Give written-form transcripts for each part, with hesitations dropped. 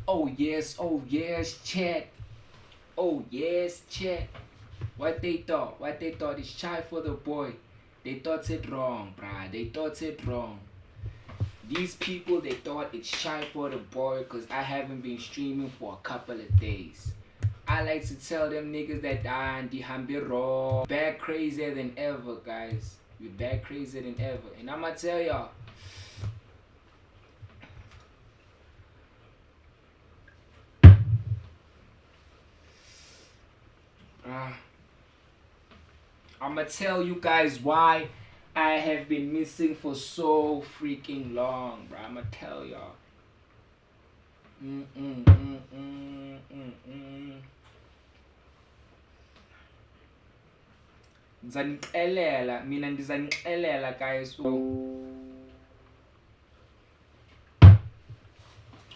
oh yes, chat. Oh yes, chat. What they thought is shy for the boy. They thought it wrong, bruh. They thought it wrong. These people, they thought it's shy for the boy because I haven't been streaming for a couple of days. I like to tell them niggas that I'm raw. Back crazier than ever, guys. We're back crazier than ever. And I'ma tell y'all. I'ma tell you guys why I have been missing for so freaking long, bro. I'ma tell y'all. Ndizanixelela guys.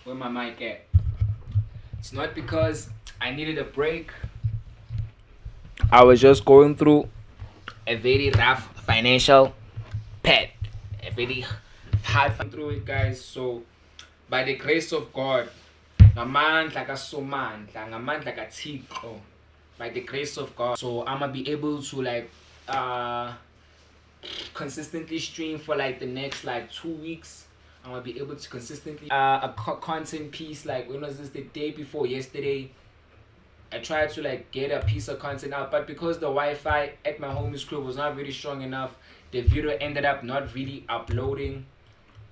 Where my mic at? It's not because I needed a break. I was just going through a very rough financial path. A very hard through it, guys. So by the grace of God, ngamandla kaSomandla, ngamandla kaThixo, by the grace of God, so I'ma be able to like consistently stream for like the next like 2 weeks. I'm gonna be able to consistently a content piece. Like when was this, the day before yesterday, I tried to like get a piece of content out, but because the Wi-Fi at my homie's crib was not really strong enough, the video ended up not really uploading.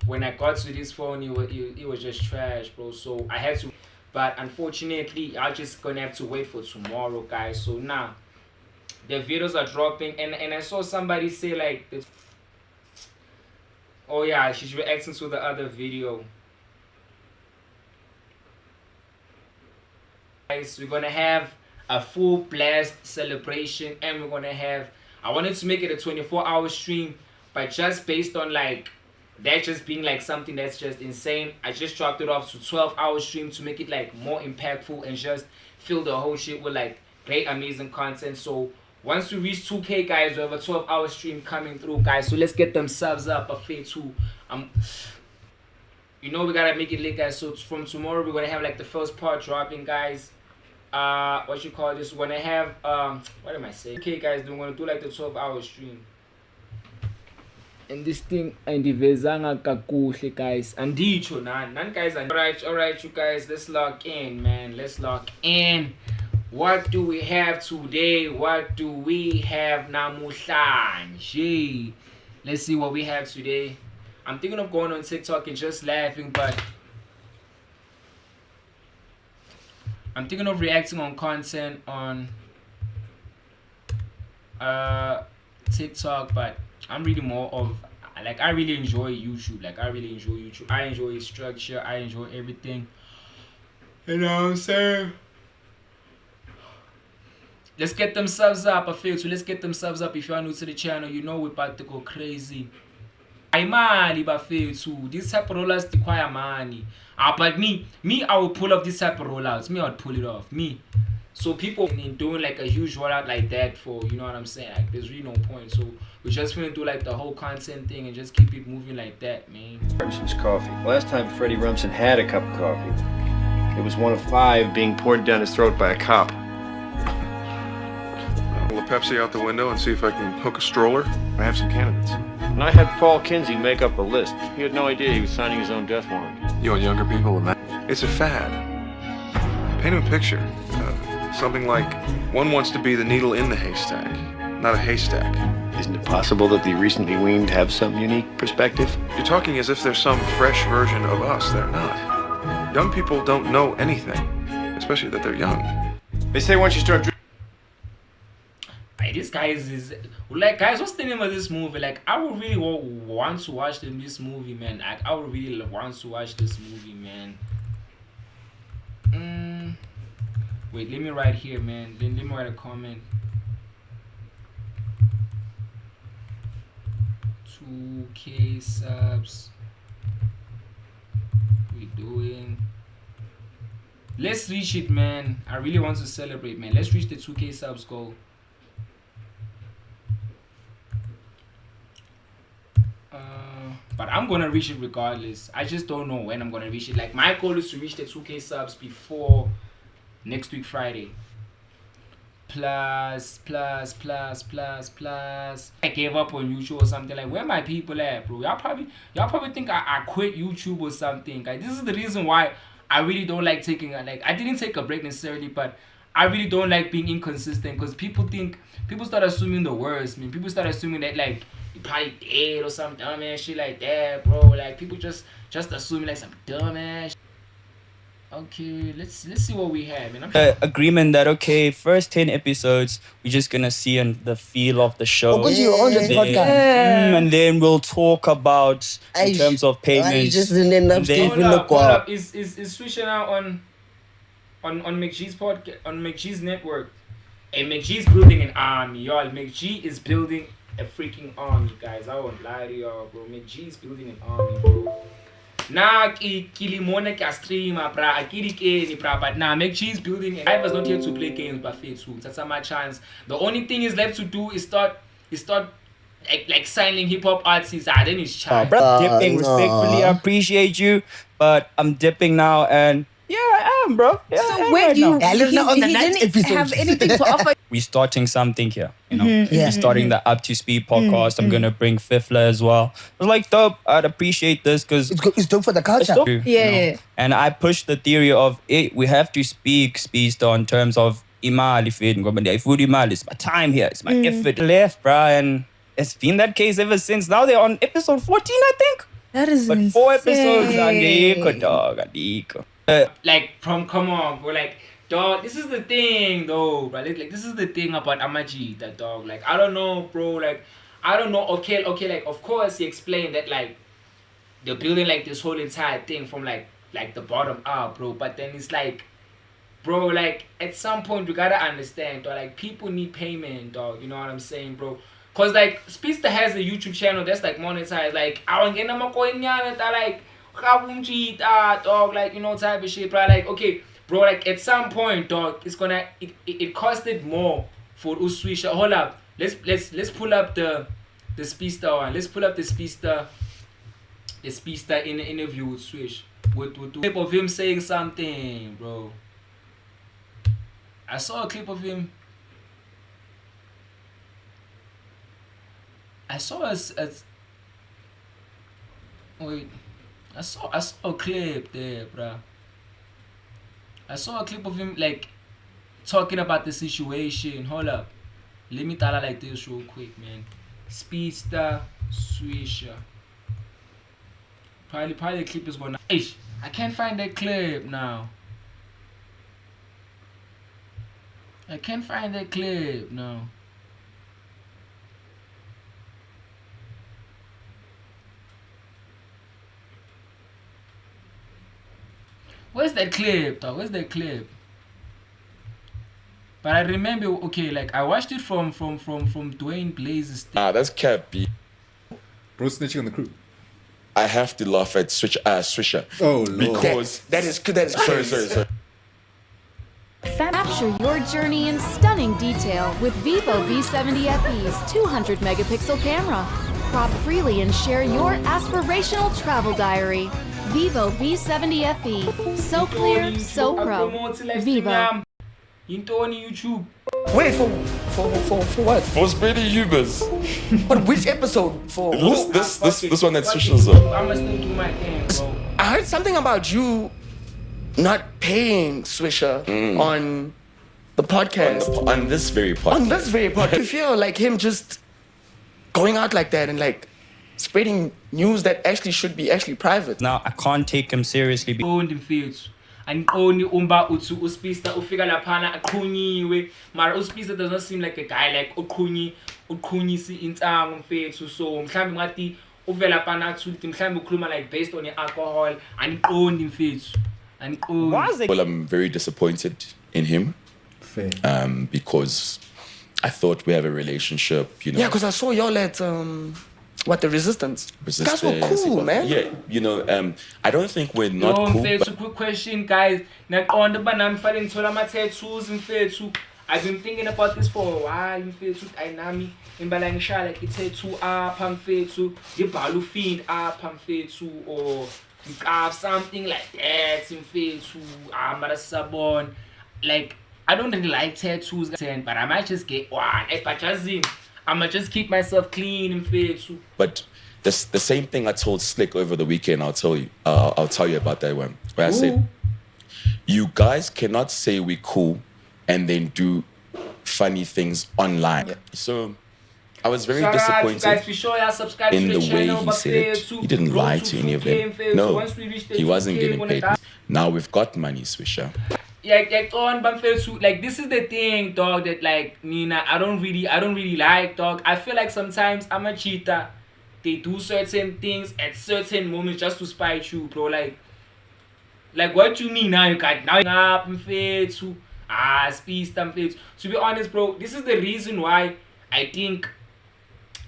When I got to this phone, it was just trash, bro. So I had to, but unfortunately I'm just gonna have to wait for tomorrow, guys. So now the videos are dropping, and I saw somebody say like, oh yeah, she's reacting to the other video. Guys, we're gonna have a full blast celebration, and we're gonna have, I wanted to make it a 24-hour stream, but just based on like that just being like something that's just insane, I just dropped it off to 12-hour stream to make it like more impactful and just fill the whole shit with like great amazing content. So once we reach 2K, guys, we have a 12-hour stream coming through, guys. So let's get them subs up a fair too. You know we gotta make it lit, guys. So from tomorrow we're gonna have like the first part dropping, guys. What you call this? We're gonna have what am I saying? Okay, guys, we're gonna do like the 12-hour stream. And this thing andivezanga kakuhle, guys. Anditsho nan guys. Alright, you guys, let's lock in, man. Let's lock in. What do we have today? What do we have namuhlanje? Let's see what we have today. I'm thinking of going on TikTok and just laughing, but I'm thinking of reacting on content on TikTok, but I'm really more of like, I really enjoy YouTube. Like I really enjoy YouTube. I enjoy its structure. I enjoy everything. You know what I'm saying? Let's get them subs up. I feel so. Let's get them subs up. If you are new to the channel, you know we're about to go crazy. Money, but feel too. This type of rollouts require money. But me, I will pull off this type of rollouts. Me, I would pull it off. Me. So people doing like a huge rollout like that for, you know what I'm saying? Like there's really no point. So we're just gonna do like the whole content thing and just keep it moving like that, man. Rumson's coffee. Last time Freddie Rumson had a cup of coffee, it was one of 5 being poured down his throat by a cop. Pull a Pepsi out the window and see if I can hook a stroller. I have some candidates. And I had Paul Kinsey make up a list. He had no idea he was signing his own death warrant. You want younger people than that? It's a fad. Paint him a picture. Something like, one wants to be the needle in the haystack, not a haystack. Isn't it possible that the recently weaned have some unique perspective? You're talking as if there's some fresh version of us. They're not. Young people don't know anything, especially that they're young. They say once you start drinking. This guy is like, guys, what's the name of this movie? Like, I would really want to watch this movie, man. Like, I would really want to watch this movie, man. Wait, let me write here, man. Let me write a comment. 2K subs. We doing. Let's reach it, man. I really want to celebrate, man. Let's reach the 2K subs goal. But I'm I'm gonna reach it regardless. I just don't know when I'm gonna reach it. Like my goal is to reach the 2K subs before next week Friday. Plus. I gave up on YouTube or something. Like, where my people at, bro? Y'all probably think I quit YouTube or something. Like, this is the reason why I really don't like taking a, like, I didn't take a break necessarily, but I really don't like being inconsistent because people start assuming the worst, man. People start assuming that, like, you probably dead or some dumb ass shit like that, bro. Like, people just assuming like some dumb ass. Okay, let's see what we have, man. Agreement that okay, first 10 episodes we're just gonna see on the feel of the show. Because you're on this podcast. And then we'll talk about in terms of payments. Just didn't end up Then- Hold up. Is switching out on McG's podcast, on McG's network. And McG's building an army, y'all. McG is building a freaking army, guys. I won't lie to y'all, bro. McG's building an army, bro. Nah, kilimone ka streamer, bra. Akiri bra. But nah, McG's building. I was not here to play games, but fair too. That's my chance. The only thing is left to do is start like signing hip hop artists. Then it's chance. Dipping respectfully, I appreciate you, but I'm dipping now, and yeah, I am, bro. Yeah, I So am when right you now. Alex, on the he next didn't episode. have anything to offer. We're starting something here, you know. Yeah. We're starting the Up to Speed podcast. I'm gonna bring Fifla as well. I was like, dope. I'd appreciate this because It's dope for the culture. Yeah. And I push the theory of it. We have to speak Speedster in terms of imali fitting. It's my time here. It's my effort left, bro. And it's been that case ever since. Now they're on episode 14, I think. That is But insane. 4 episodes, andiko, dog, andiko. Like come on, bro. Like, dog, this is the thing though, bro. Like this is the thing about Amaji, that dog. Like, I don't know, bro. Like, I don't know. Okay, like of course he explained that like they're building like this whole entire thing from like the bottom up, bro. But then it's like, bro, like at some point you gotta understand, dog, like people need payment, dog. You know what I'm saying, bro? Cause like Speedster has a YouTube channel that's like monetized. Like I want get like dog, like, you know, type of shit, bro. Like, okay, bro, like at some point, dog, it's gonna it costed more for Uswisha. Hold up, let's pull up the Speedster one. Let's pull up the Speedster in the interview with Swish with the clip of him saying something, bro. I saw a clip of him. I saw I saw a clip there, bruh. I saw a clip of him like talking about the situation. Hold up. Let me tell her like this real quick, man. Speedster, Swisher. Probably the clip is gonna. Ish, I can't find that clip now. I can't find that clip now. Where's that clip, though? Where's that clip? But I remember, okay, like I watched it from Dwayne Blaze's thing. Ah, that's Cap B. Bro snitching on the crew. I have to laugh at Swisher. Oh, Lord. Because That is sorry. Capture your journey in stunning detail with Vivo V70 FE's 200 megapixel camera. Crop freely and share your aspirational travel diary. Vivo V70 FE. So clear, so pro. Vivo. Into on YouTube. Wait, for what? For Speedy Ubers. But which episode? For This one that's Swisher's on. I must still do my thing, bro. I heard something about you not paying Swisher on the podcast. On this very podcast. On this very part, do you feel like him just going out like that and like spreading news that actually should be actually private? Now I can't take him seriously. Owned in fields. And only umba utu uspista ufika laphana aqhunyiwe. Mara uspista does not seem like a guy like uqhunyisi intsangu mfethu. So mhlambi ngathi uvela phana athuthi mhlambi ukhuluma like based on your alcohol and owned in fields. And Why is it? Well, I'm very disappointed in him. Fair. Because I thought we have a relationship, you know. Yeah, because I saw y'all at the Resistance. You guys were cool, man. Yeah, you know, I don't think we're not cool. Mfethu, quick question, guys. Naqonda ba nami fanele ngithola ama tattoos mfethu. I've been thinking about this for a while. Mfethu dynamic. Imbala ngisha like tattoo up mfethu. Ibalu fiend up mfethu or something like that mfethu. Mara sabon. Like I don't really like tattoos, but I might just get one. If I just I'ma just keep myself clean mfethu. But the same thing I told Slick over the weekend, I'll tell you about that one. Where I said, you guys cannot say we're cool and then do funny things online. Yeah. So I was very disappointed guys, be sure y'all subscribe in to the way channel, he said it. He didn't lie to any of them. No, he wasn't getting paid. Now we've got money, Swisher. Like this is the thing, dog, that like Nina, I don't really like, dog. I feel like sometimes I'm a cheater. They do certain things at certain moments just to spite you, bro. Like what you mean now? You got now up to speed stamp. To be honest, bro, this is the reason why I think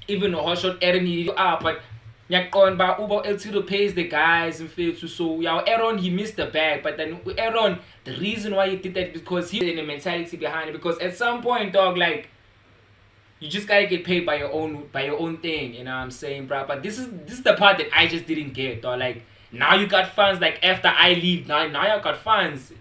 even a hot shot Aaron needed but Yakon ba Uber LT pays the guys and fail to so Aaron he missed the bag, but then Aaron the reason why he did that because he's in the mentality behind it, because at some point, dog, like you just gotta get paid by your own thing, you know what I'm saying, bro? But this is the part that I just didn't get, dog. Like now you got fans, like after I leave, now you got fans.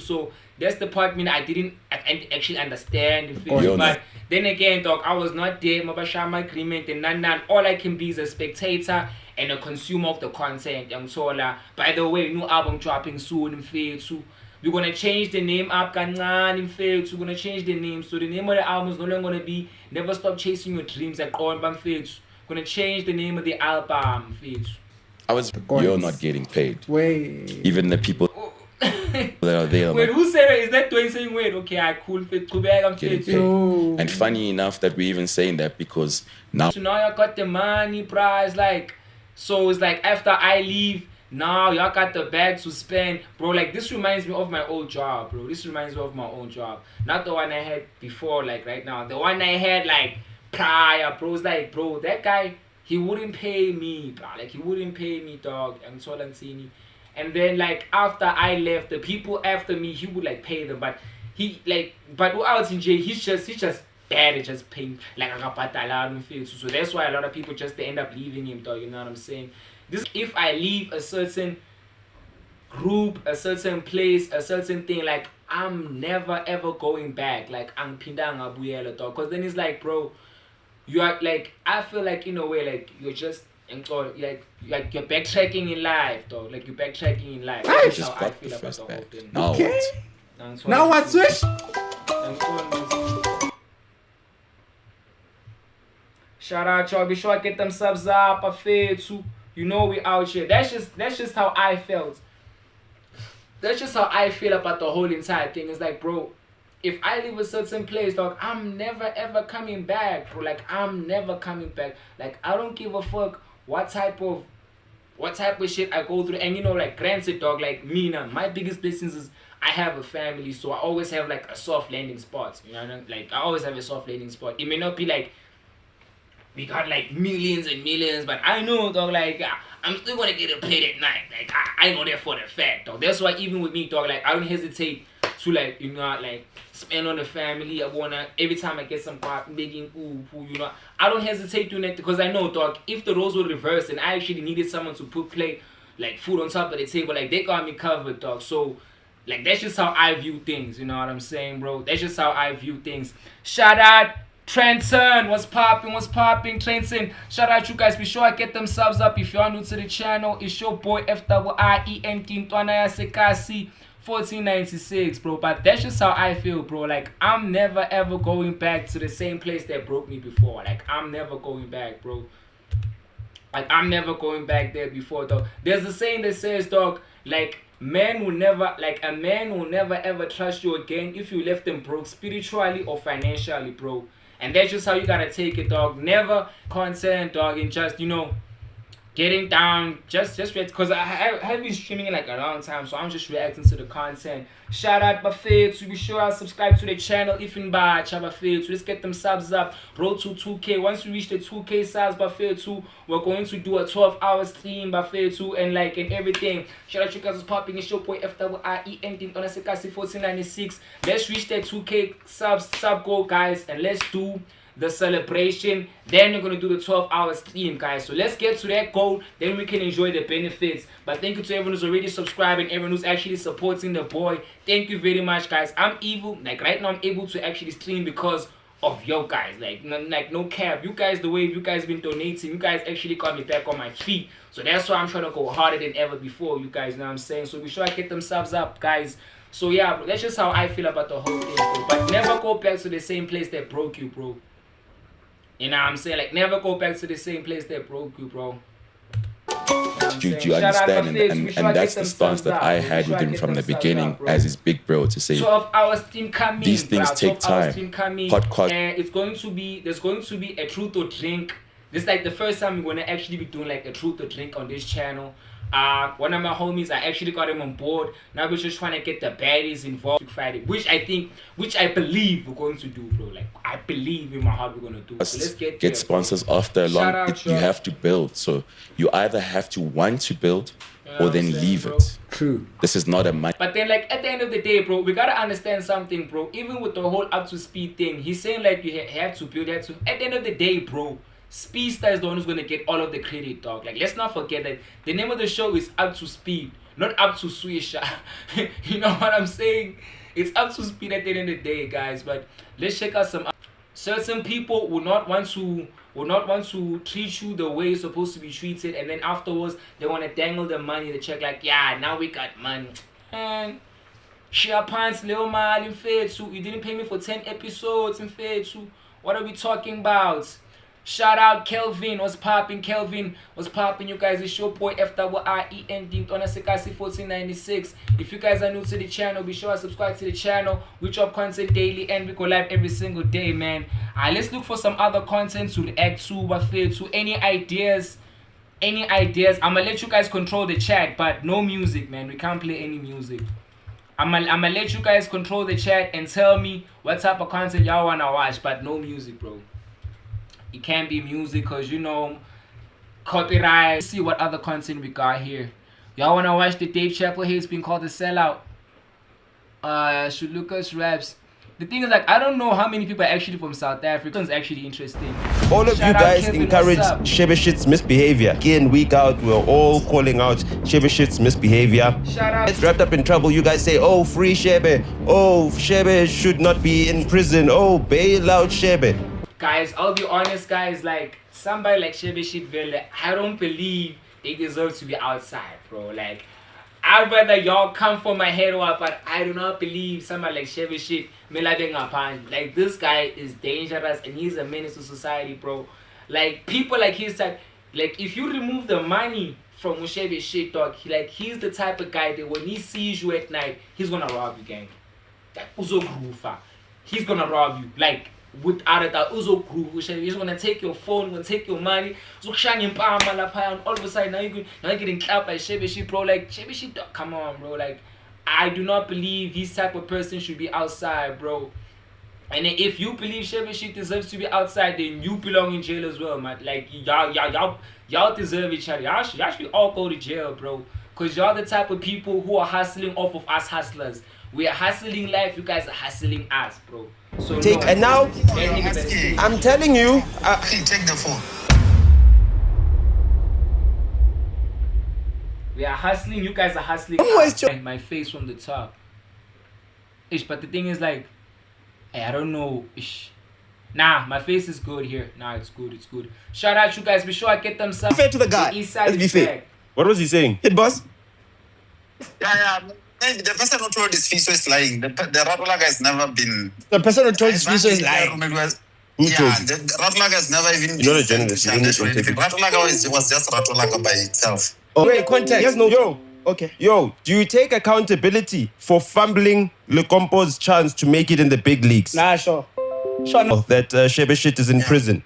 So that's the part I didn't actually understand. But then again, dog, I was not there. My agreement and none. All I can be is a spectator and a consumer of the content. By the way, new album dropping soon. We're gonna change the name up, we're gonna change the name. So the name of the album is no longer gonna be Never Stop Chasing Your Dreams at We're gonna change the name of the album. You're not getting paid. Wait. Even the people that are there. Wait, who said it? Is that Dwayne saying wait? Okay, I cool fit to bag, I'm getting fit. paid. And funny enough that we're even saying that because now. So now you got the money prize, like, so it's like after I leave, now y'all got the bag to spend, bro. Like this reminds me of my old job, bro. This reminds me of my own job, not the one I had before. Like right now, the one I had like prior, bro. It's like, bro, that guy he wouldn't pay me, bro. Like he wouldn't pay me, dog. And then like after I left, the people after me, he would like pay them, but who else in jail? He's just bad at just paying like a so that's why a lot of people just they end up leaving him, dog. You know what I'm saying? This if I leave a certain group, a certain place, a certain thing, like I'm never ever going back. Like I'm pindanga buyela, dog. Cause then it's like, bro, you are like I feel like in a way like you're just like you're backtracking in life, dog. Like you're backtracking in life. That's how I feel about the whole thing. Okay. Now what, Swish? Shout out, y'all. Be sure to get them subs up. You know we out here. That's just how I felt. That's just how I feel about the whole entire thing. It's like, bro, if I leave a certain place, dog, I'm never ever coming back, bro. Like I'm never coming back. Like I don't give a fuck what type of shit I go through. And you know, like granted, dog, like me now, my biggest blessings is I have a family, so I always have like a soft landing spot. You know, like I always have a soft landing spot. It may not be like we got like millions and millions, but I know, dog, like I'm still gonna get paid at night. Like I know that for the fact, dog. That's why even with me, dog, like I don't hesitate to like, you know, like spend on the family. I wanna every time I get some part begging, you know, I don't hesitate doing that because I know, dog, if the roles were reversed and I actually needed someone to put like food on top of the table, like they got me covered, dog. So like that's just how I view things, you know what I'm saying, bro? That's just how I view things. Shout out Trenton, what's popping, Trenton. Shout out you guys, be sure to get them subs up if you are new to the channel. It's your boy FWIENT Ntwana Yasekasi 1496, bro. But that's just how I feel, bro. Like I'm never ever going back to the same place that broke me before. Like I'm never going back, bro. Like I'm never going back there before, dog. There's a saying that says, dog, like a man will never ever trust you again if you left them broke spiritually or financially, bro. And that's just how you gotta take it, dog. Never concern, dog, and just, you know, getting down, just because I have been streaming like a long time, so I'm just reacting to the content. Shout out Buffet to be sure I'll subscribe to the channel if in bad Buffet to let's get them subs up. Road to 2K. Once we reach the 2K subs Buffet 2, we're going to do a 12-hour stream Buffet 2 and everything. Shout out you guys is popping in Showboy FWIE ending on a Sekasi 1496. Let's reach that 2K sub goal, guys, and let's do the celebration. Then we're gonna do the 12-hour stream, guys. So let's get to that goal, then we can enjoy the benefits. But thank you to everyone who's already subscribed and everyone who's actually supporting the boy. Thank you very much, guys. I'm able, like right now I'm able to actually stream because of you guys. Like no cap, you guys, the way you guys been donating, you guys actually got me back on my feet. So that's why I'm trying to go harder than ever before, you guys know what I'm saying. So be sure I get them subs up, guys. So yeah, bro, that's just how I feel about the whole thing, bro. But never go back to the same place that broke you, bro. You know what I'm saying? Like, never go back to the same place that broke you, bro. Do you understand? And that's the stance that I had with him from the beginning as his big bro to say 12-hour stream coming. These things take time. Podcast. And there's going to be a truth or drink. This is like the first time we're gonna actually be doing like a truth or drink on this channel. One of my homies, I actually got him on board. Now we're just trying to get the baddies involved Friday, which I believe we're going to do, bro. Like I believe in my heart we're gonna do. So let's get sponsors after a long. You have to build, so you either have to want to build or then leave it. True. This is not a money. But then, like at the end of the day, bro, we gotta understand something, bro. Even with the whole up to speed thing, he's saying like you have to build, At the end of the day, bro, Speedster is the one who's gonna get all of the credit, dog. Like, let's not forget that the name of the show is Up to Speed, not Up to Swisha. You know what I'm saying? It's Up to Speed at the end of the day, guys. But let's check out some. Certain people will not want to treat you the way you're supposed to be treated, and then afterwards they want to dangle the money. They check like, yeah, now we got money. And share pants, little mile in fair too. You didn't pay me for 10 episodes in fair too. What are we talking about? Shout out Kelvin, what's popping? Kelvin, what's popping? You guys, it's your boy FWIEND on a Sekasi 1496. If you guys are new to the channel, be sure to subscribe to the channel. We drop content daily and we go live every single day, man. Let's look for some other content to react to, Buffet to. Any ideas? I'ma let you guys control the chat, but no music, man. We can't play any music. I'ma let you guys control the chat and tell me what type of content y'all wanna watch, but no music, bro. It can't be music because, you know, copyright. Let's see what other content we got here. Y'all want to watch the Dave Chappelle here? It's been called The Sellout. Should Lucas Raps. The thing is, like, I don't know how many people are actually from South Africa. It's actually interesting. All of you guys encourage Shebeshit's misbehavior. Again, week out, we're all calling out Shebeshit's misbehavior. Shout out. It's wrapped up in trouble. You guys say, oh, free Shebe. Oh, Shebe should not be in prison. Oh, bail out Shebe. Guys, I'll be honest, guys, like, somebody like Shebeshit Vele, I don't believe they deserve to be outside, bro. Like, I'd rather y'all come for my head up, but I do not believe somebody like Shebeshit Melabengapand. Like, this guy is dangerous and he's a menace to society, bro. Like, people like his type, like, if you remove the money from Shebeshit, dog, he's the type of guy that when he sees you at night, he's gonna rob you, gang. Like, Uzogrufa. He's gonna rob you. Like, without a doubt, he's gonna take your phone, gonna take your money, all of a sudden now you're getting clapped by Shebeshit, bro. Like, Shebeshit, come on, bro. Like, I do not believe this type of person should be outside, bro. And if you believe Shebeshit deserves to be outside, then you belong in jail as well, man. Like, y'all deserve each other. Y'all should all go to jail, bro. Cause y'all the type of people who are hustling off of us hustlers. We are hustling life, you guys are hustling us, bro. So and now, I'm telling you, take the phone. We are hustling, you guys are hustling. My face from the top. But the thing is, like, hey, I don't know. Nah, my face is good here. Nah, it's good, it's good. Shout out, you guys. Be sure I get them some. Be fair to the guy. Let's be fair. What was he saying? Hit boss? Yeah. The person who told his face is lying. The Ratula guy has never been. The person who told his face is lying. Who told you? The Ratula guy has never even. You're not a journalist. Ratula guy was just Ratula by itself. Oh, wait, context. Yes, no. Yo. Okay. Yo, do you take accountability for fumbling Lecompo's chance to make it in the big leagues? Nah, sure. No. That Shebeshit is in prison.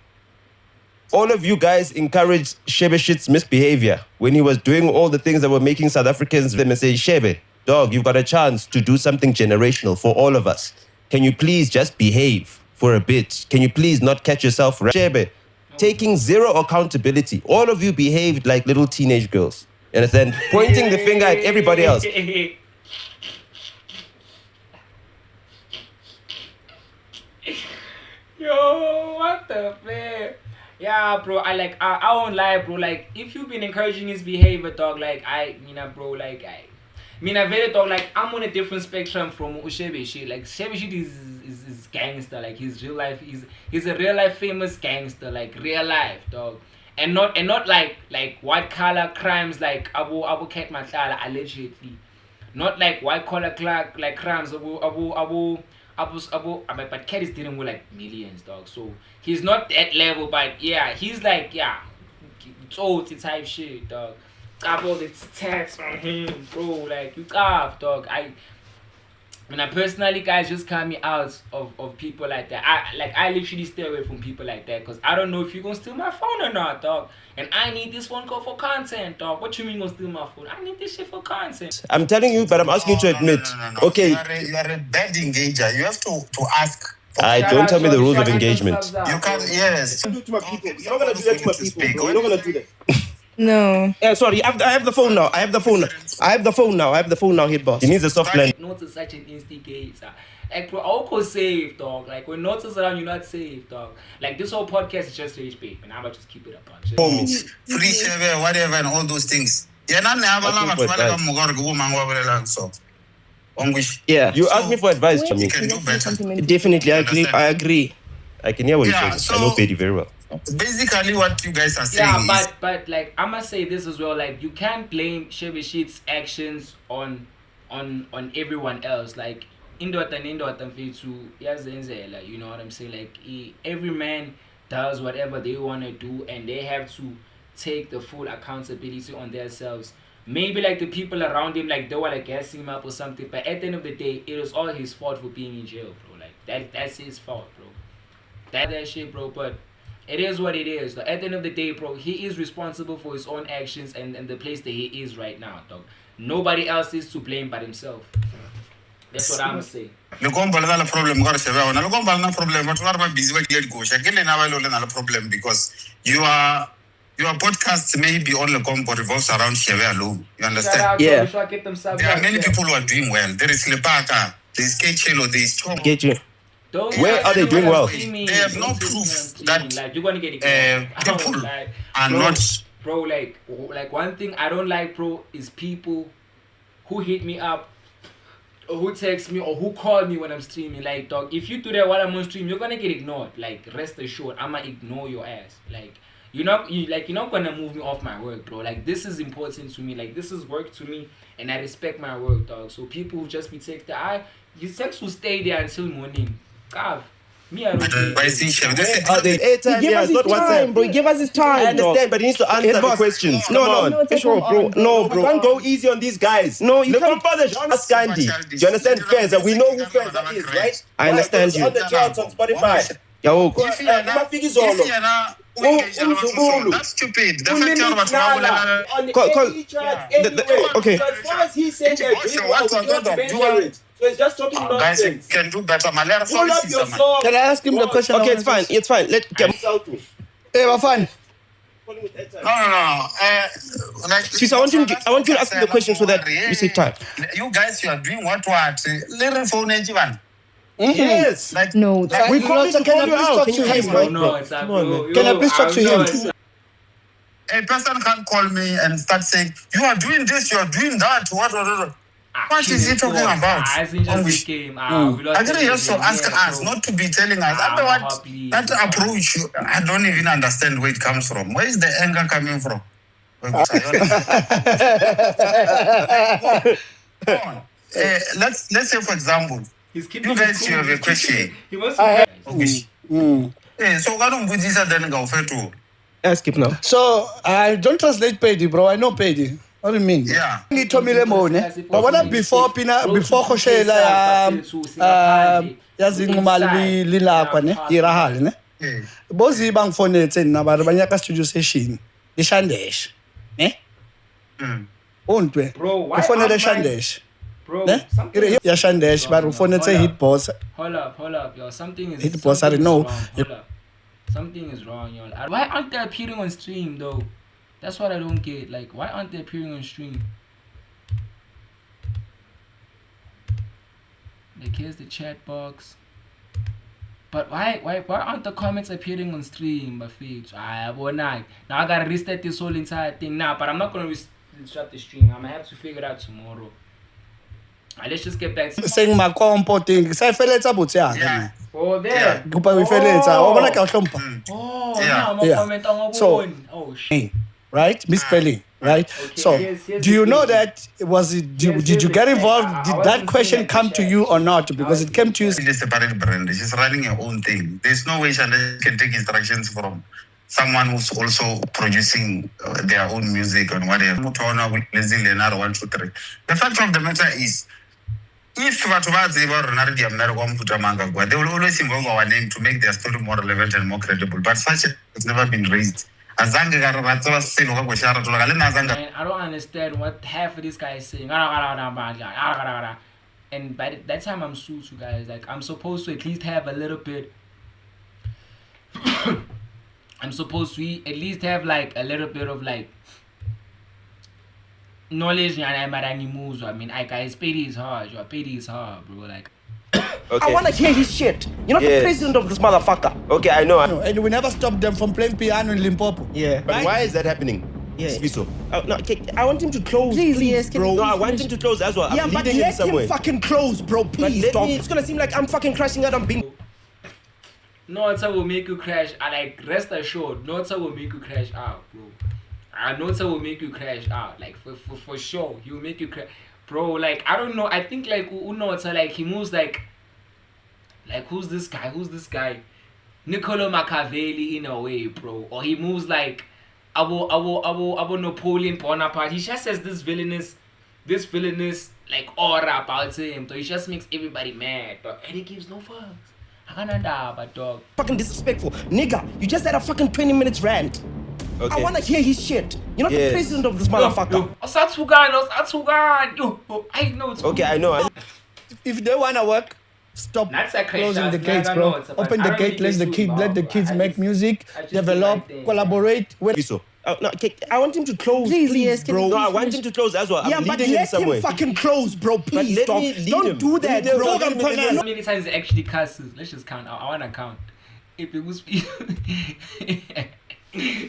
All of you guys encouraged Shebe Shit's misbehavior when he was doing all the things that were making South Africans them and say, Shebe, dog, you've got a chance to do something generational for all of us. Can you please just behave for a bit? Can you please not catch yourself? Shebe, taking zero accountability. All of you behaved like little teenage girls. You understand? Pointing the finger at everybody else. Yo, what the flip? Yeah, bro. I won't lie, bro. Like, if you've been encouraging his behavior, dog, like, bro, like, very dog, like, I'm on a different spectrum from Shebe Shit. Like, Shebe Shit is gangster. Like, he's real life. He's a real life famous gangster. Like, real life, dog. And not like white collar crimes like Abu Ket Matala allegedly. Not like white collar like crimes but Ket is dealing with like millions, dog. So he's not that level, but yeah, he's like, yeah, it's type shit, dog. Got all the tats on him, bro. Like, you got, dog. I personally, guys, just cut me out of people like that. I literally stay away from people like that because I don't know if you're gonna steal my phone or not, dog. And I need this phone call for content, dog. What you mean gonna steal my phone? I need this shit for content. I'm telling you, but I'm asking you to admit. No. Okay. You are a bad engager. You have to ask. Don't tell me the rules of engagement. You can, yes. Do to my people. You're not gonna do that to my people, bro. You're not gonna do that. No. Yeah, sorry. I have the phone now. I have the phone now, hit boss. He needs a soft land. Not such an instigator. Like, bro, I'll safe, dog. Like, when Notes is around, you're not safe, dog. Like, this whole podcast is just rage bait, and I'm about to just keep it up. Free share, whatever, and all those things. Yeah, Yeah. You asked me for advice, Chami. You can do better. Definitely, I agree. I can hear what you're saying. So, I know Petty very well. Basically, what you guys are saying yeah, but like, I must say this as well. Like, you can't blame Shebe Shit's actions on everyone else. Like, indot and to you know what I'm saying? Like, every man does whatever they want to do, and they have to take the full accountability on themselves. Maybe like the people around him, like they were like gassing him up or something, but at the end of the day, it was all his fault for being in jail, bro. Like, that's his fault, bro. That shit, bro. But it is what it is. At the end of the day, bro, he is responsible for his own actions and the place that he is right now, dog. Nobody else is to blame but himself. That's what I'm saying. problem, problem because your podcast maybe only revolves around Shebe alone. You understand? Yeah. There are many people who are doing well. There is Lepaka, there is Kechelo, there is Chom. Get you. Where are they doing well? They have no proof that like, you're gonna get it people like, are bro, not. Bro, like one thing I don't like, bro, is people who hit me up or who text me or who call me when I'm streaming. Like, dog, if you do that while I'm on stream, you're gonna get ignored. Like, rest assured, I'ma ignore your ass. Like, you're not gonna move me off my work, bro. Like, this is important to me. Like, this is work to me, and I respect my work, dog. So people who just be texting, your text will stay there until morning. God, me, I don't airtime, Give us his time, bro. Give us his time. I understand, but he needs to answer the questions. No, bro. You can't go easy on these guys. No, you can't. Ask Gandhi. Do you understand Feza? We know who Feza is, right? I understand you. On the charts on Spotify. Yo, That's stupid. Okay. So as far as he said that, so it's just talking guys, you nonsense. can do better. Pull up your song. Can I ask him the question? Okay, it's fine. It's fine. Hey, we're fine. No. Sis, I want you to ask me the question so that we save time. You guys, you are doing what? Little phone even. Yes. Like, No. We call to call you out. Can you him, bro? Come on, man. Can I please talk to him? a person can't call me and start saying, you are doing this, you are doing that, what? What is he talking about? I didn't also ask us not to be telling us. That approach, I don't even understand where it comes from. Where is the anger coming from? Let's say, for example, you guys, you have a question. So why don't we then go for two? Ask him now. So I don't translate Pedi, bro. I know Pedi. What do you mean? Yeah. Ni Tommy Lemone. But what before Khoshela ya zinqumali lilapha ne irahali ne. Bozi bangifonetse nina abantu banyaka studio session. Ishandesh. Ne? Untwe. Bro, why Ufonele aren't my- Shandesh. Bro, Ne? something Ya Shandesh bar ufonetse hit boss. Hold up, yo. Something is Hit boss, I something don't is know. wrong. Hold up. Something is wrong, yo. Why aren't they appearing on stream though? That's what I don't get. Like, why aren't they appearing on stream? Like, here's the chat box. But why aren't the comments appearing on stream, my feeds? Now I gotta restart this whole entire thing now, but I'm not gonna restart the stream. I'm gonna have to figure it out tomorrow. Let's just get back to Saying my compo thing. Sai feletsa botse ya. Oh, there. Kupa we feletsa. O bona ka hlompha. Oh, Yeah. now I'm Yeah. comment on So- oh shit. Right? Misspelling, right? So, yes, do you yes, know yes. that did you get involved? I Did wasn't that seeing question that come to chat. you or not? Because it came to you. She's a separate brand. She's running her own thing. There's no way Shanda can take instructions from someone who's also producing their own music and whatever. The fact of the matter is, if they will always involve our name to make their story more relevant and more credible. But such has never been raised. Man, I don't understand what half of this guy is saying. And by that time I'm Susu, guys. Like, I'm supposed to at least have a little bit. I'm supposed to at least have like a little bit of like knowledge. I mean, I guys, pay is hard. Your pay is hard, bro. Like, I want to hear his shit. You're not Yes. the president of this motherfucker. Okay, I know. And we never stopped them from playing piano in Limpopo. Yeah. But why is that happening? Yeah. Sfiso. No, okay, I want him to close. Please, yes, can bro. No, I want him to close as well. Yeah, I'm but leading him let somewhere. him fucking close, bro. Please, let dog. me- It's gonna seem like I'm fucking crashing out on being. no, it's will make you crash. I like rest assured. No, it's will make you crash out, bro. I know it will make you crash out. Like for sure, he will make you crash, bro. Like I don't know. I think like Uno, it's like he moves like who's this guy? Who's this guy? Niccolo Machiavelli in a way, bro. Or he moves like our Napoleon Bonaparte. He just has this villainous like aura about him. So he just makes everybody mad, dog. And he gives no fucks. I can't but dog. Fucking disrespectful. Nigga, you just had a fucking 20 minutes rant. Okay. I want to hear his shit. You're not Yes. the president of this motherfucker. Osatsugan. Yo, I know it's Okay, I know. If they wanna work, stop Not sacrifice, closing the no, gates, no, bro. no, it's about- Open I the don't gate, think let it's the too kids involved. make music, I just develop, do my thing. collaborate. Sfiso. No, okay, I want him to close. Please, Please, yes, can bro. you No, I want him to close as well. Yeah, I'm but leading him let somewhere. him fucking close, bro. Please, let dog. me lead Don't him. do that, Lead him, bro. dog. Let me- How many times it actually cusses? Let's just count. I wanna count. If it was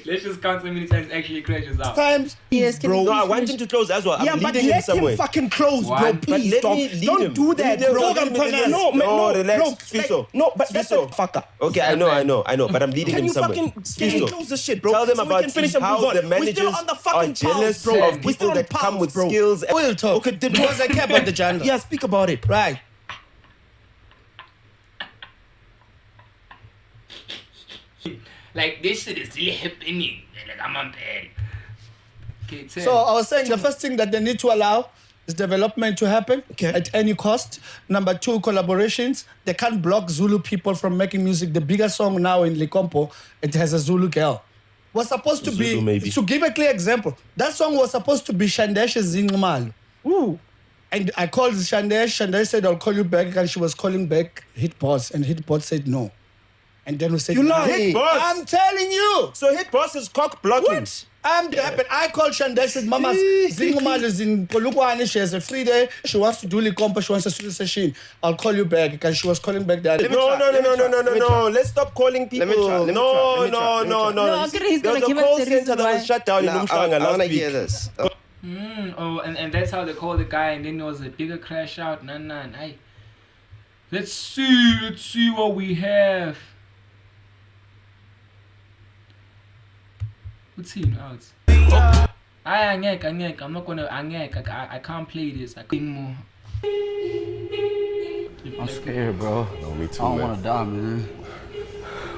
let's just count how many times it actually crashes out. Times, Yes, Bro, no, I want him to close as well. Yeah, I'm but leading him let somewhere. him fucking close, bro. One. Please, let dog. me lead Don't him. do that, Let me- bro. let me relax. No, man, No, relax, no, Sfiso. no, but that's a Sfiso. fucker. Okay, I know, but I'm leading Can him you somewhere. fucking Sfiso. close the shit, bro? Tell them so we about can finish and how move on. the We're managers still on the are fucking jealous bro. of We're still people on that come with bro. skills. We'll talk. Okay, then Because I care about the genre. Yeah, speak about it. Right. Like this shit is really happening. Like I'm on bed. Okay, tell. So I was saying the first thing that they need to allow is development to happen at any cost. Number two, collaborations. They can't block Zulu people from making music. The biggest song now in Likompo, it has a Zulu girl. Was supposed to Zulu, be, maybe. to give a clear example, that song was supposed to be Shandesh's Zingmalu. Ooh. And I called Shandesh. Shandesh said, I'll call you back. And she was calling back Hit Boss. And Hit Boss said no. And then we said, You lie. Hit Boss. I'm telling you. So Hit Boss is cock blocking. What? I called Shandesh, said, Mama, Zingomali is in Polokwane. She has a free day. She wants to do Likompo. She wants to do session. I'll call you back. Because she was calling back there. No. Let's stop calling people. Let me try. No. He's There gonna was a give us call the center reason that why. was shut down in I Umhlanga want last to hear week. this. And that's how they call the guy, and then there was a bigger crash out. Nah. Hey, let's see what we have. What's he out? I'm not gonna. I can't play this. I can't more. I'm scared, bro. No, me too, I don't man. want to die, man.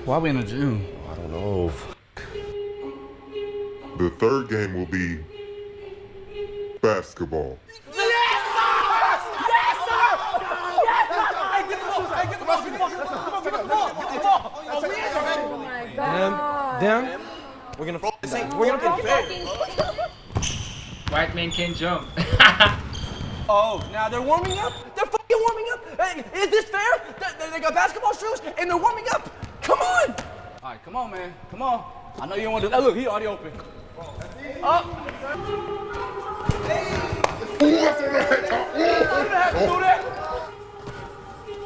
Why we in the gym? I don't know. The third game will be basketball. Them. We're gonna get White man can't jump. Oh, now they're warming up? They're fucking warming up? Hey, is this fair? They got basketball shoes and they're warming up. Come on! All right, come on, man. Come on. I know you don't want to do that. Look, he already open. Up.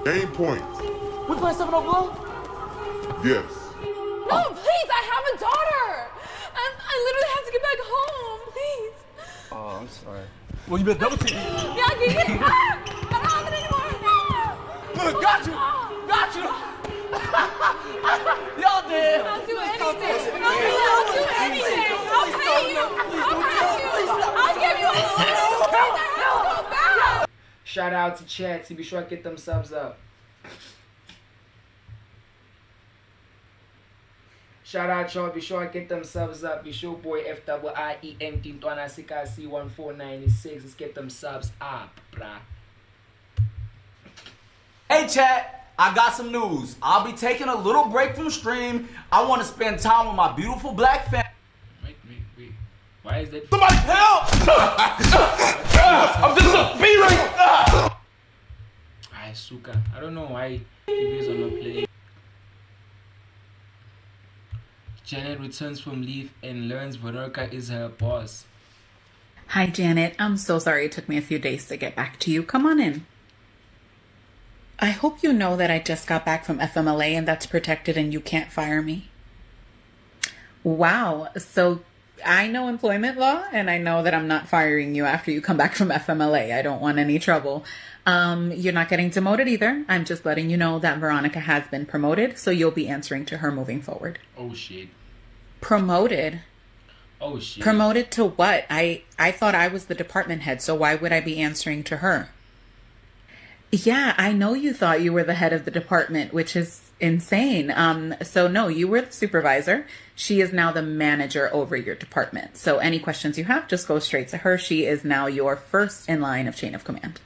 Game point. We playing 7 on blue? Yes. No, please, I have a daughter. I literally have to get back home, please. Oh, I'm sorry. Well, you better double team. Yeah, give me it back. I don't have it anymore. Look, got you. Got you. Y'all did. I'll do anything. I'll do anything. I'll pay you. I'll give you a little. Shout out to Chad. Be sure to get them subs up. Shout out y'all, be sure to get them subs up. Be sure boy FIIENT Ntwana CKC 1496. Let's get them subs up, bruh. Hey chat, I got some news. I'll be taking a little break from stream. I want to spend time with my beautiful black family. Wait. Why is that? Somebody help! I'm just a feeling. Ay, Suka. I don't know why TVs are not playing. Janet returns from leave and learns Veronica is her boss. Hi, Janet. I'm so sorry it took me a few days to get back to you. Come on in. I hope you know that I just got back from FMLA and that's protected and you can't fire me. Wow. So I know employment law and I know that I'm not firing you after you come back from FMLA. I don't want any trouble. You're not getting demoted either. I'm just letting you know that Veronica has been promoted, so you'll be answering to her moving forward. Oh shit. Promoted? Oh shit. Promoted to what? I thought I was the department head, so why would I be answering to her? Yeah, I know you thought you were the head of the department, which is insane. So no, you were the supervisor. She is now the manager over your department. So any questions you have, just go straight to her. She is now your first in line of chain of command.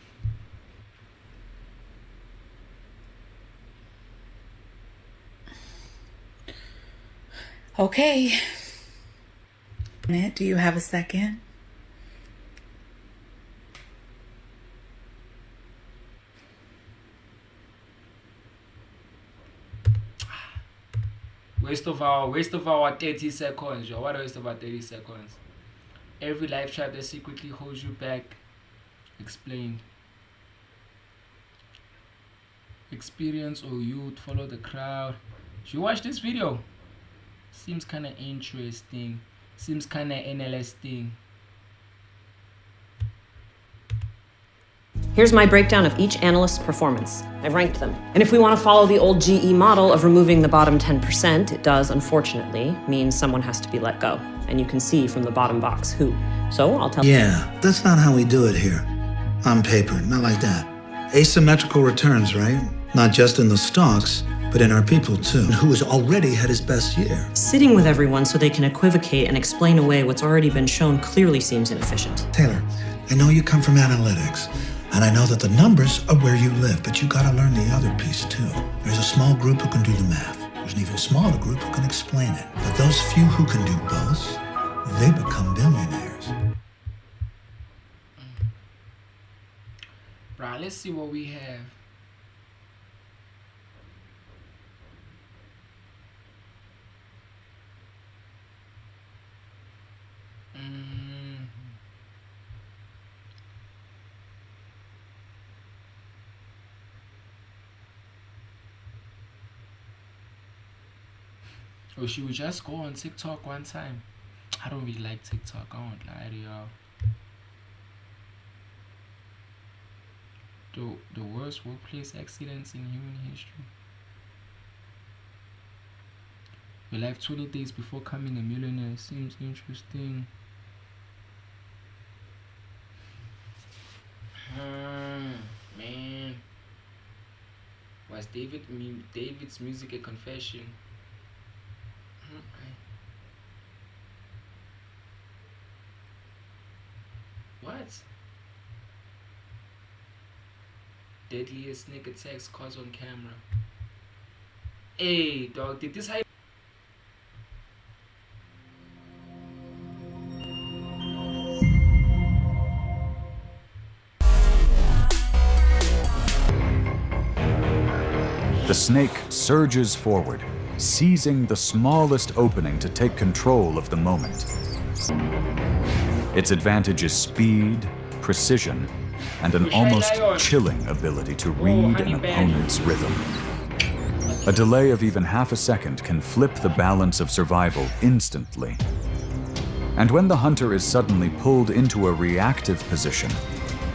Okay. Do you have a second? Waste of our 30 seconds, yo. What a waste of our 30 seconds. Every life trap that secretly holds you back. Explained. Experience or youth, follow the crowd. Should you watch this video? Seems kind of interesting. Seems kind of interesting. Here's my breakdown of each analyst's performance. I've ranked them. And if we want to follow the old GE model of removing the bottom 10%, it does, unfortunately, mean someone has to be let go. And you can see from the bottom box who. So I'll tell you. Yeah, that's not how we do it here. On paper, not like that. Asymmetrical returns, right? Not just in the stocks, but in our people too, who has already had his best year. Sitting with everyone so they can equivocate and explain away what's already been shown clearly seems inefficient. Taylor, I know you come from analytics, and I know that the numbers are where you live, but you gotta learn the other piece too. There's a small group who can do the math. There's an even smaller group who can explain it. But those few who can do both, they become billionaires. Right, let's see what we have. Or should we just go on TikTok one time? I don't really like TikTok, I won't lie to y'all. The worst workplace accidents in human history. Your life 20 days before becoming a millionaire seems interesting. Man. Was David's music a confession? What? Deadliest snake attacks caught on camera. Hey, dog, did this happen? snake surges forward, seizing the smallest opening to take control of the moment. Its advantage is speed, precision, and an almost chilling ability to read an opponent's rhythm. A delay of even half a second can flip the balance of survival instantly. And when the hunter is suddenly pulled into a reactive position,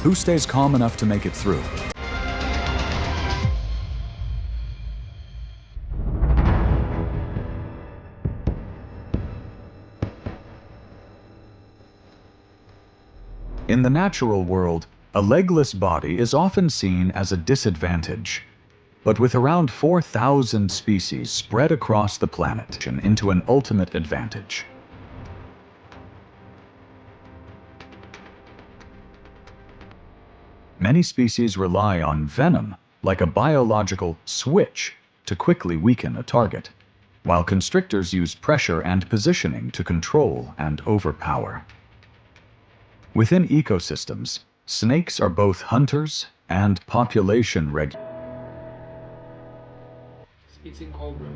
who stays calm enough to make it through? In the natural world, a legless body is often seen as a disadvantage. But with around 4,000 species spread across the planet into an ultimate advantage. Many species rely on venom, like a biological switch, to quickly weaken a target, while constrictors use pressure and positioning to control and overpower. Within ecosystems, snakes are both hunters and population regulators. Spitting cobra.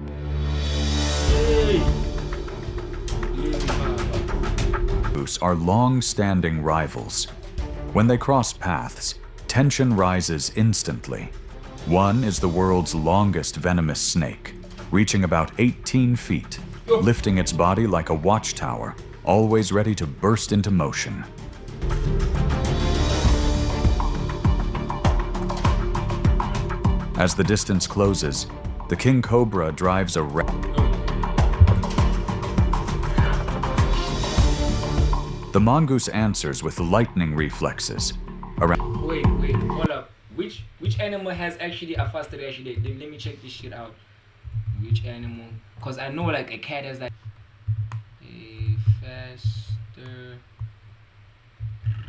Are long-standing rivals. When they cross paths, tension rises instantly. One is the world's longest venomous snake, reaching about 18 feet, lifting its body like a watchtower, always ready to burst into motion. As the distance closes, the king cobra drives a The mongoose answers with lightning reflexes. Wait, hold up. Which animal has actually a faster reaction? Let me check this shit out. Which animal? Cause I know like a cat has like a faster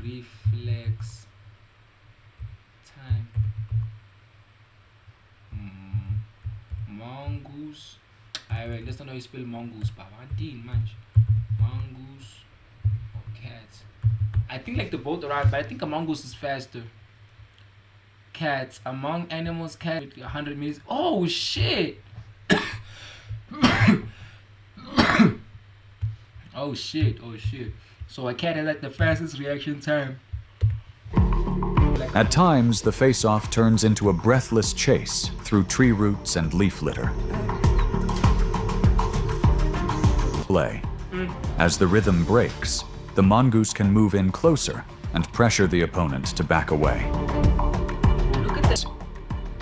reflex time. Mongoose. Alright, let's not know how you spell mongoose, but mongoose or cats. I think like the both are right, but I think a mongoose is faster. Cats among animals, cat with 100 meters. Oh shit! Oh shit! So a cat has like the fastest reaction time. At times, the face-off turns into a breathless chase through tree roots and leaf litter. Play. As the rhythm breaks, the mongoose can move in closer and pressure the opponent to back away. Look at this.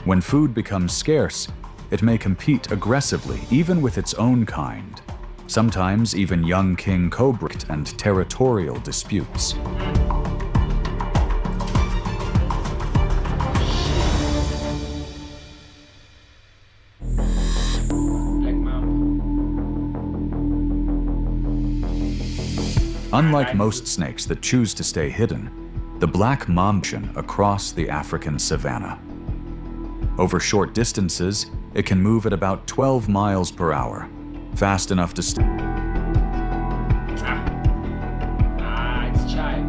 When food becomes scarce, it may compete aggressively, even with its own kind. Sometimes even young king cobra and territorial disputes. Unlike most snakes that choose to stay hidden, the black mamba across the African savanna. Over short distances, it can move at about 12 miles per hour, fast enough to it's chai.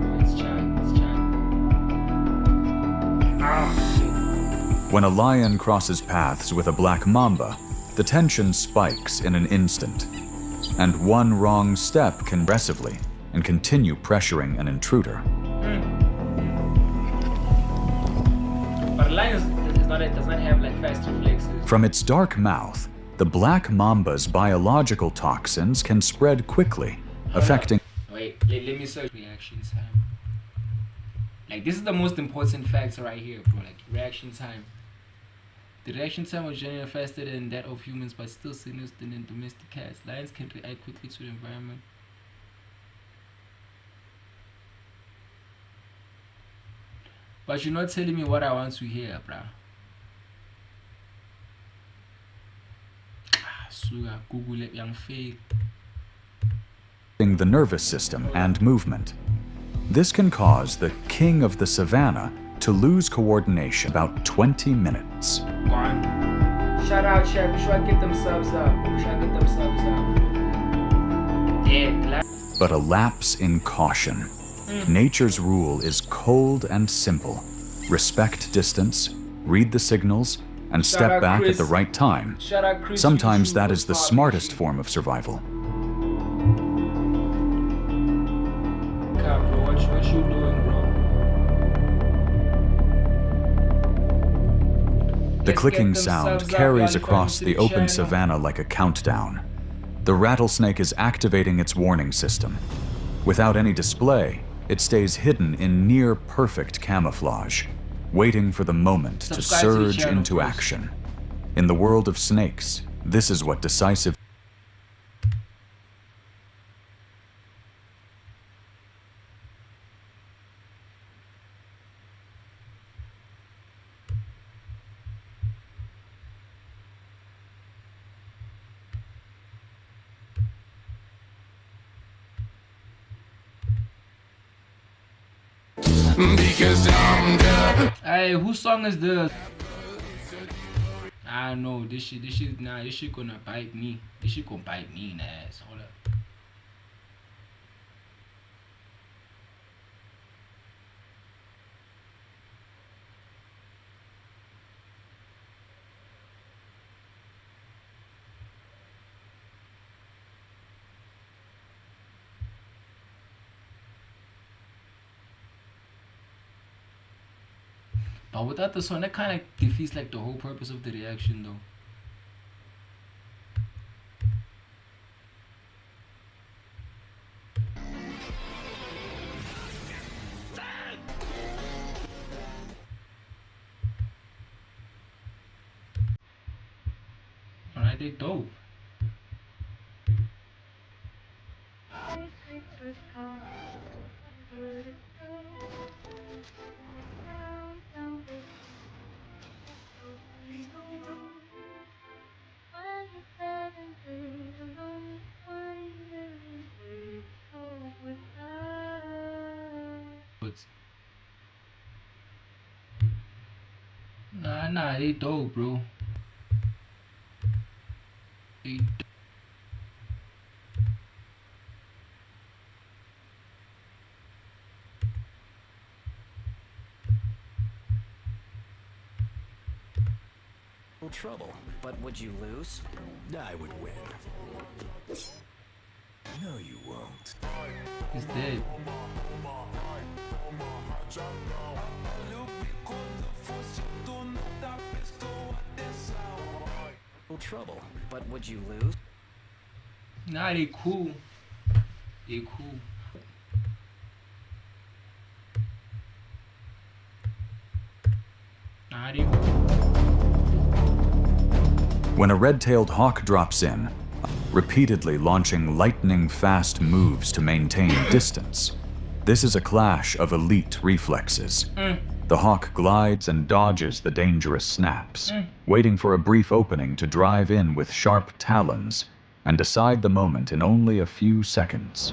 When a lion crosses paths with a black mamba, the tension spikes in an instant, and one wrong step can aggressively and continue pressuring an intruder. But a lion does not have like fast reflexes. From its dark mouth, the black mamba's biological toxins can spread quickly, affecting... Wait, let me search reaction time. Like this is the most important factor right here, bro. Like reaction time. The reaction time was generally faster than that of humans, but still significant than domestic cats. Lions can react quickly to the environment. But you're not telling me what I want to hear, bruh. Suga, Google it, young fake. The nervous system and movement. This can cause the king of the savannah to lose coordination about 20 minutes. Go on. Shout out, chat. Be sure I get them subs up. Yeah, but a lapse in caution. Nature's rule is cold and simple. Respect distance, read the signals, and Shout step out back Chris. at the right time. Shout out Chris. Sometimes YouTube that for is the Father smartest shit. form of survival. Cap, bro, what you doing, bro? The Let's clicking get them sound subs up, carries y'all. across If the you're new to open the channel. savanna like a countdown. The rattlesnake is activating its warning system. Without any display, it stays hidden in near perfect camouflage, waiting for the moment to Subscribe to the surge channel into first. action. In the world of snakes, this is what decisive Because I'm good. Hey, whose song is this? I know this shit gonna bite me. This shit gonna bite me in the ass. Hold up. But without the song, that kind of defeats like the whole purpose of the reaction, though. Alright, they dope. Nah, they dope, bro. They trouble, but would you lose? I would win. No, you won't. He's dead. Trouble, but would you lose? Nah, they cool. They cool. Nah, they cool. When a red-tailed hawk drops in, repeatedly launching lightning-fast moves to maintain distance, this is a clash of elite reflexes. The hawk glides and dodges the dangerous snaps, waiting for a brief opening to drive in with sharp talons and decide the moment in only a few seconds.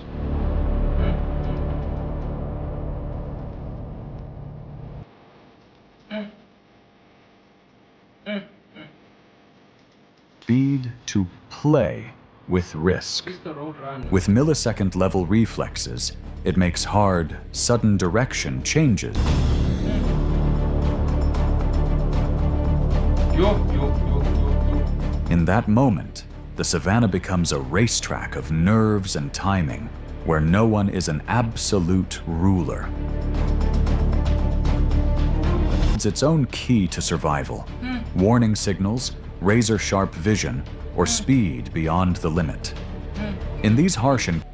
Speed to play with risk. With millisecond-level reflexes, it makes hard, sudden direction changes. In that moment, the savannah becomes a racetrack of nerves and timing, where no one is an absolute ruler. It's its own key to survival. Warning signals, razor-sharp vision, or speed beyond the limit. In these harsh and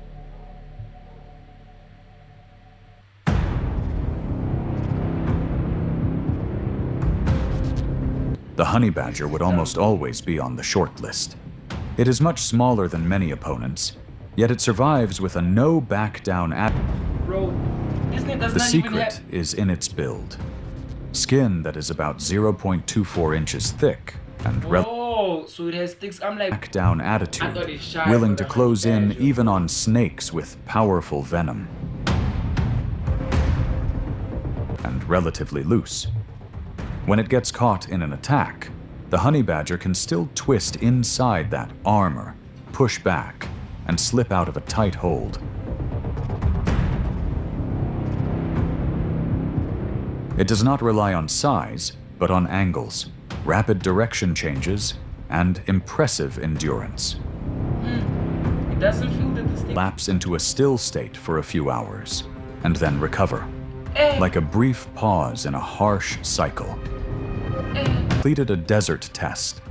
the honey badger would almost always be on the short list. It is much smaller than many opponents, yet it survives with a no-back-down attitude. Bro, Disney does The not even have... secret is in its build. Skin that is about 0.24 inches thick and Oh, so it has sticks. I'm like... back-down I thought attitude, it shy willing for to the close honey in badger. even on snakes with powerful venom, and relatively loose. When it gets caught in an attack, the honey badger can still twist inside that armor, push back, and slip out of a tight hold. It does not rely on size, but on angles. rapid direction changes, and impressive endurance. It doesn't feel that this thing... Lapse into a still state for a few hours, and then recover. Like a brief pause in a harsh cycle. Completed a desert test.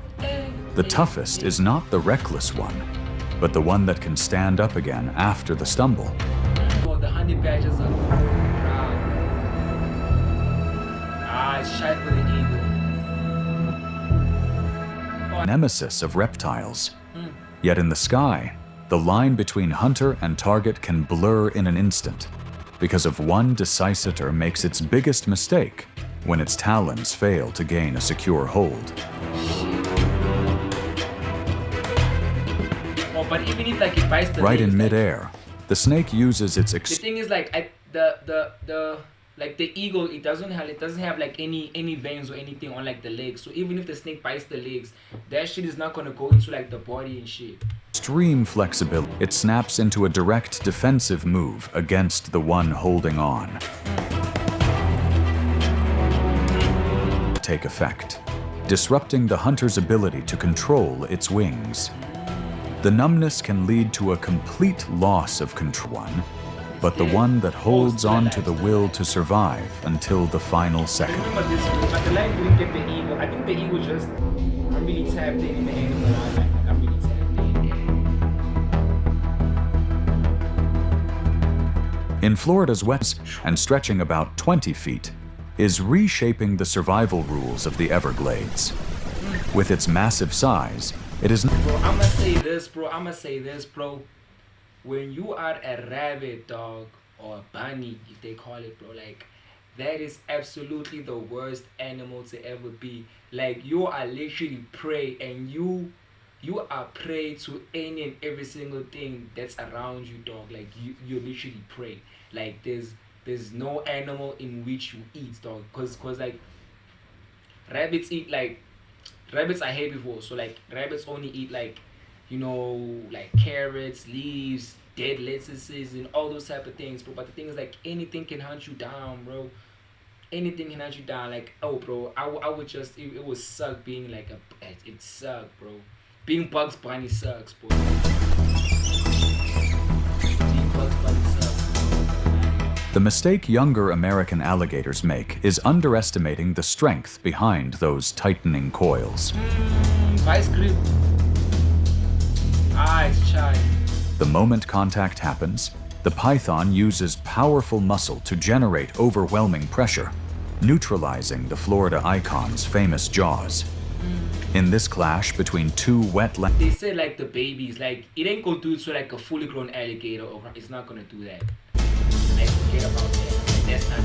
The toughest is not the reckless one, but the one that can stand up again after the stumble. Oh, the honey badgers are proud. It's shy for the eagle. Nemesis of reptiles. Yet in the sky, the line between hunter and target can blur in an instant because of one decisitor makes its biggest mistake when its talons fail to gain a secure hold. Oh, but even if like it bites the Right legs, in like, midair, the snake uses its the thing is like the eagle, it doesn't have like any veins or anything on like the legs. So even if the snake bites the legs, that shit is not gonna go into like the body and shit. extreme flexibility. It snaps into a direct defensive move against the one holding on. Take effect, disrupting the hunter's ability to control its wings. The numbness can lead to a complete loss of control, but the one that holds on to the will to survive until the final second. Remember this, but the lion didn't get the eagle. I think the eagle just, I'm really tapped in the animal. I'm really tapped in. In Florida's west and stretching about 20 feet, is reshaping the survival rules of the Everglades. With its massive size, it is... Bro, I'ma say this, bro. When you are a rabbit, dog, or a bunny, if they call it, bro, like, that is absolutely the worst animal to ever be. Like, you are literally prey, and you are prey to any and every single thing that's around you, dog. Like, you're literally prey. Like, there's no animal in which you eat, dog. Cause like, rabbits eat, like, rabbits are herbivores, so like rabbits only eat like, you know, like carrots, leaves, dead lettuces, and all those type of things, bro. But the thing is, like, anything can hunt you down, bro. Anything can hunt you down. Like, oh, bro, I would just, it would suck being like it sucked, bro. Being Bugs Bunny sucks, bro. Being Bugs Bunny sucks. The mistake younger American alligators make is underestimating the strength behind those tightening coils. Vice grip. It's shy. The moment contact happens, the python uses powerful muscle to generate overwhelming pressure, neutralizing the Florida icon's famous jaws. In this clash between two wetland... They say like the babies, like, it ain't gonna do it to like a fully grown alligator, or it's not gonna do that. Like, forget about that. That's not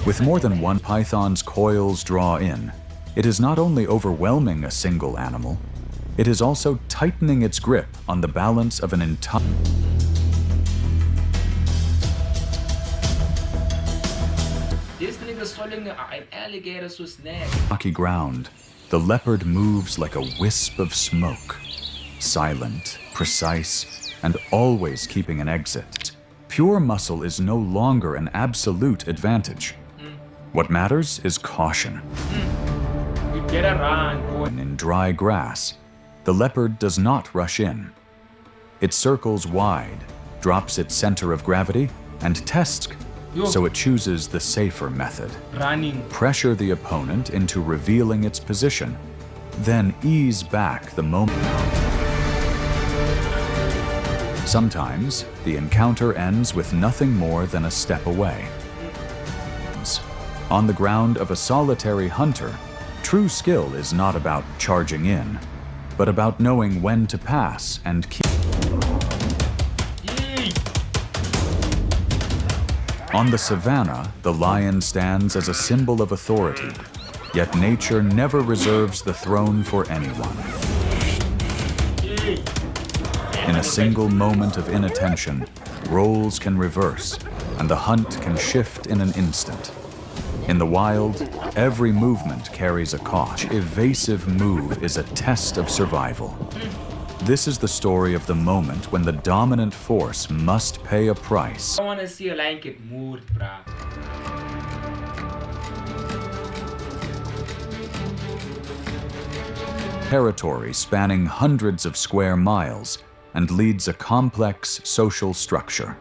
With more than one python's coils draw in, it is not only overwhelming a single animal, it is also tightening its grip on the balance of an entire... This nigga swallowing an alligator so snap. rocky ground, the leopard moves like a wisp of smoke, silent, precise, and always keeping an exit. Pure muscle is no longer an absolute advantage. What matters is caution. You get around, boy. In dry grass, the leopard does not rush in. It circles wide, drops its center of gravity, and tests, so it chooses the safer method. Running. Pressure the opponent into revealing its position, then ease back the moment. Sometimes, the encounter ends with nothing more than a step away. On the ground of a solitary hunter, true skill is not about charging in, but about knowing when to pass and keep. On the savannah, the lion stands as a symbol of authority, yet nature never reserves the throne for anyone. In a single moment of inattention, roles can reverse, and the hunt can shift in an instant. In the wild, every movement carries a cost. Each evasive move is a test of survival. This is the story of the moment when the dominant force must pay a price. I wanna see a lion get moved, bruh. territory spanning hundreds of square miles and leads a complex social structure.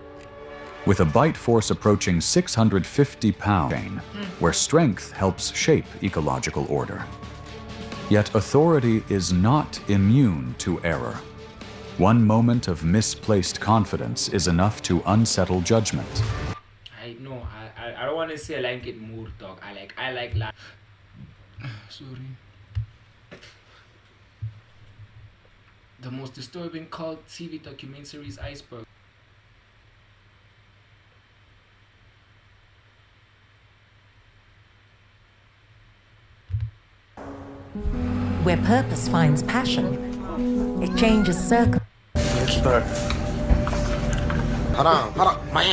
With a bite force approaching 650 pounds, where strength helps shape ecological order. Yet authority is not immune to error. One moment of misplaced confidence is enough to unsettle judgment. I don't want to say I like it more, dog. I like sorry. The most disturbing cult TV documentary is Iceberg. Where purpose finds passion, it changes circles.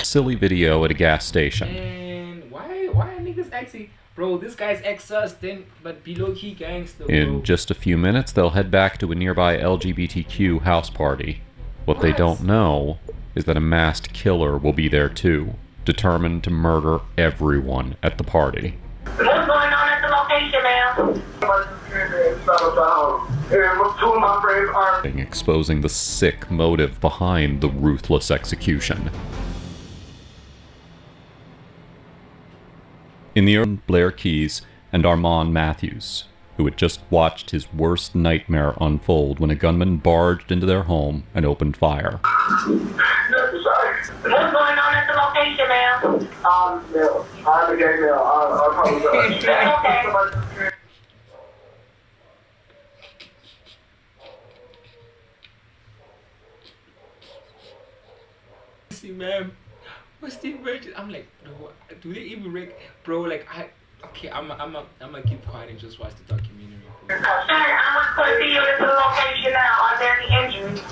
Silly video at a gas station. And why are niggas acting? Bro, this guy's ex-husband, but below key gangster, bro. In just a few minutes, they'll head back to a nearby LGBTQ house party. What they don't know is that a masked killer will be there too, determined to murder everyone at the party. What's going on at the location, ma'am? Two of my friends are Exposing the sick motive behind the ruthless execution. In the early Blair Keys and Armand Matthews, who had just watched his worst nightmare unfold when a gunman barged into their home and opened fire. What's going on at the location, ma'am? I'm a gay male. I apologize. Okay. See, man, what's the virgin? I'm like, bro, do they even bro? Like, I'm gonna keep quiet and just watch the documentary. Sir, I'm going to see you at the location now. Are there any injuries?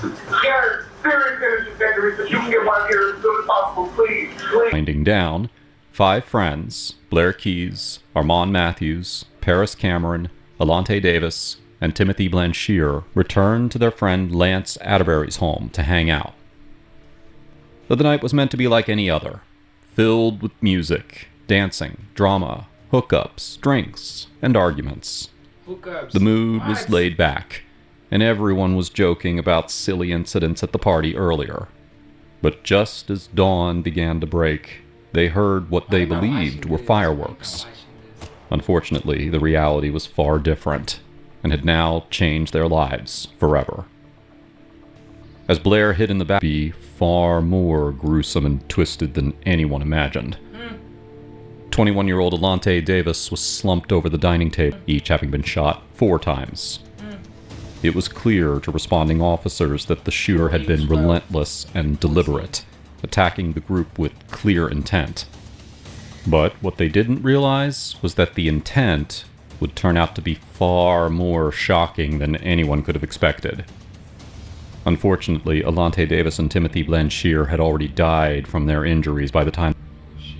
Yes, serious injuries, but you can get one here as soon as possible, please. Winding down, 5 friends, Blair Keys, Armand Matthews, Paris Cameron, Alante Davis, and Timothy Blanchir returned to their friend Lance Atterbury's home to hang out. But the night was meant to be like any other, filled with music, dancing, drama, hookups, drinks, and arguments. Hookups. The mood was laid back, and everyone was joking about silly incidents at the party earlier. But just as dawn began to break, they heard what they believed were fireworks. Unfortunately, the reality was far different, and had now changed their lives forever. As Blair hid in the back, be far more gruesome and twisted than anyone imagined. 21-year-old Alante Davis was slumped over the dining table, each having been shot 4 times. It was clear to responding officers that the shooter had been relentless and deliberate, attacking the group with clear intent. But what they didn't realize was that the intent would turn out to be far more shocking than anyone could have expected. Unfortunately, Alante Davis and Timothy Blanchir had already died from their injuries by the time.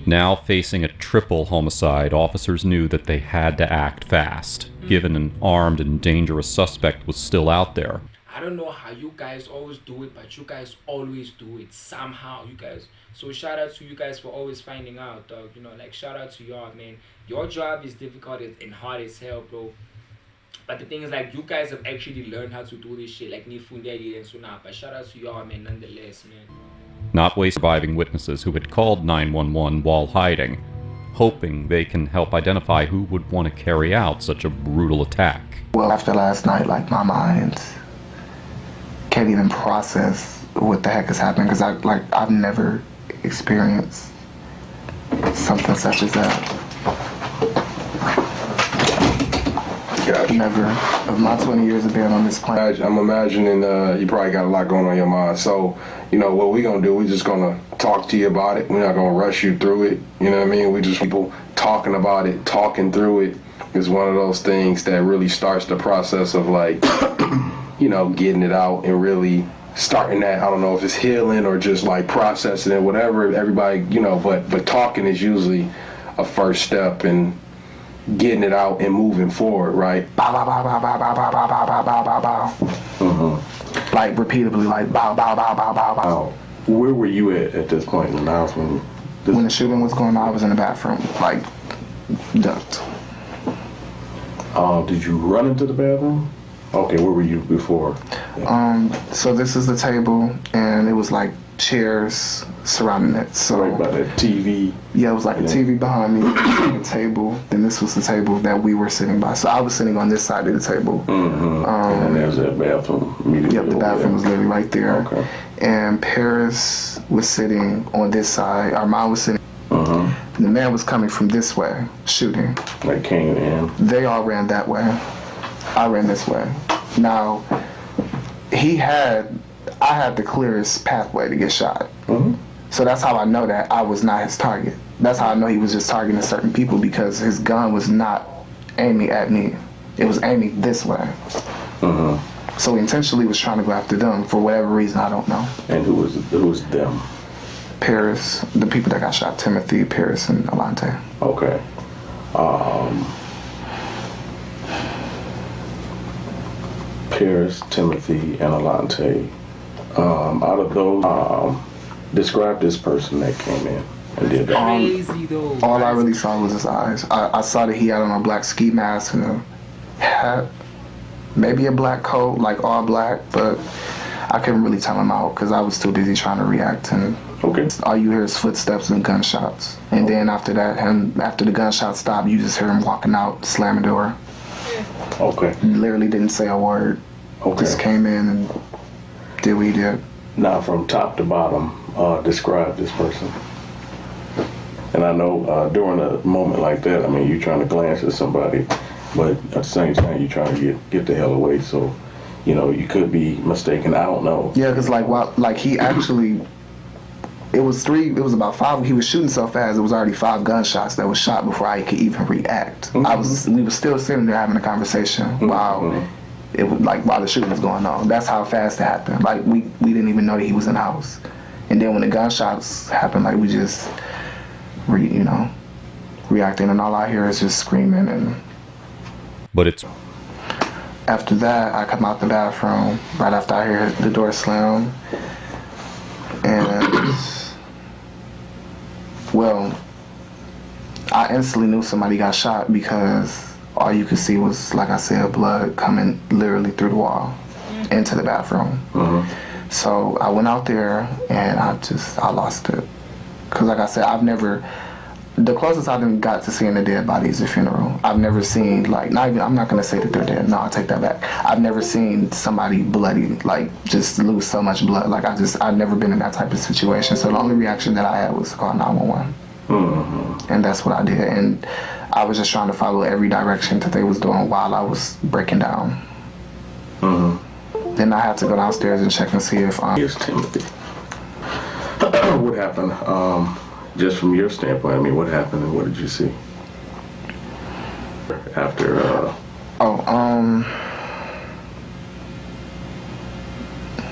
Now facing a triple homicide, officers knew that they had to act fast, given an armed and dangerous suspect was still out there. I don't know how you guys always do it, but you guys always do it somehow, you guys. So shout out to you guys for always finding out, dog. You know, like, shout out to y'all, man. Your job is difficult and hard as hell, bro. But the thing is, like, you guys have actually learned how to do this shit, like Nifundi and so now. But shout out to y'all, man, nonetheless, man. Not waste surviving witnesses who had called 911 while hiding, hoping they can help identify who would want to carry out such a brutal attack. Well, after last night, like, my mind can't even process what the heck is happening, because I've never experienced something such as that. Never. Of my 20 years of being on this planet. I'm imagining you probably got a lot going on in your mind. So, you know, what we're going to do, we're just going to talk to you about it. We're not going to rush you through it. You know what I mean? We just people talking about it, talking through it is one of those things that really starts the process of, like, you know, getting it out and really starting that. I don't know if it's healing or just like processing it, whatever. Everybody, you know, but talking is usually a first step in getting it out and moving forward, right? Bow, bow, bow, bow, bow, bow, bow, bow, bow, bow, bow, bow. Mm-hmm. Like, repeatedly, like, bow, bow, bow, bow, bow, bow. Where were you at this point in the house when the shooting was going on? I was in the bathroom, like, ducked. Did you run into the bathroom? Okay, where were you before? So this is the table, and it was like chairs surrounding it. So right by the TV. Yeah, it was like a TV behind me, a table. Then this was the table that we were sitting by. So I was sitting on this side of the table. And there's that bathroom immediately. Yep, the bathroom was literally right there. Okay. And Paris was sitting on this side. Armand was sitting. The man was coming from this way, shooting. Like came in. They all ran that way. I ran this way. Now, I had the clearest pathway to get shot. So that's how I know that I was not his target. That's how I know he was just targeting certain people, because his gun was not aiming at me. It was aiming this way. So he intentionally was trying to go after them for whatever reason, I don't know. And who was them? Paris, the people that got shot, Timothy, Paris, and Alante. Okay. Paris, Timothy, and Alante. Out of those, describe this person that came in and did that. Crazy though. All I really saw was his eyes. I saw that he had on a black ski mask and a hat, maybe a black coat, like all black, but I couldn't really tell him out because I was too busy trying to react. And all you hear is footsteps and gunshots. And then after that, after the gunshots stopped, you just hear him walking out, slamming the door. Okay. He literally didn't say a word. Okay. Just came in and did what he did. Now, from top to bottom, describe this person. And I know during a moment like that, I mean, you're trying to glance at somebody, but at the same time, you're trying to get the hell away. So, you know, you could be mistaken. I don't know. Yeah, because he actually, it was about 5. He was shooting so fast, it was already 5 gunshots that was shot before I could even react. We were still sitting there having a conversation while while the shooting was going on. That's how fast it happened. Like we didn't even know that he was in the house. And then when the gunshots happened, like we just reacting, and all I hear is just screaming. And but it's after that, I come out the bathroom right after I hear the door slam, and well, I instantly knew somebody got shot because all you could see was, like I said, blood coming literally through the wall into the bathroom. So I went out there and I lost it. Because like I said, the closest I've got to seeing a dead body is a funeral. I've never seen, I'm not going to say that they're dead. No, I'll take that back. I've never seen somebody bloody, just lose so much blood. I've never been in that type of situation. So the only reaction that I had was to call 911. And that's what I did. And I was just trying to follow every direction that they was doing while I was breaking down. Then I had to go downstairs and check and see if... Here's Timothy. What happened? Just from your standpoint, I mean, what happened and what did you see? After...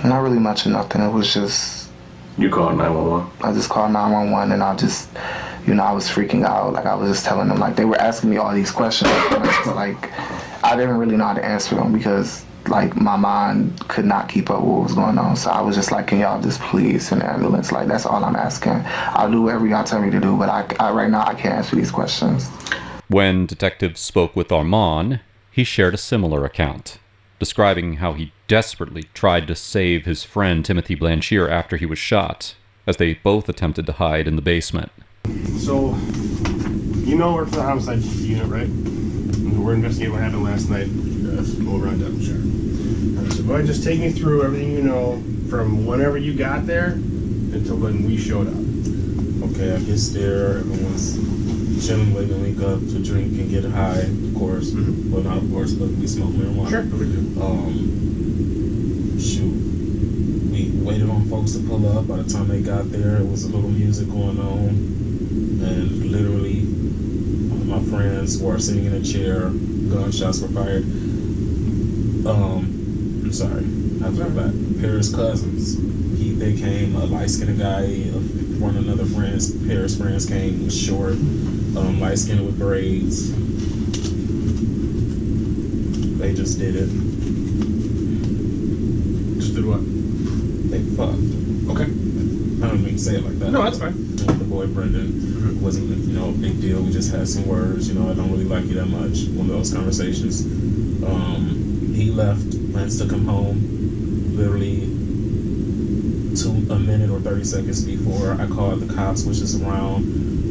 Not really much of nothing. It was just... You called 911? I just called 911 and I just... I was freaking out. I was just telling them, they were asking me all these questions. I didn't really know how to answer them because, my mind could not keep up with what was going on. So I was just can y'all just please send an ambulance? That's all I'm asking. I'll do whatever y'all tell me to do, but I right now, I can't answer these questions. When detectives spoke with Armand, he shared a similar account, describing how he desperately tried to save his friend Timothy Blanchard after he was shot, as they both attempted to hide in the basement. So, you know we're from the homicide unit, right? We're investigating what happened last night. Yes, over on Devonshire. So go ahead and just take me through everything you know from whenever you got there until when we showed up. Okay, I get there, everyone's chilling, wake up to drink and get high, of course. Well, not of course, but we smoke marijuana. Sure, we do. Shoot. We waited on folks to pull up. By the time they got there, it was a little music going on. And literally, my friends were sitting in a chair, gunshots were fired. I'm sorry, I have to go back. Paris' cousins, they came, a light-skinned guy, one of another friends, Paris' friends came, short, light-skinned with braids. They just did it. Just did what? They fucked. Okay. I don't mean to say it like that. No, that's fine. The boy Brendan wasn't, a big deal. We just had some words. I don't really like you that much. One of those conversations. he left. Lance took him home. Literally a minute or 30 seconds before I called the cops, which is around,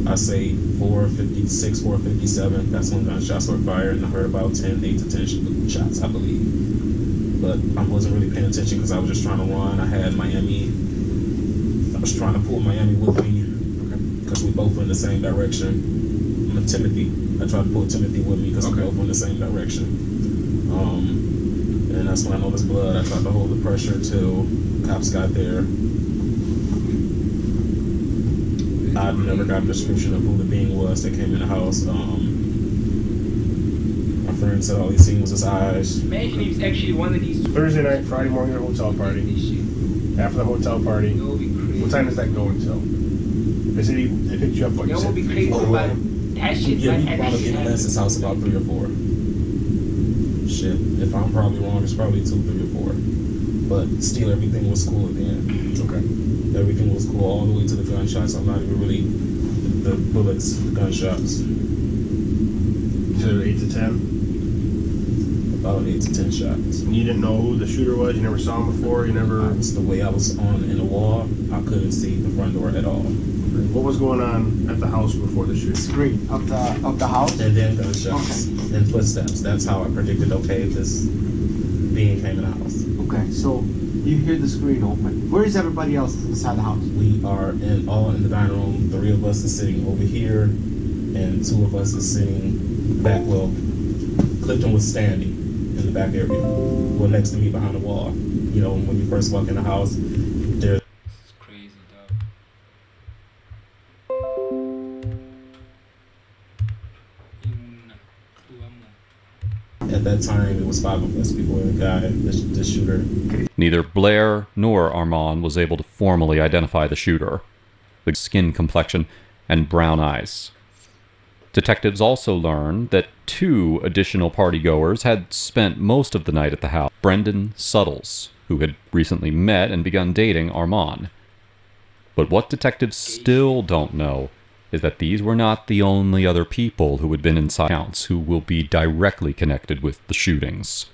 I say 4:56, 4:57. That's when gunshots were fired, and I heard about 8 to 10 shots, I believe. But I wasn't really paying attention because I was just trying to run. I had Miami. I was trying to pull Miami with me because we both were in the same direction. Timothy. I tried to pull Timothy with me because we both were in the same direction. And that's when I noticed blood. I tried to hold the pressure till cops got there. I never got a description of who the being was that came in the house. My friend said all he seen was his eyes. Imagine he was actually one of these. Thursday night, Friday morning at a hotel party. After the hotel party, what time does that go until? They said they picked you up. What you said? Would be crazy about that shit. Yeah, he wound up getting Lance's house about 3 or 4. Shit, if I'm probably wrong, it's probably 2, 3 or 4. But still, everything was cool at the end. Okay. Everything was cool all the way to the gunshots. I'm not even really the bullets, the gunshots. So 8 to 10. About 8 to 10 shots. You didn't know who the shooter was. You never saw him before. You never. The way I was in the wall, I couldn't see the front door at all. What was going on at the house before the shooting? Screen of the house. And then gunshots and footsteps. That's how I predicted. Okay, this being came in the house. Okay, so you hear the screen open. Where is everybody else inside the house? We are all in the dining room. 3 of us is sitting over here, and 2 of us is sitting back. Well, Clifton was standing in the back area, well, next to me behind the wall. You know, when you first walk in the house, there. At that time, it was 5 of us before the guy, the shooter. Neither Blair nor Armand was able to formally identify the shooter. The skin complexion and brown eyes. Detectives also learned that 2 additional partygoers had spent most of the night at the house. Brendan Suttles, who had recently met and begun dating Armand. But what detectives still don't know is that these were not the only other people who had been inside accounts who will be directly connected with the shootings.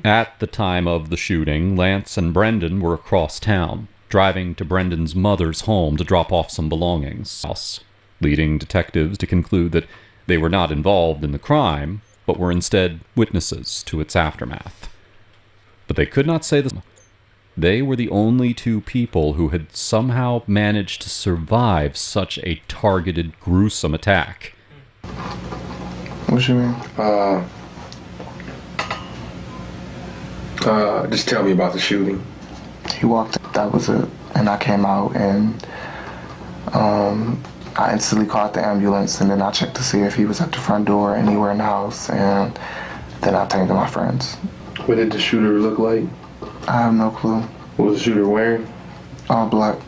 At the time of the shooting, Lance and Brendan were across town, driving to Brendan's mother's home to drop off some belongings, leading detectives to conclude that they were not involved in the crime, but were instead witnesses to its aftermath. But they could not say this. They were the only 2 people who had somehow managed to survive such a targeted, gruesome attack. What you mean? Just tell me about the shooting. He walked, that was it. And I came out and I instantly called the ambulance, and then I checked to see if he was at the front door or anywhere in the house, and then I turned to my friends. What did the shooter look like? I have no clue. What was the shooter wearing? All black.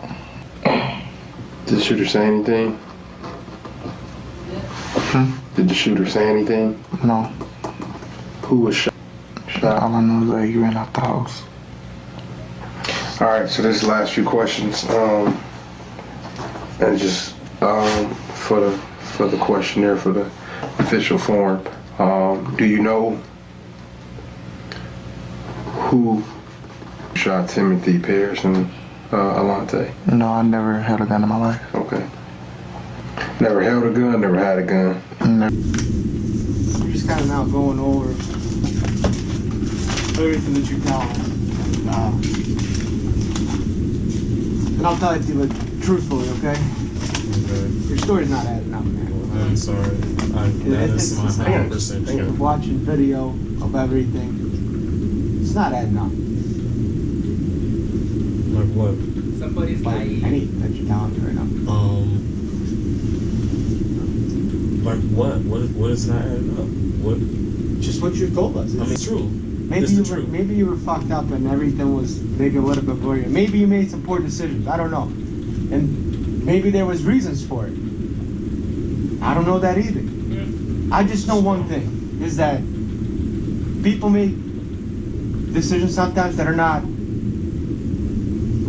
Did the shooter say anything? Did the shooter say anything? No. Who was shot? All I know is that he ran out the house. All right, so this is the last few questions. And just for the questionnaire, for the official form, do you know who shot Timothy Pierce and Alante? No, I never held a gun in my life. Okay. Never held a gun, never had a gun? Never. We're just kind of now going over everything that you tell us. And I'll tell it to you truthfully, okay? Your story's not adding up, man. I'm sorry. That is my 100% watching video of everything. It's not adding up. Like what? Somebody's lying. Anything that you're telling me right now. Like what? What is not adding up? What? Just what you told us. I mean, it's true. Maybe you were fucked up and everything was maybe a little bit blurry. Maybe you made some poor decisions. I don't know. And maybe there was reasons for it. I don't know that either. I just know one thing, is that people make decisions sometimes that are not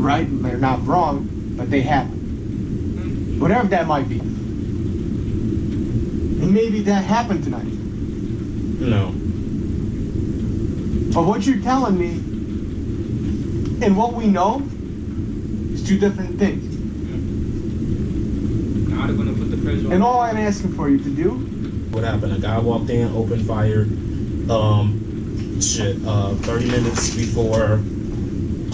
right, they're not wrong, but they happen. Whatever that might be. And maybe that happened tonight. No. But what you're telling me and what we know is two different things. Now they're gonna put the pressure on. And all I'm asking for you to do. What happened? A guy walked in, opened fire. 30 minutes before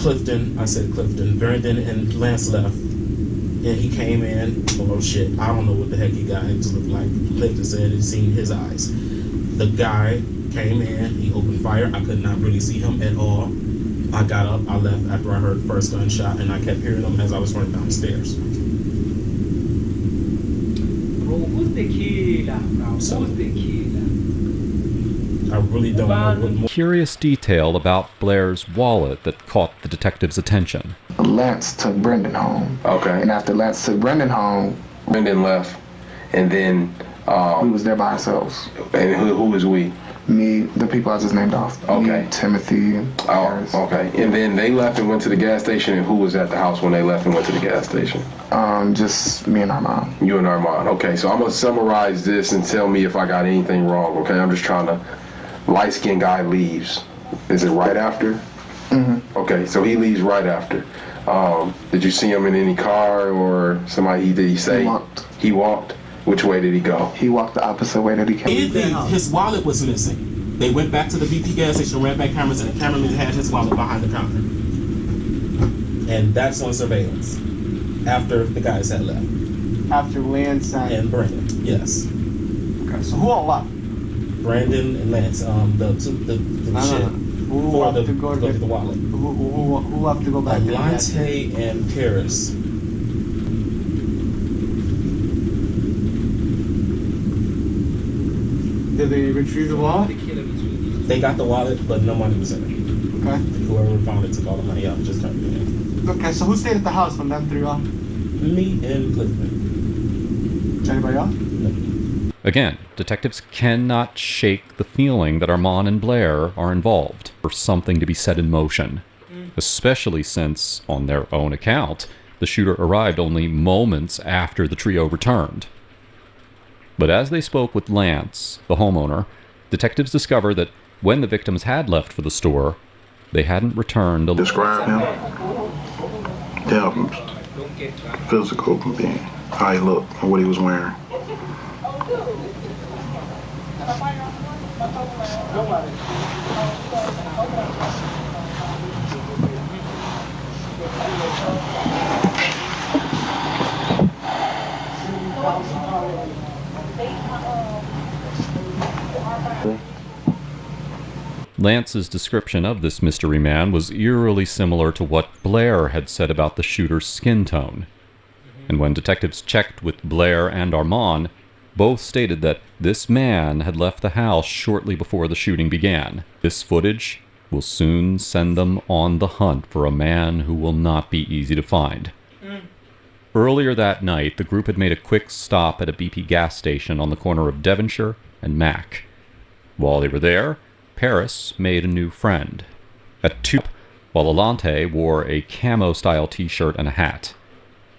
Brandon and Lance left. And he came in, I don't know what the heck he got him to look like. Clifton said he'd seen his eyes. The guy came in, he opened fire. I could not really see him at all. I got up, I left after I heard the first gunshot, and I kept hearing them as I was running downstairs. Bro, who's the killer, bro? Who's the killer? I really don't know what more. Curious detail about Blair's wallet that caught the detective's attention. Lance took Brendan home. Okay. And after Lance took Brendan home, Brendan left, and then we was there by ourselves. And who was we? Me, the people I just named off. Okay. Me, Timothy, and Harris. Okay. And then they left and went to the gas station, and who was at the house when they left and went to the gas station? Just me and Armand. You and Armand. Okay, so I'm gonna summarize this and tell me if I got anything wrong, okay? I'm just trying to... Light-skinned guy leaves. Is it right after? Mm-hmm. Okay, so he leaves right after. Did you see him in any car or somebody? Did he say? He walked. He walked? Which way did he go? He walked the opposite way that he came. His wallet was missing. They went back to the BP gas station, ran back cameras, and the cameraman had his wallet behind the counter. And that's on surveillance. After the guys had left. After Lance and Brandon, yes. Okay, so who all left? Brandon and Lance, Who left to go to the wallet? Who left to go back? Alante and Paris. Did they retrieve the wallet? They got the wallet, but no money was in it. Okay. Whoever found it took all the money out and just turned it in. Okay, so who stayed at the house when them three left? Me and Clifton. Anybody else? No. Again, detectives cannot shake the feeling that Armand and Blair are involved, or something to be set in motion. Especially since, on their own account, the shooter arrived only moments after the trio returned. But as they spoke with Lance, the homeowner, detectives discovered that when the victims had left for the store, they hadn't returned. Describe him. Tell him physical being, how he looked and what he was wearing. Lance's description of this mystery man was eerily similar to what Blair had said about the shooter's skin tone. And when detectives checked with Blair and Armand, both stated that this man had left the house shortly before the shooting began. This footage will soon send them on the hunt for a man who will not be easy to find. Earlier that night, the group had made a quick stop at a BP gas station on the corner of Devonshire and Mac. While they were there, Paris made a new friend. At 2, while Alante wore a camo-style t-shirt and a hat.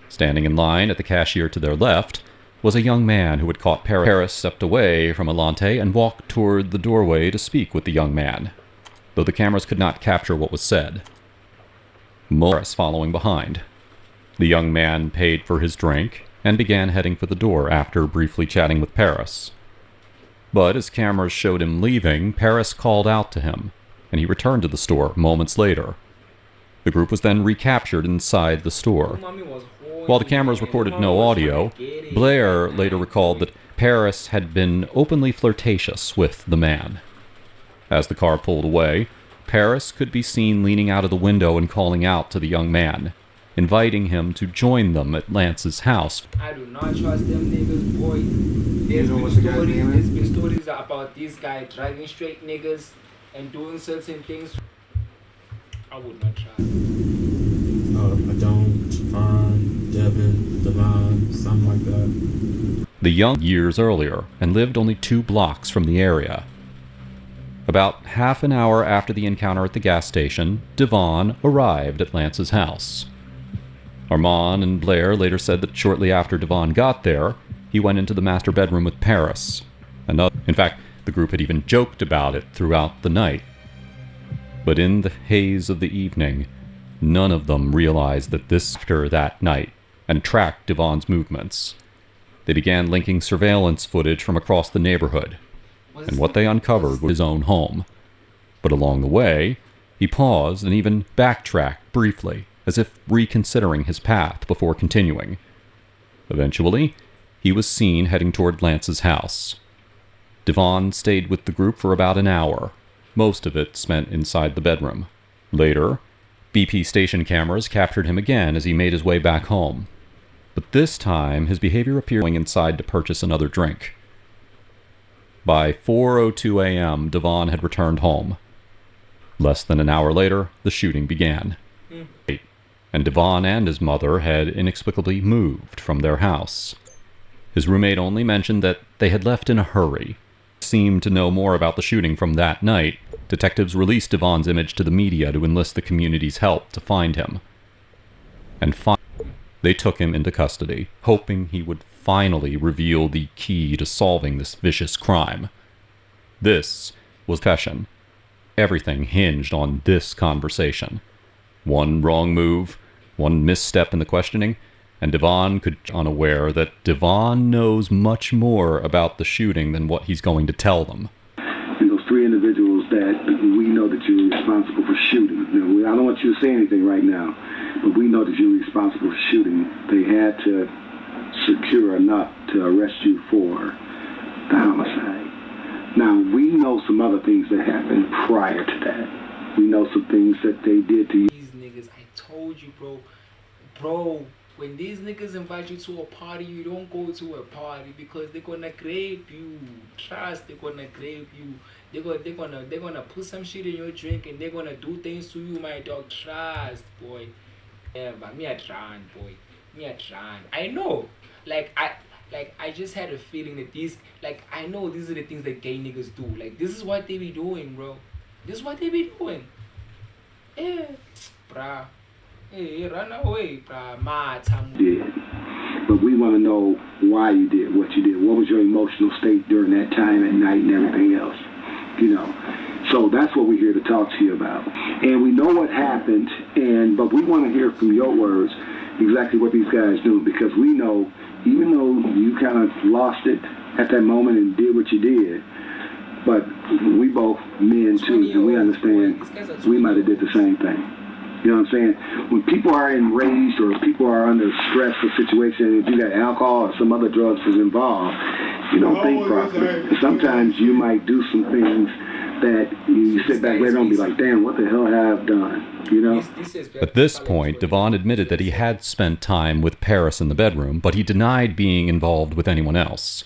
Standing in line at the cashier to their left was a young man who had caught Paris. Paris stepped away from Alante and walked toward the doorway to speak with the young man, though the cameras could not capture what was said. Morris following behind. The young man paid for his drink and began heading for the door after briefly chatting with Paris. But as cameras showed him leaving, Paris called out to him, and he returned to the store moments later. The group was then recaptured inside the store. While the cameras recorded no audio, Blair later recalled that Paris had been openly flirtatious with the man. As the car pulled away, Paris could be seen leaning out of the window and calling out to the young man, inviting him to join them at Lance's house. I do not trust them niggas, boy. There's been stories about this guy driving straight niggas and doing certain things. I would not trust him. Adone, Javon, Devin, Devon, something like that. The young years earlier and lived only 2 blocks from the area. About half an hour after the encounter at the gas station, Devon arrived at Lance's house. Armand and Blair later said that shortly after Devon got there, he went into the master bedroom with Paris. In fact, the group had even joked about it throughout the night. But in the haze of the evening, none of them realized that this after that night and tracked Devon's movements. They began linking surveillance footage from across the neighborhood, and what they uncovered was his own home. But along the way, he paused and even backtracked briefly, as if reconsidering his path before continuing. Eventually, he was seen heading toward Lance's house. Devon stayed with the group for about an hour, most of it spent inside the bedroom. Later, BP station cameras captured him again as he made his way back home. But this time, his behavior appeared going inside to purchase another drink. By 4:02 a.m., Devon had returned home. Less than an hour later, the shooting began. And Devon and his mother had inexplicably moved from their house. His roommate only mentioned that they had left in a hurry. Seemed to know more about the shooting from that night. Detectives released Devon's image to the media to enlist the community's help to find him. And finally, they took him into custody, hoping he would finally reveal the key to solving this vicious crime. This was confession. Everything hinged on this conversation. One wrong move, one misstep in the questioning, and Devon could be unaware that Devon knows much more about the shooting than what he's going to tell them. And those three individuals that we know that you're responsible for shooting. Now, I don't want you to say anything right now, but we know that you're responsible for shooting. They had to secure enough to arrest you for the homicide. Now, we know some other things that happened prior to that. We know some things that they did to you. These niggas, I told you, bro, when these niggas invite you to a party, you don't go to a party because they're gonna grape you. Trust, they're gonna grape you. They're gonna put some shit in your drink and they're gonna do things to you, my dog. Trust, boy. Yeah, but me a trying, boy. Me a trying. I know. I just had a feeling that I know these are the things that gay niggas do. Like, this is what they be doing, bro. This is what they be doing. Yeah, bruh. Hey, run away, bruh. Did. But we want to know why you did what you did. What was your emotional state during that time at night and everything else? You know. So that's what we're here to talk to you about. And we know what happened, but we want to hear from your words exactly what these guys do, because we know, even though you kind of lost it at that moment and did what you did, but we both men too, and we understand we might have did the same thing. You know what I'm saying? When people are enraged or people are under stressful situation, if you got alcohol or some other drugs is involved, you don't think properly. And sometimes you might do some things that you sit back later on and be like, damn, what the hell have I done? You know? At this point, Devon admitted that he had spent time with Paris in the bedroom, but he denied being involved with anyone else.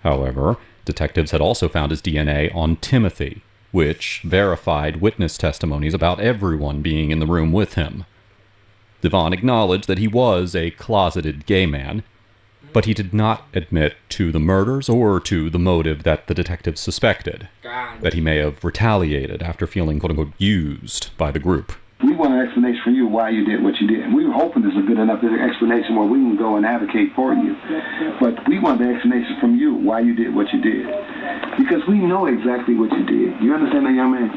However, detectives had also found his DNA on Timothy, which verified witness testimonies about everyone being in the room with him. Devon acknowledged that he was a closeted gay man, but he did not admit to the murders or to the motive that the detectives suspected, that he may have retaliated after feeling quote-unquote used by the group. We want an explanation from you why you did what you did. We were hoping this was good enough explanation where we can go and advocate for you. But we want the explanation from you why you did what you did. Because we know exactly what you did. You understand that, young man?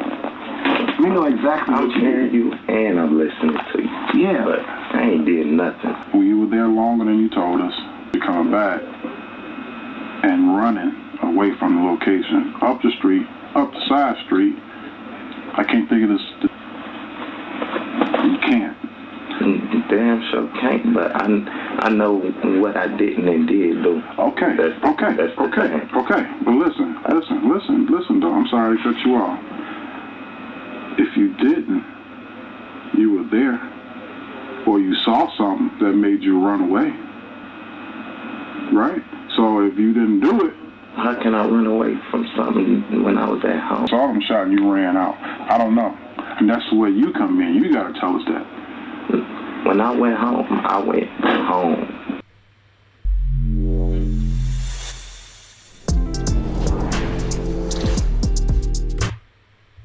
We know exactly what you did. I'm hearing you and I'm listening to you. Yeah. But I ain't did nothing. Well, you were there longer than you told us. You're coming back and running away from the location. Up the street, up the side street. I can't think of this. You can't. Damn sure can't, but I know what I didn't and did do. Okay. Okay. But listen, though. I'm sorry to cut you off. If you didn't, you were there, or you saw something that made you run away. Right? So if you didn't do it, how can I run away from something when I was at home? Saw them shot and you ran out. I don't know. And that's the way you come in. You got to tell us that. When I went home, I went home.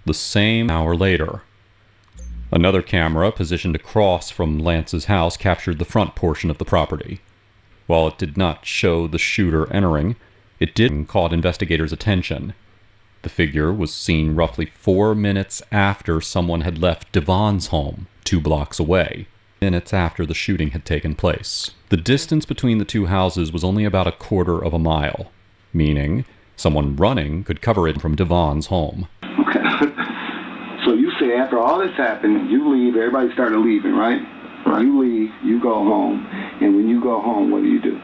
The same hour later, another camera positioned across from Lance's house captured the front portion of the property. While it did not show the shooter entering, it did caught investigators' attention. The figure was seen roughly 4 minutes after someone had left Devon's home, 2 blocks away, minutes after the shooting had taken place. The distance between the two houses was only about 1/4 of a mile, meaning someone running could cover it from Devon's home. Okay. So you say after all this happened, you leave, everybody started leaving, right? You leave, you go home, and when you go home, what do?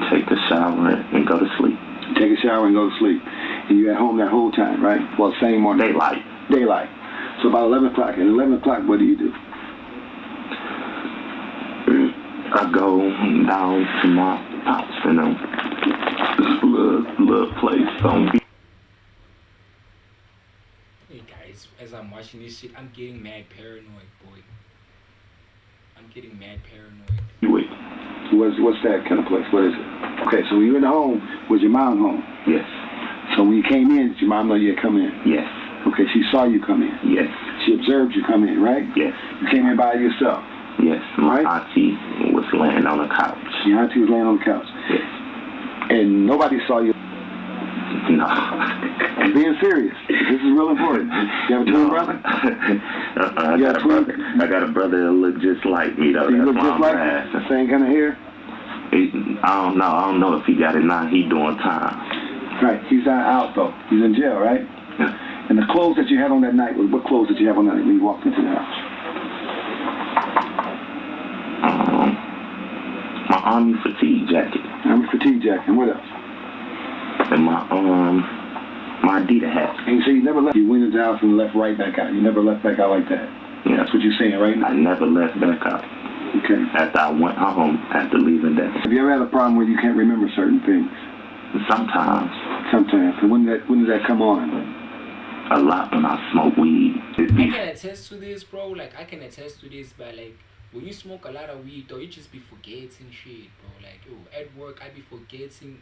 Take a shower and go to sleep. Take a shower and go to sleep. And you at home that whole time, right? Well, same morning. Daylight. So about 11 o'clock. At 11 o'clock, what do? I go down to my house, this little place on beach. Hey guys, as I'm watching this shit, I'm getting mad paranoid, boy. I'm getting mad paranoid. Wait. What's that kind of place? What is it? Okay, so when you were in the home, was your mom home? Yes. So when you came in, did your mom know you had come in? Yes. Okay, she saw you come in? Yes. She observed you come in, right? Yes. You came in by yourself? Yes. My auntie was laying on the couch. Your auntie was laying on the couch? Yes. And nobody saw you? No. I'm being serious. This is real important. You have a twin brother? I got a brother. I got a brother that look just like me, though. He look just like me? The same kind of hair? I don't know if he got it now. He doing time. Right. He's not out, though. He's in jail, right? Yeah. And the clothes that you had on that night, what clothes did you have on that night when you walked into the house? My army fatigue jacket. Army fatigue jacket. And what else? And my Adidas hat. And so you never left. You went into the house and left right back out. You never left back out like that. Yeah. That's what you're saying, right? I never left back out. Okay. After I went home, after leaving that. Have you ever had a problem where you can't remember certain things? Sometimes. Sometimes. And when does that come on? A lot when I smoke weed. I can attest to this, bro. Like, I can attest to this by, like, when you smoke a lot of weed, though, you just be forgetting shit, bro. Like, yo, at work, I be forgetting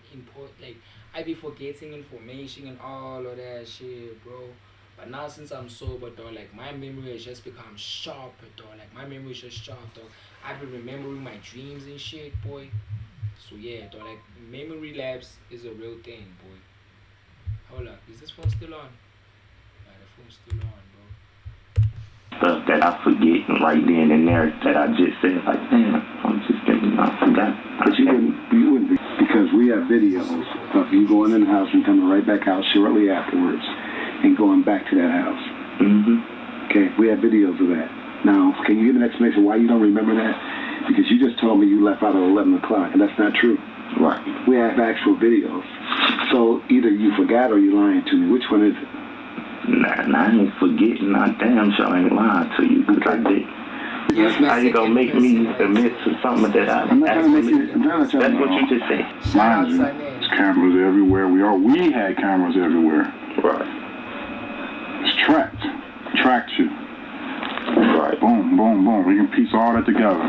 information and all of that shit, bro. But now since I'm sober, though, like, my memory has just become sharper, though. Like, my memory is just sharp, though. I've been remembering my dreams and shit, boy. So, yeah, though, like, memory lapse is a real thing, boy. Hold up, is this phone still on? Yeah, the phone's still on, bro. Stuff that I forget right then and there that I just said, like, damn, I'm just thinking, I forgot. But you wouldn't be, because we have videos of you going in the house and coming right back out shortly afterwards and going back to that house. Mm-hmm. Okay, we have videos of that. Now, can you give an explanation why you don't remember that? Because you just told me you left out at 11 o'clock, and that's not true. Right. We have actual videos. So either you forgot or you're lying to me. Which one is it? Nah, I ain't forgetting. I damn sure ain't lying to you, because I did. How you gonna make me admit to something that I'm not trying to make you. That's what you just said. Mind you, there's cameras everywhere. We had cameras everywhere. Right. It's tracked you. Right. Boom, boom, boom. We can piece all that together.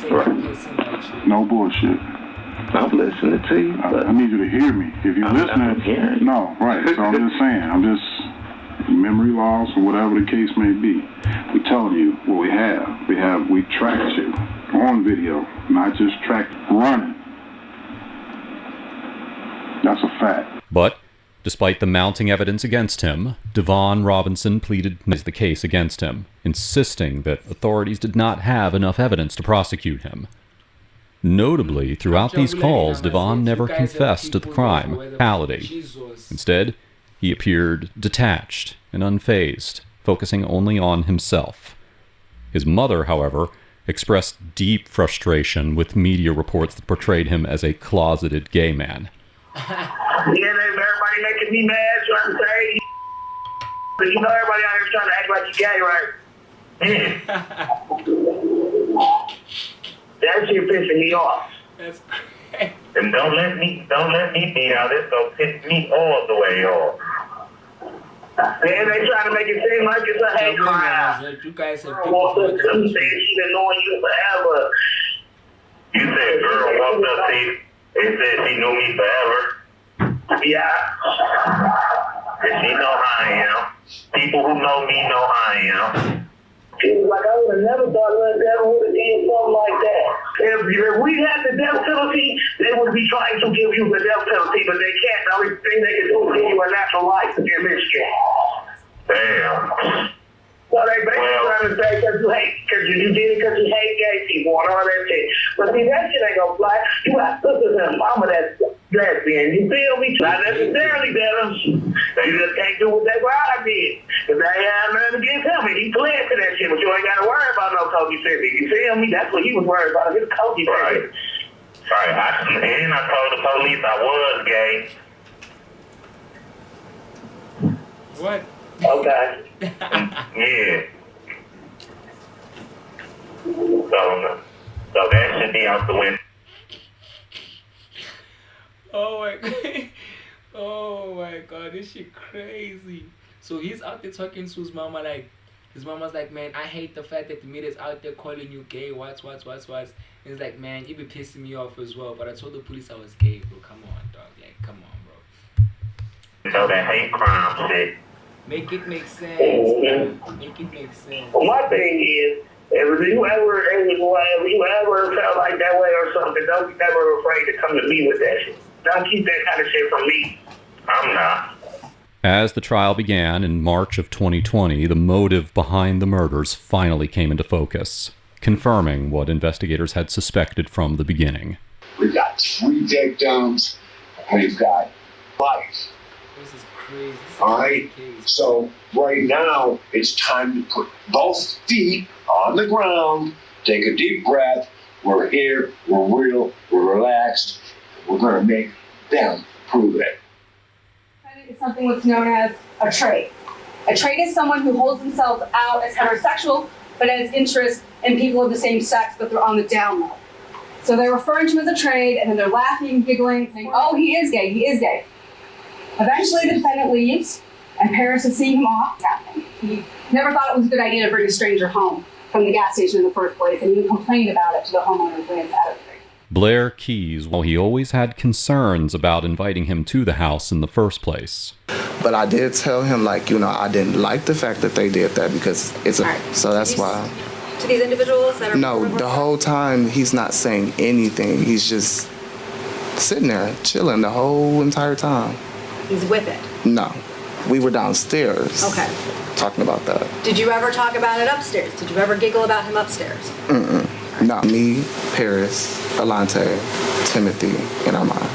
Right. No bullshit. I'm listening to you. I need you to hear me. If you're listening, no, right. So I'm just saying. Memory loss or whatever the case may be. We telling you what we have. We tracked you on video, not just tracked running. That's a fact. But despite the mounting evidence against him, Devon Robinson pleaded the case against him, insisting that authorities did not have enough evidence to prosecute him. Notably, throughout these calls, Devon never confessed to the crime, brutality. Instead, he appeared detached and unfazed, focusing only on himself. His mother, however, expressed deep frustration with media reports that portrayed him as a closeted gay man. Yeah, everybody making me mad, trying to say, but you know everybody out here trying to act like you gay, right? That shit pissing me off. That's great. And don't let me be out. It's gonna piss me all the way off. And they trying to make it seem like it's a hate crime. You guys have walked up to me saying she been knowing you forever. You said girl walked up to you and said she knew me forever. Yeah. And she know how I am. People who know me know how I am. It was like I would have never thought Lil Devin would have did something like that. If we had the death penalty, they would be trying to give you the death penalty, but they can't. The only thing they can do is give you a natural life in Michigan. Damn. So they basically trying to say because you did it because you hate gay people and all that shit. But see, that shit ain't gonna fly. You got sisters and mama that's lesbian. You feel me? Not necessarily, Devin. They just can't do what they I did. Because they ain't had nothing against him. And he pled to that shit, but you ain't got to worry about no Kobe City. You feel me? That's what he was worried about, his Kobe City. Right. And I told the police I was gay. What? Okay. Yeah. So that should be out the window. Oh my god. Oh my god, this shit crazy. So he's out there talking to his mama like, his mama's like, man, I hate the fact that the media's out there calling you gay, what. And he's like, man, you be pissing me off as well, but I told the police I was gay, bro. Come on, dog. Like, come on, bro. So that hate crime shit. Make it make sense. Make it make sense. Well, my thing is, if you ever felt like that way or something, don't be ever afraid to come to me with that shit. Don't keep that kind of shit from me. I'm not. As the trial began in March of 2020, the motive behind the murders finally came into focus, confirming what investigators had suspected from the beginning. We've got 3 victims. We've got life. This is crazy. All right. So right now, it's time to put both feet on the ground, take a deep breath. We're here, we're real, we're relaxed. We're going to make them prove it. Is something what's known as a trade. A trade is someone who holds themselves out as heterosexual, but has interest in people of the same sex, but they're on the down low. So they're referring to him as a trade, and then they're laughing, giggling, saying, oh, he is gay, he is gay. Eventually, the defendant leaves, and Paris is seeing him off. He never thought it was a good idea to bring a stranger home from the gas station in the first place, and even complained about it to the homeowner when it's out of the Blair Keys, while he always had concerns about inviting him to the house in the first place. But I did tell him, like, you know, I didn't like the fact that they did that because it's a, so that's why. To these individuals that are... No, the whole time he's not saying anything. He's just sitting there, chilling the whole entire time. He's with it? No. We were downstairs. Okay. Talking about that. Did you ever talk about it upstairs? Did you ever giggle about him upstairs? Mm-mm. No. Me, Paris, Alante, Timothy, and Armand. All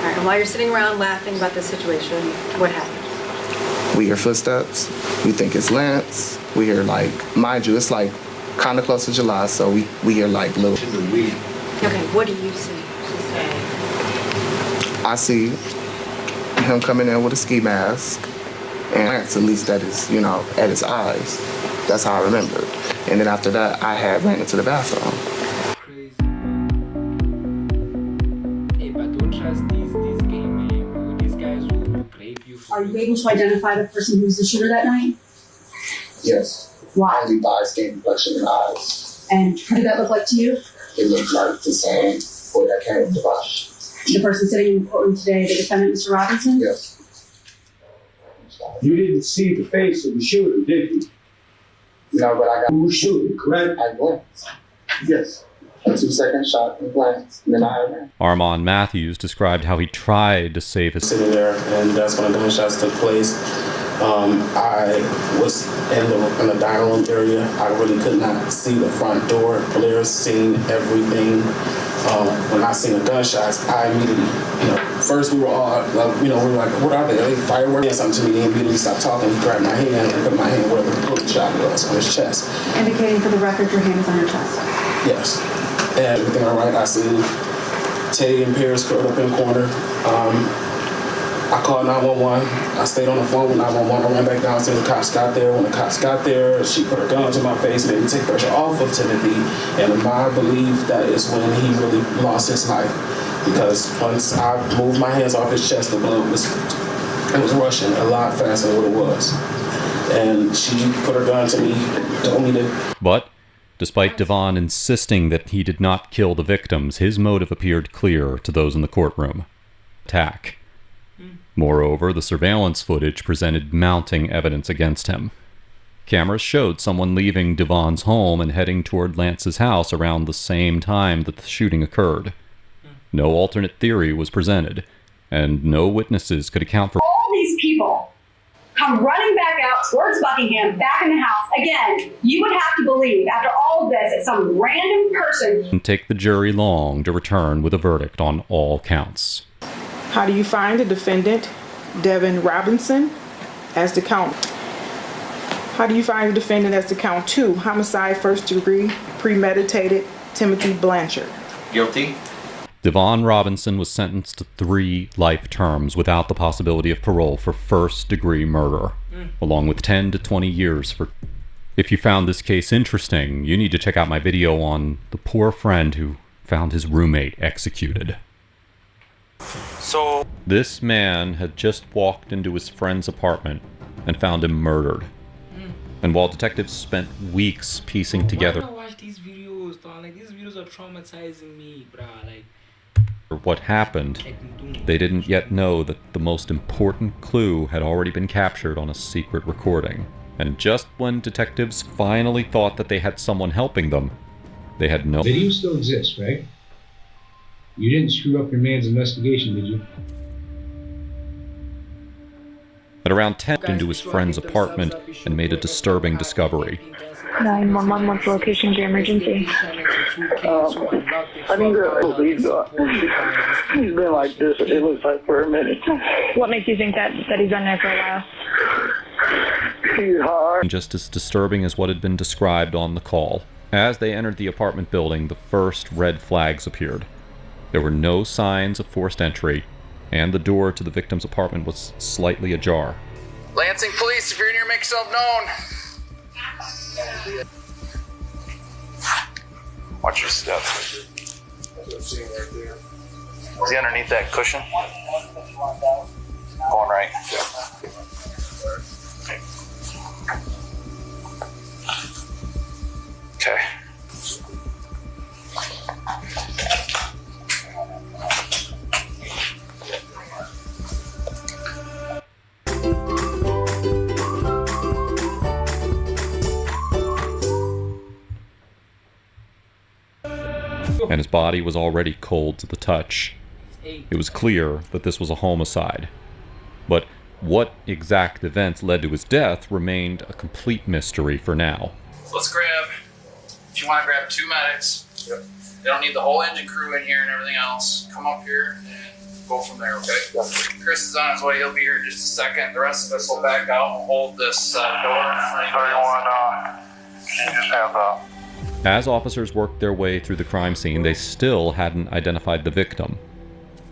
right, and while you're sitting around laughing about this situation, what happened? We hear footsteps. We think it's Lance. We hear, like, mind you, it's like kind of close to July, so we hear like little. Okay, what do you see? I see him coming in with a ski mask, and Lance, at least that is, you know, at his eyes. That's how I remembered. And then after that, I had ran into the bathroom. Hey, but don't trust these gay men, bro. These guys will rape you. Are you able to identify the person who was the shooter that night? Yes. Why? Only by skin complexion and eyes. And what did that look like to you? It looked like the same boy that came with the bus. The person sitting in the courtroom today, the defendant, Mr. Robinson? Yes. You didn't see the face of the shooter, did you? No, but I got... Who was shooting, correct? I glanced. Yes. A 2-second shot and glanced, and then I ran. Armand Matthews described how he tried to save his... Sitting there, and that's when the gunshots took place. I was in the dining room area. I really could not see the front door. Blair's seen everything. When I seen the gunshots, I immediately, first we were all, we were like, what are they? Are they fireworks? Yes, something to me. He immediately stopped talking. He grabbed my hand and put my hand where the bullet shot was on his chest. Indicating for the record your hand is on your chest. Yes. And everything all right. I seen Teddy and Paris curled up in the corner. I called 911. I stayed on the phone with 911. I ran back downstairs. The cops got there. When the cops got there, she put her gun to my face, made me take pressure off of Timothy. And I believe that is when he really lost his life. Because once I moved my hands off his chest, the blood was rushing a lot faster than what it was. And she put her gun to me, told me to... But despite Devon insisting that he did not kill the victims, his motive appeared clear to those in the courtroom. Attack. Moreover, the surveillance footage presented mounting evidence against him. Cameras showed someone leaving Devon's home and heading toward Lance's house around the same time that the shooting occurred. No alternate theory was presented, and no witnesses could account for all these people come running back out towards Buckingham, back in the house. Again, you would have to believe, after all of this, it's some random person. and take the jury long to return with a verdict on all counts. How do you find the defendant, Devin Robinson, as to count? How do you find the defendant as to count 2, homicide, first degree, premeditated, Timothy Blanchard? Guilty. Devon Robinson was sentenced to 3 life terms without the possibility of parole for first-degree murder, along with 10 to 20 years for... If you found this case interesting, you need to check out my video on the poor friend who found his roommate executed. So... This man had just walked into his friend's apartment and found him murdered. And while detectives spent weeks piecing together... Why do I watch these videos, dog? Like, these videos are traumatizing me, bruh. Like... what happened, they didn't yet know that the most important clue had already been captured on a secret recording. And just when detectives finally thought that they had someone helping them, they had no... Video still exists, right? You didn't screw up your man's investigation, did you? At around 10 into his friend's apartment and made a disturbing discovery. 911, what's the location of your emergency? I think he's been like this, it looks like, for a minute. What makes you think that he's been there for a while? He's hard. And just as disturbing as what had been described on the call. As they entered the apartment building, the first red flags appeared. There were no signs of forced entry, and the door to the victim's apartment was slightly ajar. Lansing Police, if you're in here, make yourself known. Watch your step. Is he underneath that cushion? Going right. Okay. And his body was already cold to the touch. It was clear that this was a homicide. But what exact events led to his death remained a complete mystery for now. Let's grab, if you want to grab 2 medics. Yep. They don't need the whole engine crew in here and everything else. Come up here and go from there, okay? Yep. Chris is on his way. He'll be here in just a second. The rest of us will back out and hold this door. Just have As officers worked their way through the crime scene, they still hadn't identified the victim.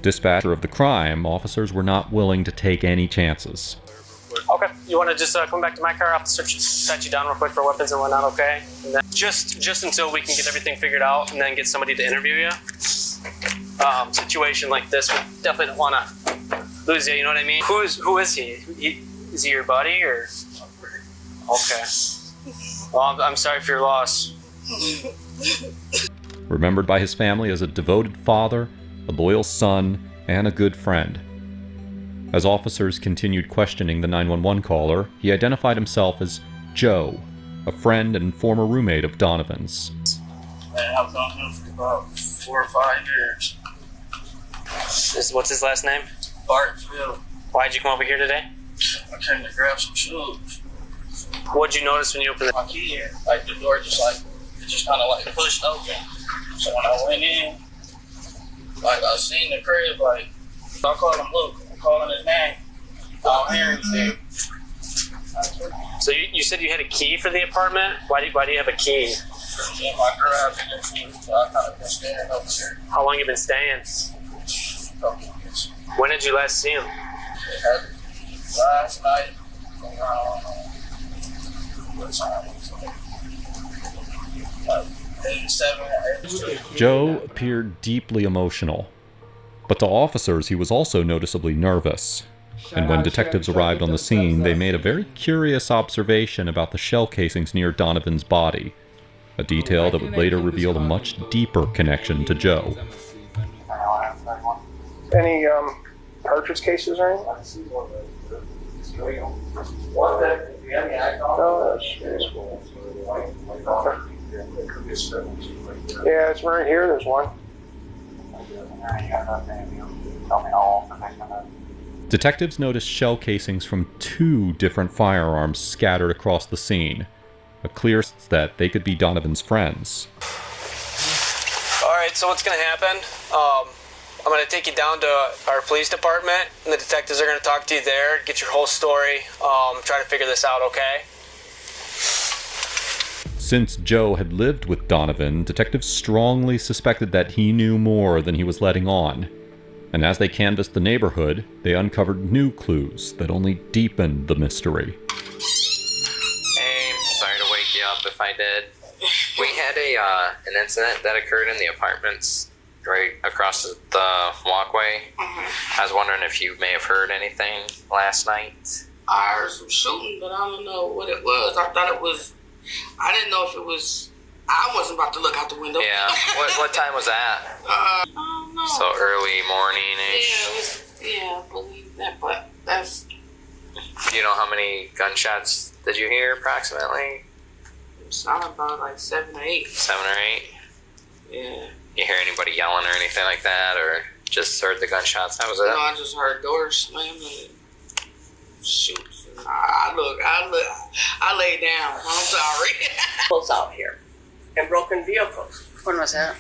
Dispatcher of the crime, officers were not willing to take any chances. Okay, you want to just come back to my car? I'll have to set you down real quick for weapons and whatnot, okay? And then just until we can get everything figured out and then get somebody to interview you. Situation like this, we definitely don't want to lose you, you know what I mean? Who is he? Is he your buddy or? Okay. Well, I'm sorry for your loss. Remembered by his family as a devoted father, a loyal son, and a good friend. As officers continued questioning the 911 caller, he identified himself as Joe, a friend and former roommate of Donovan's. I've known him for about 4 or 5 years. What's his last name? Bartonville. Why'd you come over here today? I came to grab some shoes. What'd you notice when you opened My key, like the door just kind of like pushed open. So when I went in, like I seen the crib, like I called him Luke. I'm calling his name. I don't hear anything. So you said you had a key for the apartment? Why do you have a key? Yeah, my garage is in so I kind of been staying over here. How long you been staying? A couple of years. When did you last see him? Last night around what time? Joe appeared deeply emotional, but to officers he was also noticeably nervous. And when detectives arrived on the scene, they made a very curious observation about the shell casings near Donovan's body, a detail that would later reveal a much deeper connection to Joe. Any cartridge cases or anything? Oh, shit. Yeah, it's right here. There's one. Detectives noticed shell casings from 2 different firearms scattered across the scene. A clear sense that they could be Donovan's friends. Alright, so what's gonna happen? I'm gonna take you down to our police department, and the detectives are gonna talk to you there, get your whole story, try to figure this out, okay? Since Joe had lived with Donovan, detectives strongly suspected that he knew more than he was letting on. And as they canvassed the neighborhood, they uncovered new clues that only deepened the mystery. Hey, sorry to wake you up if I did. We had an incident that occurred in the apartments right across the walkway. I was wondering if you may have heard anything last night. I heard some shooting, but I don't know what it was. I thought it was, I didn't know if it was, I wasn't about to look out the window. Yeah, what time was that? I don't know. So early morning-ish? Yeah, I believe that, but that's... Do you know how many gunshots did you hear approximately? It sounded about like 7 or 8. 7 or 8? Yeah. You hear anybody yelling or anything like that, or just heard the gunshots? That was it? No, I just heard doors slam and shoots. I lay down. I'm sorry. Close out here and broken vehicles. When was that?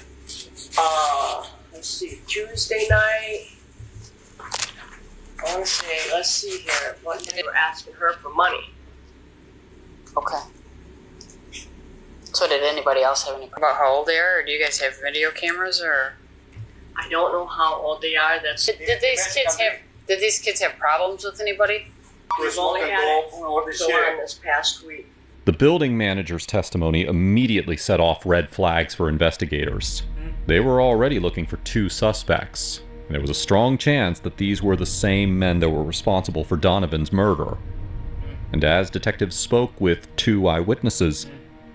Let's see, Tuesday night. I want to say, let's see here. One day they were asking her for money. Okay. So did anybody else have any about how old they are, or do you guys have video cameras, or? I don't know how old they are. Did these kids have problems with anybody? We've only had it go on this past week. The building manager's testimony immediately set off red flags for investigators. They were already looking for 2 suspects. There was a strong chance that these were the same men that were responsible for Donovan's murder. And as detectives spoke with 2 eyewitnesses,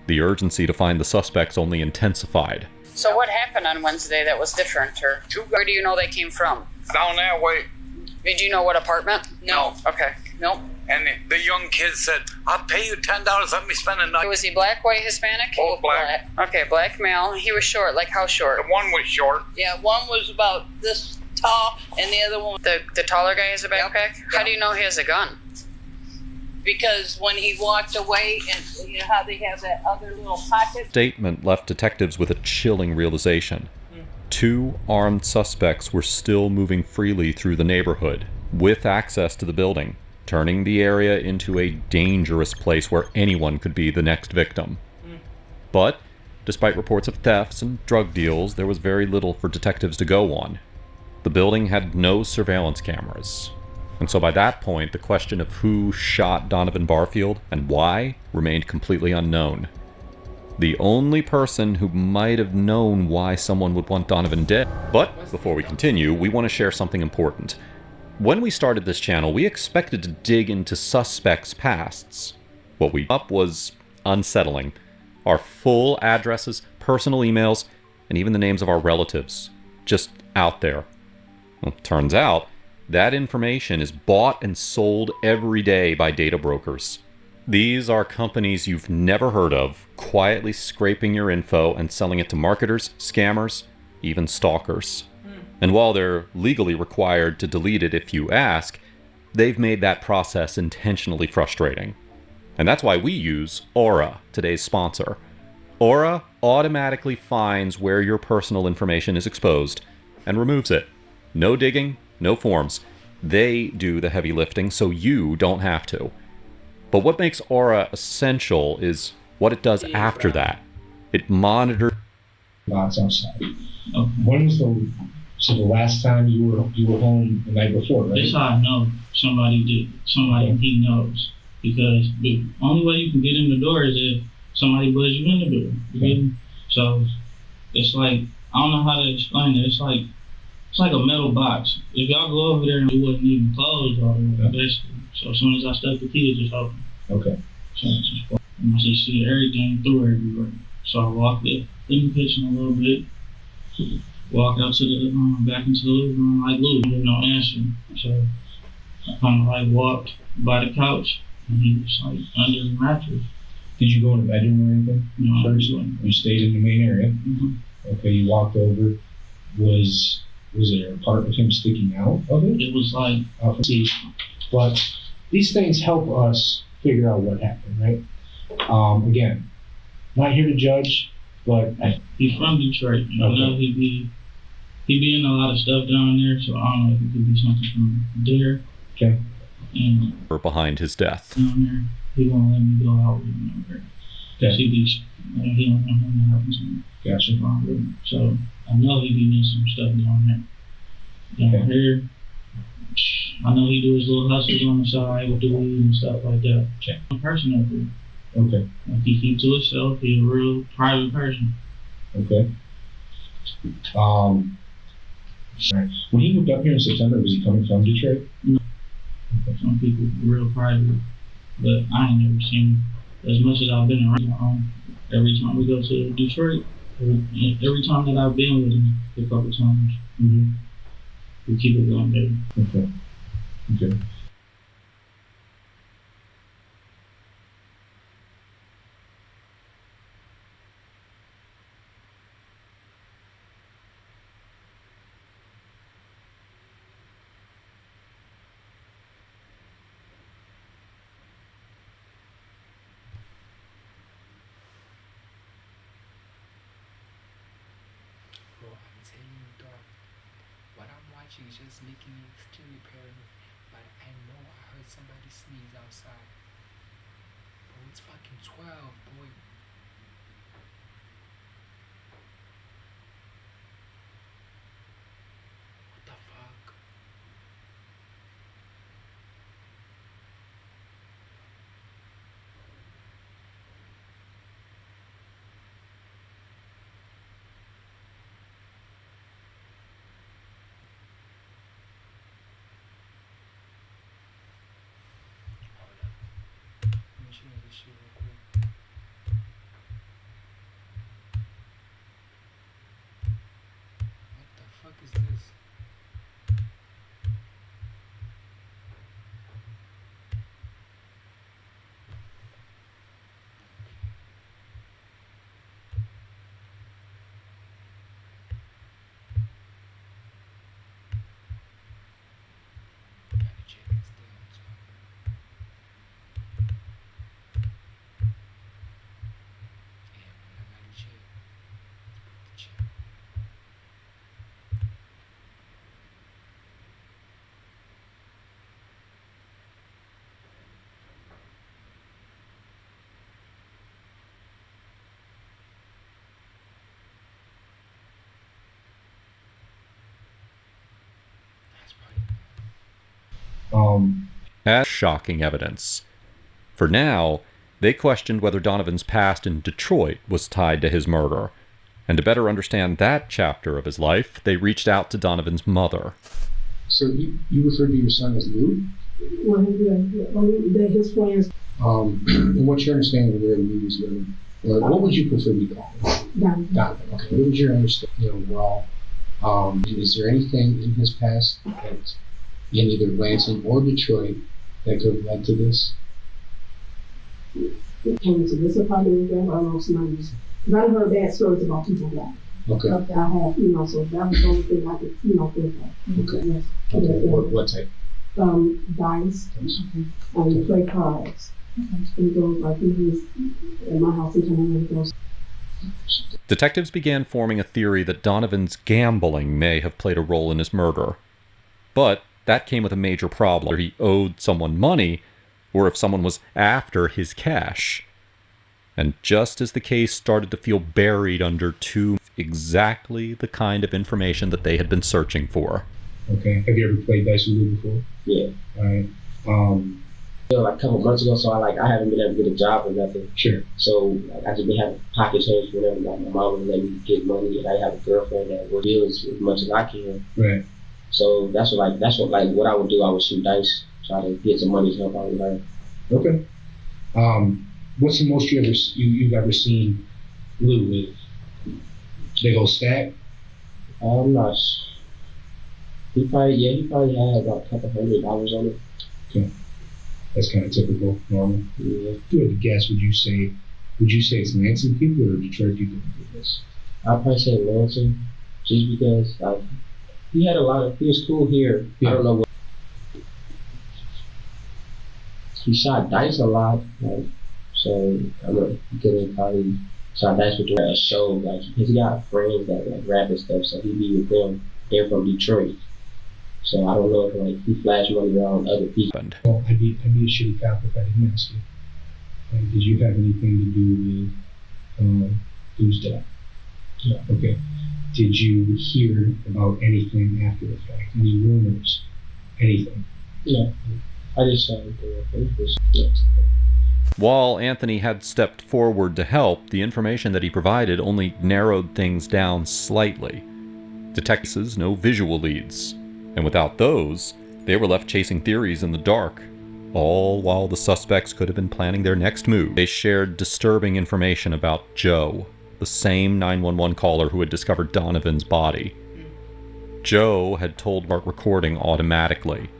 the urgency to find the suspects only intensified. So what happened on Wednesday that was different, or where do you know they came from? Down that way. Did you know what apartment? No. Okay. Nope. And the young kid said, "I'll pay you $10, let me spend a night." Was he black, white, Hispanic? Both black. Okay, black male. He was short. Like how short? The one was short. Yeah, one was about this tall, and the other one... The taller guy has a backpack? Yep. How do you know he has a gun? Because when he walked away, and you know how they have that other little pocket? Statement left detectives with a chilling realization. 2 armed suspects were still moving freely through the neighborhood, with access to the building, turning the area into a dangerous place where anyone could be the next victim. But, despite reports of thefts and drug deals, there was very little for detectives to go on. The building had no surveillance cameras, and so by that point, the question of who shot Donovan Barfield and why remained completely unknown. The only person who might have known why someone would want Donovan dead. But, before we continue, we want to share something important. When we started this channel, we expected to dig into suspects' pasts. What we up was unsettling. Our full addresses, personal emails, and even the names of our relatives. Just out there. Well, turns out, that information is bought and sold every day by data brokers. These are companies you've never heard of, quietly scraping your info and selling it to marketers, scammers, even stalkers. And while they're legally required to delete it if you ask, they've made that process intentionally frustrating. And that's why we use Aura, today's sponsor. Aura automatically finds where your personal information is exposed and removes it. No digging, no forms. They do the heavy lifting so you don't have to. But what makes Aura essential is what it does after that. It monitors... Lots outside. When was the last time you were home the night before, right? That's how I know somebody did. Somebody he knows. Because the only way you can get in the door is if somebody buzzed you in the door. You get me? So it's like, I don't know how to explain it. It's like a metal box. If y'all go over there and it wasn't even closed all the way, basically. So as soon as I stuck the key, it just opened. Okay. So it's just, and I just see everything through everywhere. So I walked in the kitchen a little bit, walked out to the back into the living room like Lou, with no answer. So I kind of like walked by the couch and he was like under the mattress. Did you go in the bedroom or anything? No, First, you stayed in the main area. Mm-hmm. Okay, you walked over. Was there a part of him sticking out of it? It was like, see, but these things help us figure out what happened, right? Again, not here to judge, but he's from Detroit. You know, he be in a lot of stuff down there, so I don't know if it could be something from there. Okay. And behind his death. Down there, he won't let me go out with him over there. Because he don't want to happen to me. Gotcha. So I know he be doing some stuff down there. Down here, I know he do his little hustles on the side with the weed and stuff like that. Okay. I'm a person up there. Okay. Like he keep to himself. He's a real private person. Okay. When he moved up here in September, was he coming from Detroit? No. Okay. Some people real private, but I ain't never seen him. As much as I've been around, every time we go to Detroit, every time that I've been with him, a couple times, we keep it going, baby. Okay. Okay. It's just making me extremely paranoid. But I know I heard somebody sneeze outside. Bro, it's fucking 12, boy. What the fuck? What the fuck is this? Gotta check this down too. As shocking evidence. For now, they questioned whether Donovan's past in Detroit was tied to his murder. And to better understand that chapter of his life, they reached out to Donovan's mother. So you refer to your son as Lou? Well, yeah, his friends. And what's your understanding of where Lou is living? What would you prefer to be called? Donovan. Okay. What was your understanding overall? Is there anything in his past that in either Lansing or Detroit that could have led to this? It came to this apartment with them. I don't know somebody's. Because I heard bad stories about people like. Okay. I have, so that was the only thing I could, think of. Okay. Yes. Okay. What type? Dice. And play cards. And he goes like he was at my house and he goes. Detectives began forming a theory that Donovan's gambling may have played a role in his murder. But that came with a major problem. Whether he owed someone money, or if someone was after his cash. And just as the case started to feel buried under exactly the kind of information that they had been searching for. Okay. Have you ever played dice with Lou before? Yeah. All right. Like a couple months ago, so I haven't been able to get a job or nothing. Sure. So I just been having pocket change whenever my mom would let me get money, and I have a girlfriend that will deal as much as I can. Right. So that's what what I would do. I would shoot dice, try to get some money to help out with her. Okay. What's the most you've ever seen Lou with? Big old stack? I'm not sure. He probably had about $200 on it. Okay. That's kind of typical, normal. Yeah. If you had to guess, would you say it's Lansing people or Detroit people that did this? I'd probably say Lansing, just because he was cool here. Yeah. I don't know what. He shot dice a lot, like, so he could have probably shot dice with a show, like, he's got friends that like rap and stuff, so he'd be with them. They're from Detroit, so I don't know if like he flashed money around other people. Well, I'd be a shitty cop if I didn't ask you. Did you have anything to do with whose death? Yeah. Okay. Did you hear about anything after the fact? Any rumors? Anything? Yeah. I just saw it. While Anthony had stepped forward to help, the information that he provided only narrowed things down slightly. Detectives, no visual leads. And without those, they were left chasing theories in the dark, all while the suspects could have been planning their next move. They shared disturbing information about Joe, the same 911 caller who had discovered Donovan's body. Joe had told Mark recording automatically.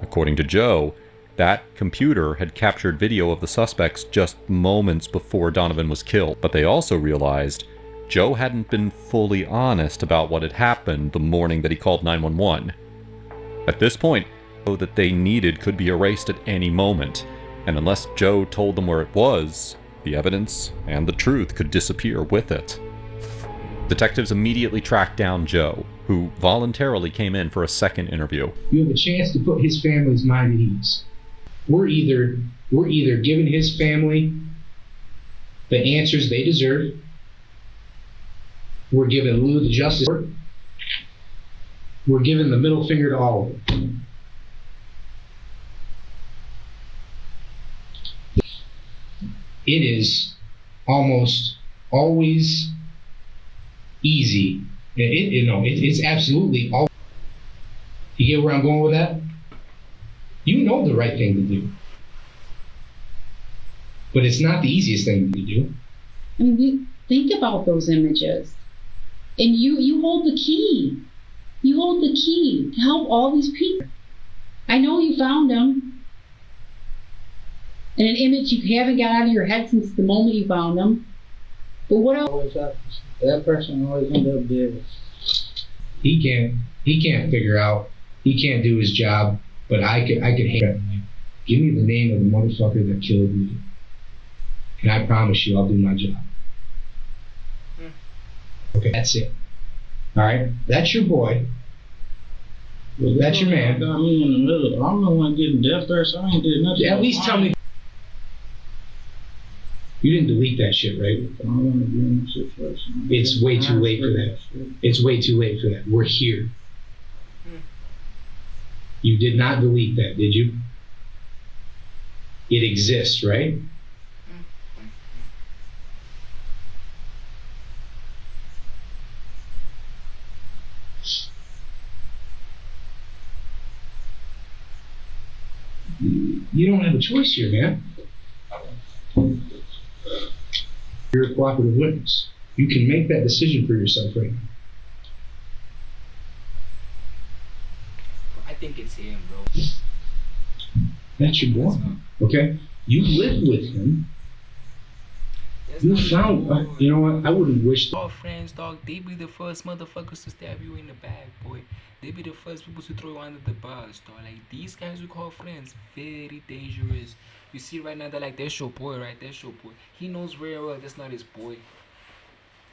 According to Joe, that computer had captured video of the suspects just moments before Donovan was killed, but they also realized Joe hadn't been fully honest about what had happened the morning that he called 911. At this point, that they needed could be erased at any moment, and unless Joe told them where it was, the evidence and the truth could disappear with it. Detectives immediately tracked down Joe, who voluntarily came in for a second interview. You have a chance to put his family's mind at ease. We're either giving his family the answers they deserve, we're giving Lou the justice, we're giving the middle finger to all of them. It is almost always easy. It's absolutely all. You get where I'm going with that? You know the right thing to do. But it's not the easiest thing to do. I mean, you think about those images. And you hold the key. You hold the key to help all these people. I know you found them. And an image you haven't got out of your head since the moment you found them. But what else? That person always ends up dead. He can't figure out. He can't do his job. But I could hang you. Give me the name of the motherfucker that killed me, and I promise you, I'll do my job. Okay, that's it. All right, that's your boy. That's your man. Got me in the middle. I'm the one getting death threats. I ain't did nothing. At least tell me. You didn't delete that shit, right? It's way too late for that. It's way too late for that. We're here. You did not delete that, did you? It exists, right? You don't have a choice here, man. You're a cooperative witness. You can make that decision for yourself right now. I think it's him, bro. That's your boy, okay? You lived with him. You found, you know what? I wouldn't wish. All friends, dog. They be the first motherfuckers to stab you in the back, boy. They be the first people to throw you under the bus, dog. Like these guys we call friends, very dangerous. You see right now, they're like, that's your boy, right? That's your boy. He knows very well that's not his boy.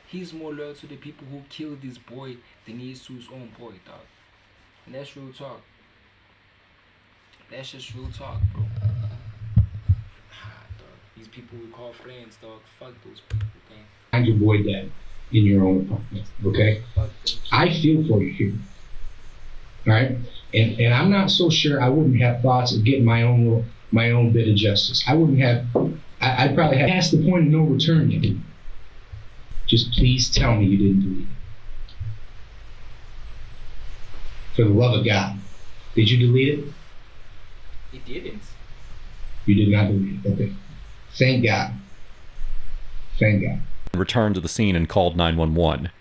He's more loyal to the people who killed this boy than he is to his own boy, dog. And that's real talk. That's just real talk, bro. These people we call friends, dog. Fuck those people, man. Find your boy dead in your own apartment, okay? I feel for you here, all right? And I'm not so sure I wouldn't have thoughts of getting my own bit of justice. I wouldn't have. I'd probably have passed the point of no return yet. Just please tell me you didn't delete it. For the love of God, did you delete it? He didn't. You did not delete it. Okay. Thank God. Thank God. Returned to the scene and called 911.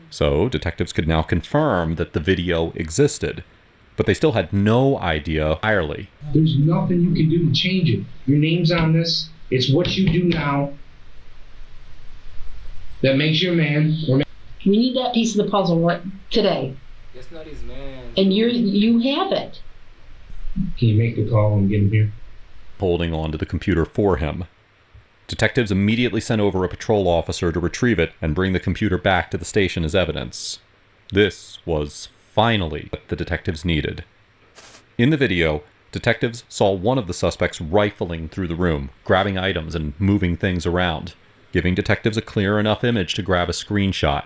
So detectives could now confirm that the video existed. but they still had no idea entirely. There's nothing you can do to change it. Your name's on this. It's what you do now that makes you a man. We need that piece of the puzzle today. That's not his man. And you have it. Can you make the call and get him here? Holding on to the computer for him. Detectives immediately sent over a patrol officer to retrieve it and bring the computer back to the station as evidence. This was finally what the detectives needed. In the video, detectives saw one of the suspects rifling through the room, grabbing items and moving things around, giving detectives a clear enough image to grab a screenshot.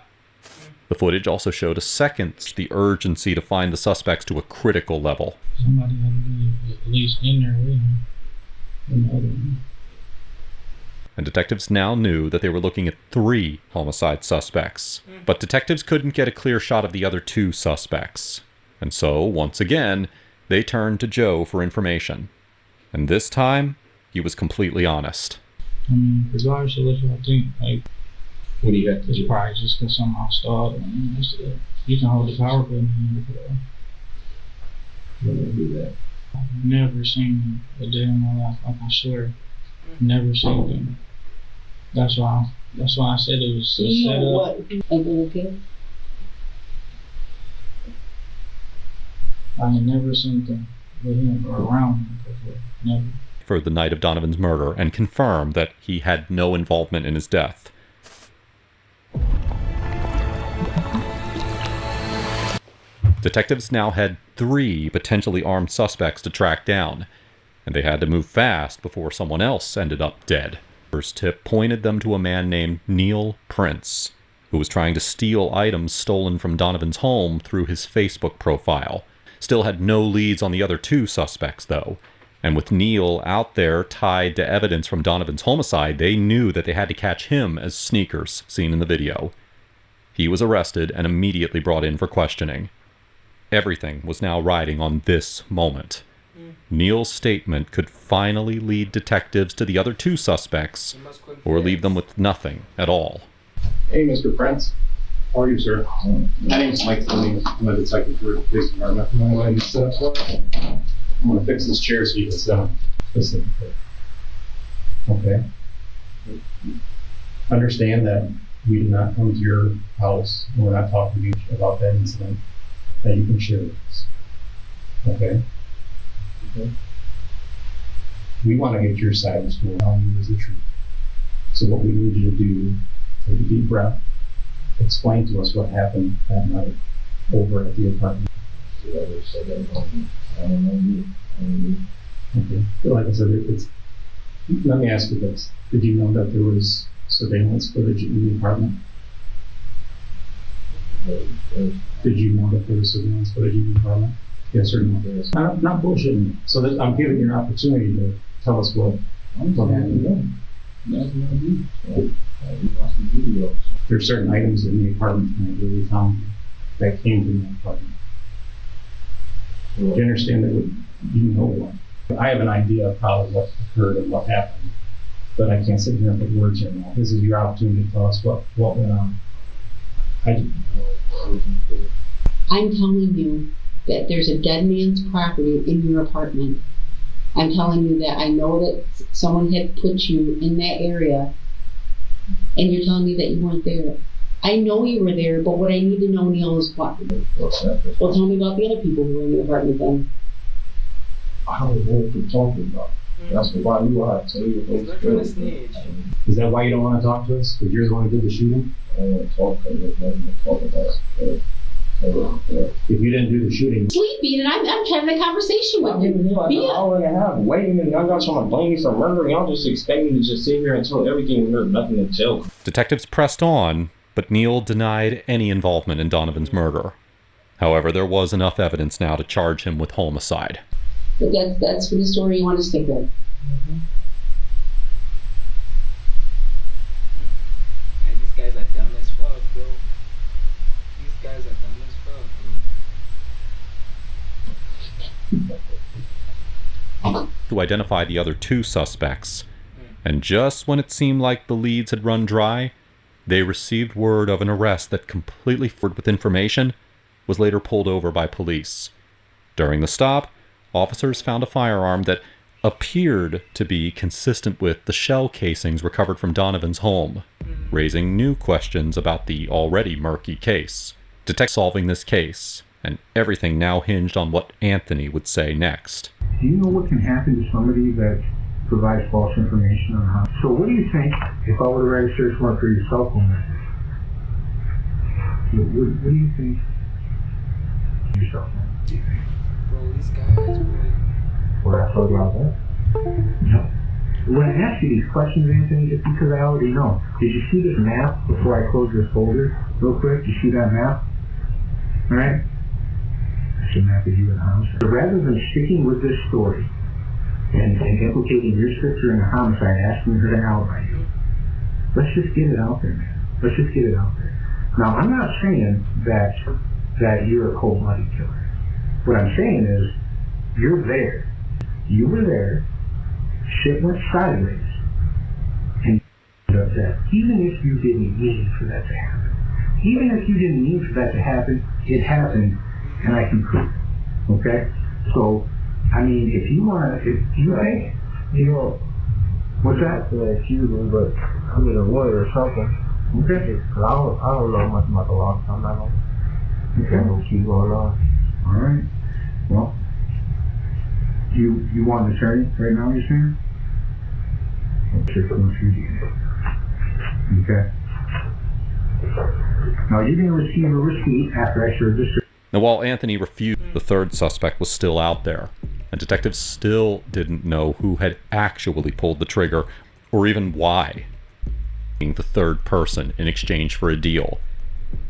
The footage also showed a second the urgency to find the suspects to a critical level. Somebody had to be at least in there with him. And detectives now knew that they were looking at 3 homicide suspects. But detectives couldn't get a clear shot of the other 2 suspects. And so, once again, they turned to Joe for information. And this time, he was completely honest. I mean, regardless of what y'all think, like, what do you got to it's do? probably just because somehow stalled. I mean, that's it. You can hold the power button in your car. We're gonna do that. I've never seen a day in my life, like I swear. Never seen them. That's why I said it was a setup. Okay. I had never seen them with him or around him before. Never. For the night of Donovan's murder and confirmed that he had no involvement in his death. Detectives now had 3 potentially armed suspects to track down, and they had to move fast before someone else ended up dead. First tip pointed them to a man named Neil Prince, who was trying to steal items stolen from Donovan's home through his Facebook profile. Still had no leads on the other 2 suspects, though. And with Neil out there tied to evidence from Donovan's homicide, they knew that they had to catch him as Sneakers, seen in the video. He was arrested and immediately brought in for questioning. Everything was now riding on this moment. Neil's statement could finally lead detectives to the other 2 suspects, or leave them with nothing at all. Hey, Mr. Prince. How are you, sir? My name's Mike Fleming. I'm a detective for the police department. You want to go ahead and sit up for it? I'm going to fix this chair so you can sit down. Listen. Okay. Understand that we did not come to your house, and we're not talking to you about that incident that you can share with us. Okay? Okay. We want to get your side of the story. Telling you is the truth. So what we need you to do, take a deep breath, explain to us what happened that night over at the apartment. Okay. Like I said, let me ask you this. Did you know that there was surveillance footage in the apartment? Did you know that there was surveillance footage in the apartment? Yes or no? Not bullshitting. So that I'm giving you an opportunity to tell us what happened. There are certain items in the apartment that we found that came from the apartment. Do you understand that you know what? I have an idea of how what occurred and what happened, but I can't sit here and put words in that. This is your opportunity to tell us what went on. I'm telling you that there's a dead man's property in your apartment. I'm telling you that I know that someone had put you in that area, and you're telling me that you weren't there. I know you were there, but what I need to know, Neil, is what? Well, tell me about the other people who were in the apartment then. I don't know what you're talking about. That's why you are. Tell you Is that why you don't want to talk to us? Because you're the one who did the shooting? I don't want to talk about it. If you didn't do the shooting, Sleeping, and I'm having a conversation with you. All I have, waiting, and y'all got trying to blame me for murder. Y'all just expect me to just sit here and tell everything and there's nothing to tell. Detectives pressed on, but Neil denied any involvement in Donovan's murder. However, there was enough evidence now to charge him with homicide. But that's for the story you want to stick with. And these guys are dumb as fuck, bro. These guys are dumb as fuck, bro. To identify the other 2 suspects, and just when it seemed like the leads had run dry, they received word of an arrest that, completely filled with information, was later pulled over by police. During the stop, officers found a firearm that appeared to be consistent with the shell casings recovered from Donovan's home, raising new questions about the already murky case. Detectives solving this case, and everything now hinged on what Anthony would say next. Do you know what can happen to somebody that provides false information on how? So what do you think if I were to write a search warrant for your cell phone message? What do you think? Your cell phone, what do you think? Bro, these guys, bro. What I told you about that? No. When I ask you these questions, Anthony, it's because I already know. Did you see this map before I close this folder? Real quick, you see that map? Alright? That's a map of you in the house. So rather than sticking with this story and implicating your sister in a homicide, asking her to alibi you, let's just get it out there, man. Let's just get it out there. Now, I'm not saying that you're a cold-blooded killer. What I'm saying is, you're there. You were there. Shit went sideways. And that. Even if you didn't mean for that to happen. Even if you didn't mean for that to happen, it happened, and I can prove it. Okay? So, I mean, if you want to, if you think, you know, what's that? Accuse me, but I mean, a lawyer or something. Okay. Cause I don't know much about the law, so I'm not gonna keep going on. All right. Well, you want an attorney right now, you're saying? Okay. Now you're gonna receive a receipt after I serve this. Now, while Anthony refused, the third suspect was still out there, and detectives still didn't know who had actually pulled the trigger, or even why. Being the third person in exchange for a deal.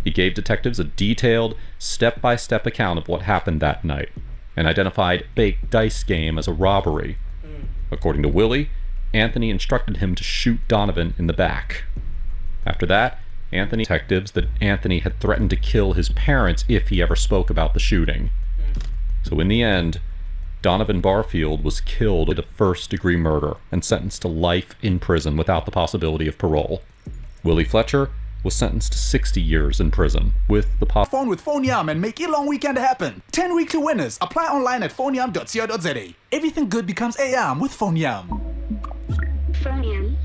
He gave detectives a detailed, step-by-step account of what happened that night, and identified fake dice game as a robbery. According to Willie, Anthony instructed him to shoot Donovan in the back. After that, Anthony told detectives that Anthony had threatened to kill his parents if he ever spoke about the shooting. So in the end, Donovan Barfield was killed with a first-degree murder and sentenced to life in prison without the possibility of parole. Willie Fletcher was sentenced to 60 years in prison with the Phone with PhoneYam and make your long weekend happen. 10 weekly winners. Apply online at phoneyam.co.za. Everything good becomes AM with PhoneYam. PhoneYam.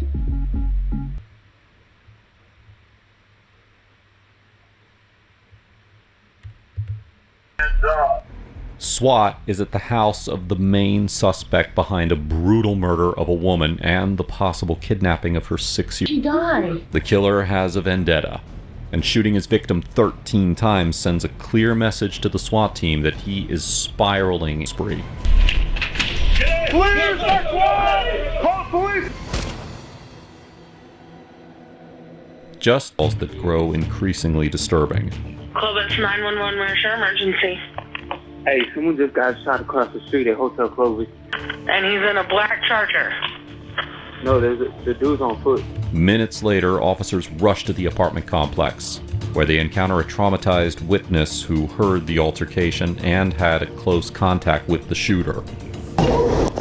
SWAT is at the house of the main suspect behind a brutal murder of a woman and the possible kidnapping of her 6-year-old. She died. The killer has a vendetta, and shooting his victim 13 times sends a clear message to the SWAT team that he is spiraling a spree. Clear SWAT! Call police! Just that grow increasingly disturbing. Clovis 911, where's your emergency? Hey, someone just got shot across the street at Hotel Clovis. And he's in a black Charger. No, the dude's on foot. Minutes later, officers rush to the apartment complex, where they encounter a traumatized witness who heard the altercation and had a close contact with the shooter.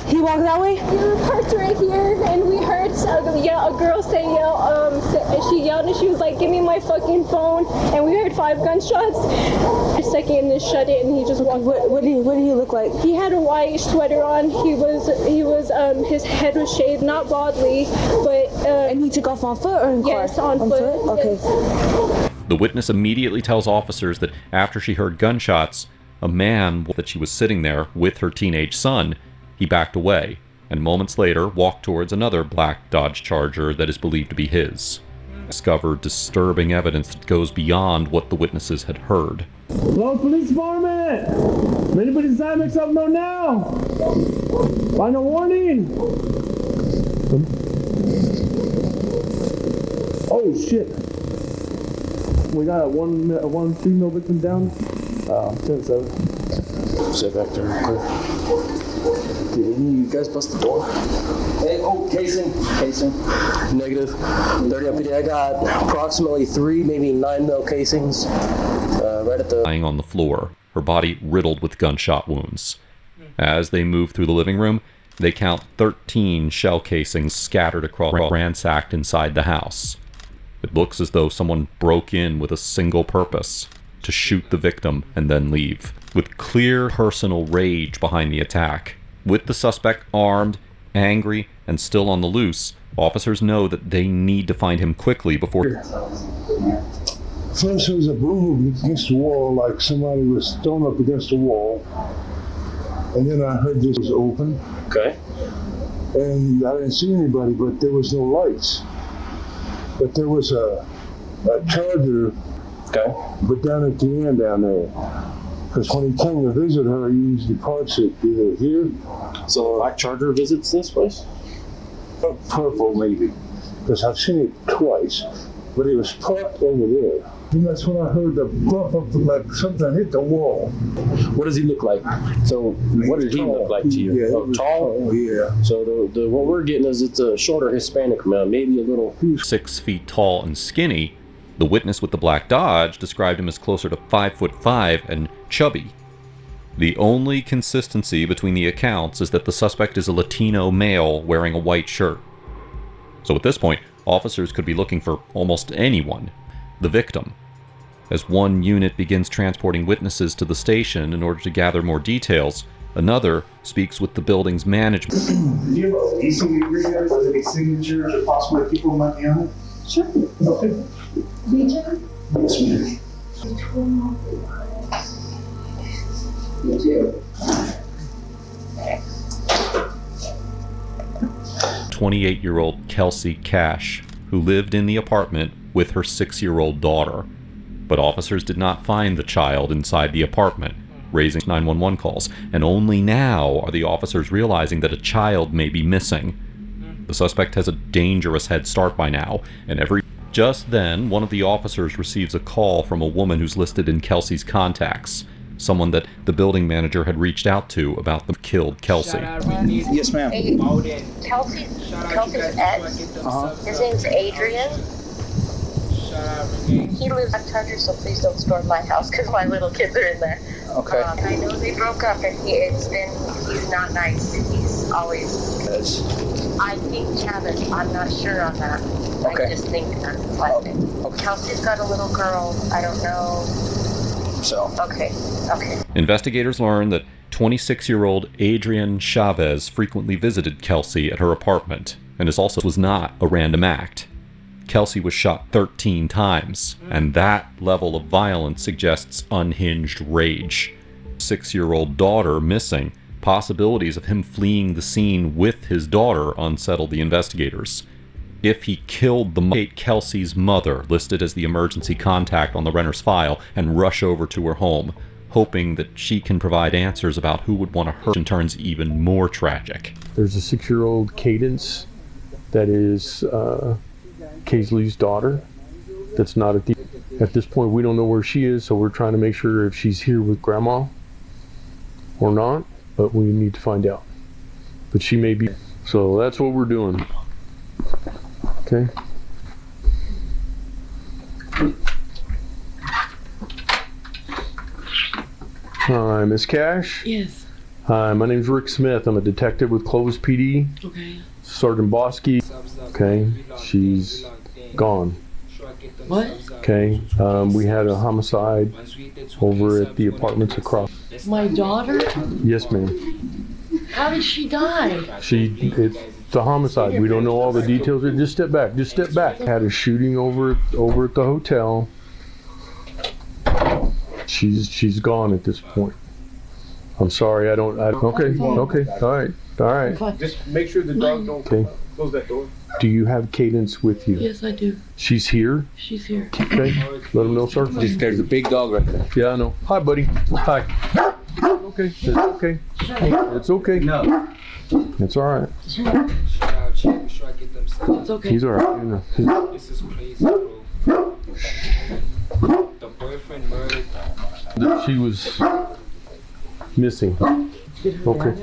He walked that way? We were parked right here, and we heard a girl say she yelled, and she was like, "Give me my fucking phone!" And we heard 5 gunshots. A second, and then shut it, and he just walked. What did he look like? He had a white sweater on. He was his head was shaved, not broadly, but. And he took off on foot or in car? Yes, on foot. Okay. Yes. The witness immediately tells officers that after she heard gunshots, a man that she was sitting there with her teenage son, he backed away, and moments later walked towards another black Dodge Charger that is believed to be his. Discovered disturbing evidence that goes beyond what the witnesses had heard. Hello, police department! Anybody inside make something known now? Final warning! Oh shit! We got one female victim down. 10-7. Sit back there real quick. You guys bust the door. Hey, casing. Negative. 30 MPD. I got approximately 3, maybe 9 mil casings. Right at the. Lying on the floor, her body riddled with gunshot wounds. As they move through the living room, they count 13 shell casings scattered across, ransacked inside the house. It looks as though someone broke in with a single purpose: to shoot the victim and then leave. with clear personal rage behind the attack. With the suspect armed, angry, and still on the loose, officers know that they need to find him quickly before... First, there was a boom against the wall, like somebody was thrown up against the wall. And then I heard this was open. Okay. And I didn't see anybody, but there was no lights. But there was a charger. Okay. But down at the end down there. Because when he came to visit her, he usually parks it either here. So the black charger visits this place? Purple, maybe. Because I've seen it twice. But it was parked over there. And that's when I heard the bump of like something hit the wall. What does he look like? So what did he look like to you? Yeah, tall? Yeah. So the what we're getting is it's a shorter Hispanic man, maybe a little... 6 feet tall and skinny. The witness with the black Dodge described him as closer to 5'5" and chubby. The only consistency between the accounts is that the suspect is a Latino male wearing a white shirt. So at this point, officers could be looking for almost anyone. The victim. As one unit begins transporting witnesses to the station in order to gather more details, another speaks with the building's management. Do you have a leasing agreement with any signatures or possibly people who might be on it? Sure. Okay. BJ? Yes, ma'am. You too. 28-year-old Kelsey Cash, who lived in the apartment with her 6-year-old daughter. But officers did not find the child inside the apartment, raising 911 calls, and only now are the officers realizing that a child may be missing. The suspect has a dangerous head start by now, and Just then, one of the officers receives a call from a woman who's listed in Kelsey's contacts, someone that the building manager had reached out to about the killed Kelsey. Yes, ma'am. Hey, Kelsey's ex. His name's Adrian. He lives on Charger, so please don't storm my house because my little kids are in there. Okay. I know they broke up, and he's not nice. He's always. I think Chavez. I'm not sure on that. Okay. I just think that's his last name. Okay. Kelsey's got a little girl. I don't know. So. Okay. Investigators learned that 26-year-old Adrian Chavez frequently visited Kelsey at her apartment, and was not a random act. Kelsey was shot 13 times, and that level of violence suggests unhinged rage. 6-year-old daughter missing. Possibilities of him fleeing the scene with his daughter unsettled the investigators. If he killed Kelsey's mother, listed as the emergency contact on the renter's file, and rush over to her home, hoping that she can provide answers about who would want to hurt, and turns even more tragic. There's a 6-year-old Cadence that is Kaisley's daughter that's not at this point. We don't know where she is, so we're trying to make sure if she's here with grandma or not, but we need to find out. But she may be, so that's what we're doing. Okay. Hi, Miss Cash. Yes. Hi, my name's Rick Smith. I'm a detective with Clovis PD. Okay. Sergeant Bosky. Okay, she's gone. What? Okay, we had a homicide over at the apartments across. My daughter? Yes, ma'am. How did she die? It's a homicide. We don't know all the details. Just step back. Just step back. Had a shooting over at the hotel. She's gone at this point. I'm sorry. Okay. All right. Just make sure the dog don't close that door. Do you have Cadence with you? Yes, I do. She's here? She's here. Okay. Let him know, sir. There's a big dog right there. Yeah, I know. Hi, buddy. Hi. Okay. It's okay. It's okay. No. It's all right. It's okay. He's all right. This is crazy, bro. The boyfriend murdered. She was missing. Okay.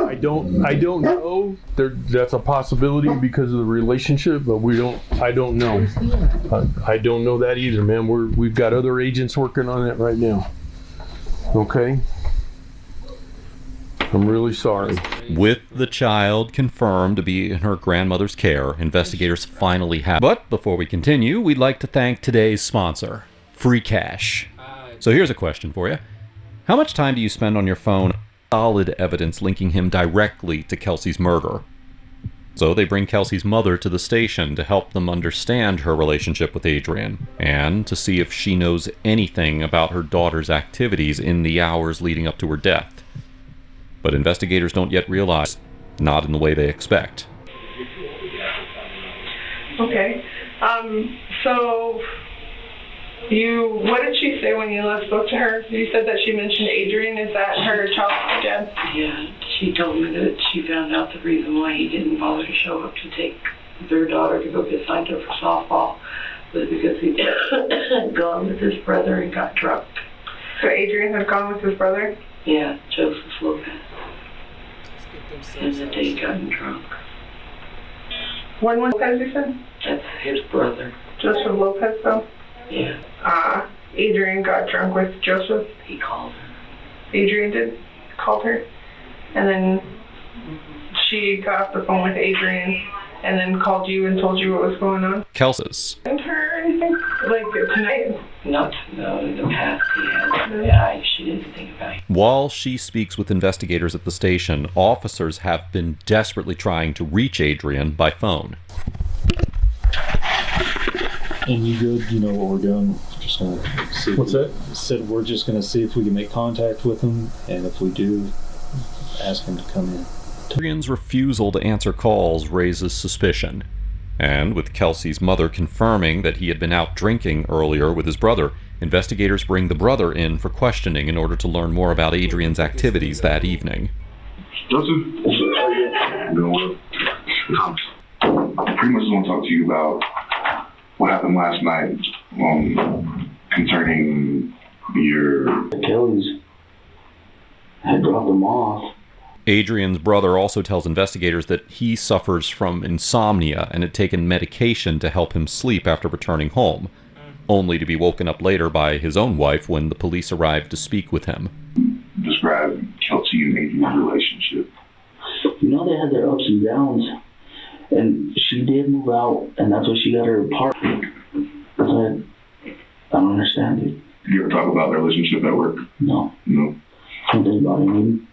I don't know. That's a possibility because of the relationship, but I don't know. I don't know that either, man. We've got other agents working on it right now. Okay. I'm really sorry. With the child confirmed to be in her grandmother's care, investigators finally have. But before we continue, we'd like to thank today's sponsor, Free Cash. So here's a question for you. How much time do you spend on your phone? Solid evidence linking him directly to Kelsey's murder. So they bring Kelsey's mother to the station to help them understand her relationship with Adrian, and to see if she knows anything about her daughter's activities in the hours leading up to her death. But investigators don't yet realize, not in the way they expect. Okay. So what did she say when you last spoke to her? You said that she mentioned Adrian. Is that her child's dad? Yeah, she told me that she found out the reason why he didn't bother to show up to take their daughter to go get signed up for softball was because he had gone with his brother and got drunk. So Adrian had gone with his brother? Yeah, Joseph Lopez. And that they gotten drunk. When was Lopez, you said? That's his brother. Joseph Lopez, though? Yeah. Adrian got drunk with Joseph? He called her. Adrian called her? And then she got off the phone with Adrian and then called you and told you what was going on? Kelsey's. And her or anything? Like tonight? Not in the past he had. Yeah, she didn't think about it. While she speaks with investigators at the station, officers have been desperately trying to reach Adrian by phone. And you good? You know what we're doing? Just gonna see. What's that? Said we're just gonna see if we can make contact with him, and if we do, ask him to come in. Adrian's refusal to answer calls raises suspicion, and with Kelsey's mother confirming that he had been out drinking earlier with his brother, investigators bring the brother in for questioning in order to learn more about Adrian's activities that evening. Joseph, doing well. I pretty much want to talk to you about what happened last night concerning your... Kelly's had dropped them off. Adrian's brother also tells investigators that he suffers from insomnia and had taken medication to help him sleep after returning home, only to be woken up later by his own wife when the police arrived to speak with him. Describe Kelsey and Adrian's relationship. You know, they had their ups and downs, and she did move out, and that's when she got her apartment. I said, I don't understand it. Did you ever talk about their relationship at work? No. No. Can't think about it, maybe.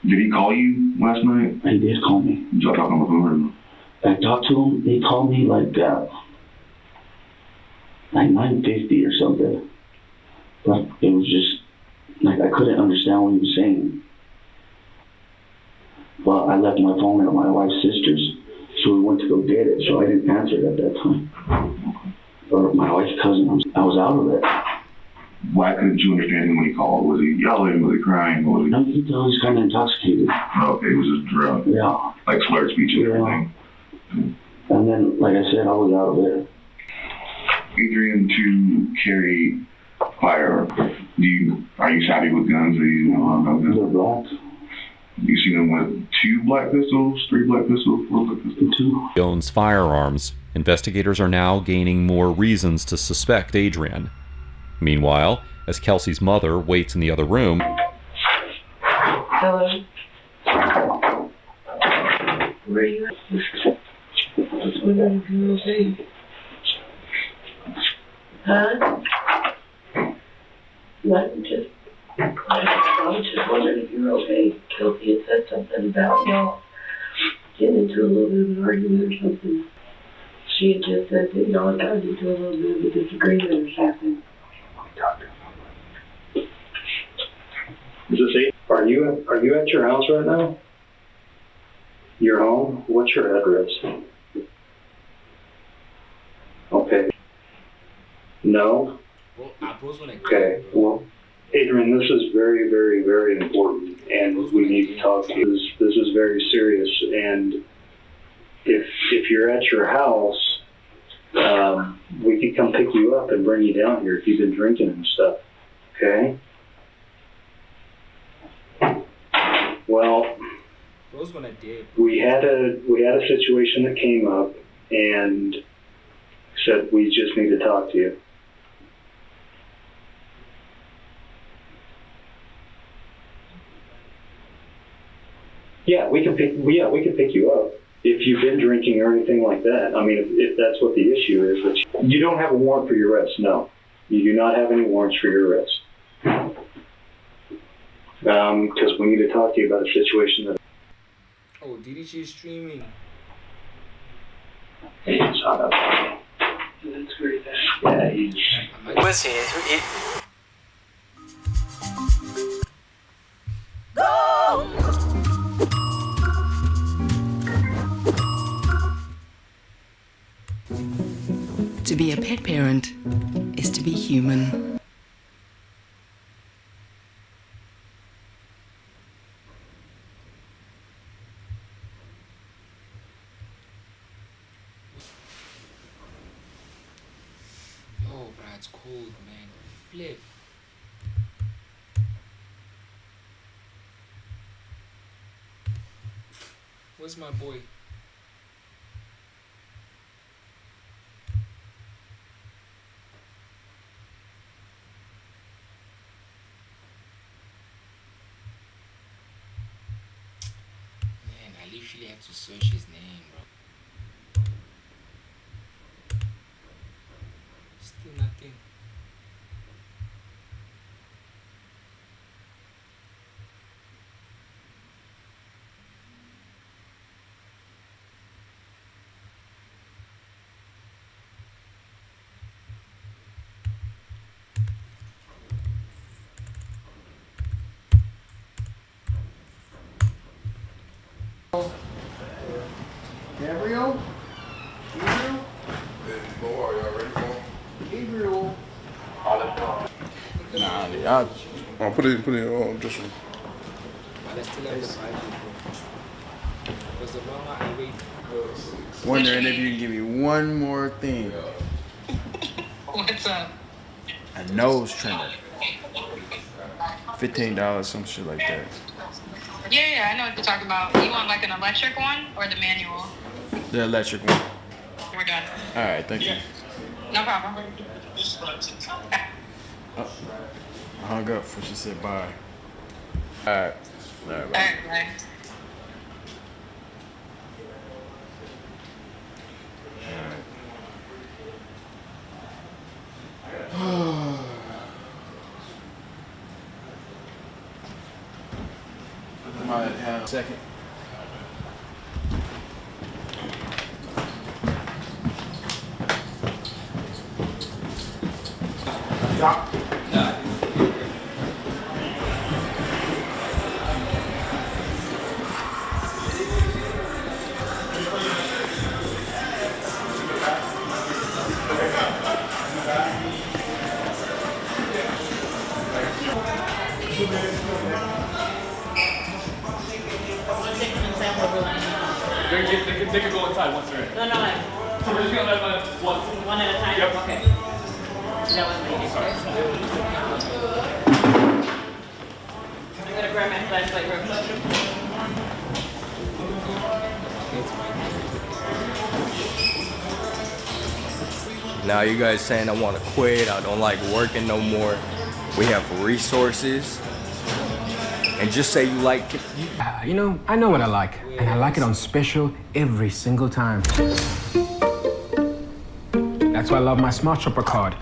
Did he call you last night? He did call me. Did y'all talk on the phone or no? I talked to him. He called me like 9:50 or something. But it was just like I couldn't understand what he was saying. But I left my phone at my wife's sister's, so we went to go get it. So I didn't answer it at that time. Or my wife's cousin. I was out of it. Why couldn't you understand him when he called? Was he yelling? Was he crying? Was he... No, you could tell he was kind of intoxicated. Okay, he was just drunk. Yeah. Like slurred speech and everything. And then, like I said, I was out of it. Adrian, to carry firearms, are you savvy with guns? Or you know about guns? They're black. You seen him with 2 black pistols, 3 black pistols, 4 black pistols? 2. He owns firearms. Investigators are now gaining more reasons to suspect Adrian. Meanwhile, as Kelsey's mother waits in the other room... Hello? Where are you at? I was wondering if you were okay. Huh? What? I was just wondering if you were okay. Kelsey had said something about y'all getting into a little bit of an argument or something. She had just said that y'all got into a little bit of a disagreement or something. Is this it? Are you at your house right now? Your home? What's your address? Okay. No? Okay. Well, Adrian, this is very, very, very important, and we need to talk to you. This is very serious, and if you're at your house, we could come pick you up and bring you down here if you've been drinking and stuff. Okay? Well, we had a situation that came up, and said we just need to talk to you. Yeah, we can pick you up if you've been drinking or anything like that. I mean, if that's what the issue is, but you don't have a warrant for your arrest. No, you do not have any warrants for your arrest. because we need to talk to you about a situation that. Oh, DDG is streaming. Hey, shut up. That's great. Yeah, he's. Was he? To be a pet parent is to be human. Oh, bro, it's cold, man. Flip. Where's my boy? Man, I literally have to search his name, bro. Still nothing. Gabriel? Gabriel? Boy, are y'all ready for him? Gabriel? Nah, y'all. Oh, put it on this one. Let's still have the 5 people. Because the longer I wait. Wondering if you can give me one more thing. What's up? A nose trimmer. $15, some shit like that. Yeah, I know what you're talking about. You want like an electric one or the manual? The electric one. We're done. Alright, thank you. No problem. Oh, I hung up before she said bye. Alright. Alright, bye. Alright, bye. I might have a second. Stop. They could go inside once they're in. No, like. So we're just gonna let them once. One at a time? Yep. Okay. That was me. I'm gonna grab my flashlight real quick. Now you guys saying I want to quit, I don't like working no more. We have resources. And just say you like it. You know, I know what I like, and I like it on special every single time. That's why I love my Smart Shopper card.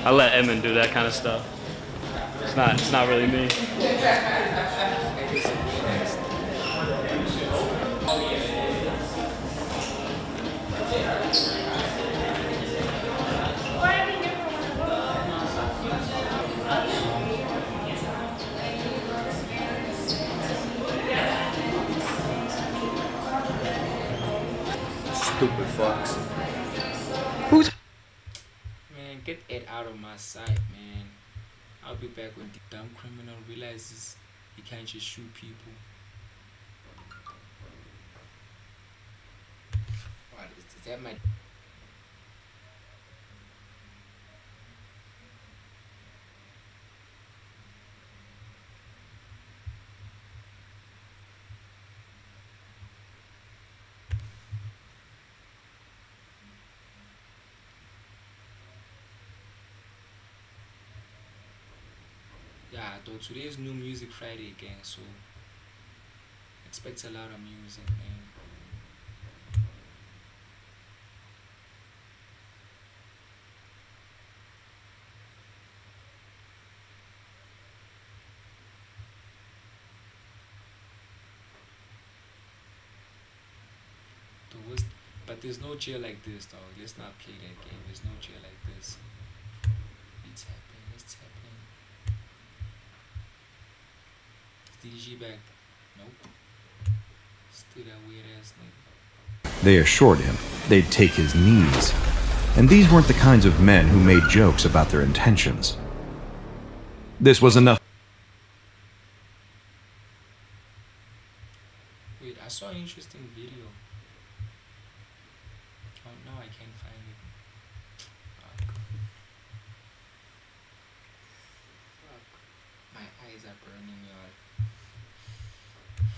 I let Edmund do that kind of stuff. It's not really me. Stupid fucks. Man, get Ed out of my sight, man. I'll be back when the dumb criminal realizes he can't just shoot people. What, is that my... Yeah, though today is New Music Friday again, so expect a lot of music, man. but there's no chair like this, dog. Let's not play that game. There's no chair like this. Let's tap in. Let's tap in. Is DDG back? Nope. Still that weird ass nigga. They assured him they'd take his knees. And these weren't the kinds of men who made jokes about their intentions. This was enough. Wait, I saw an interesting video. Oh, no, I can't find it. Fuck. Fuck. My eyes are burning, y'all.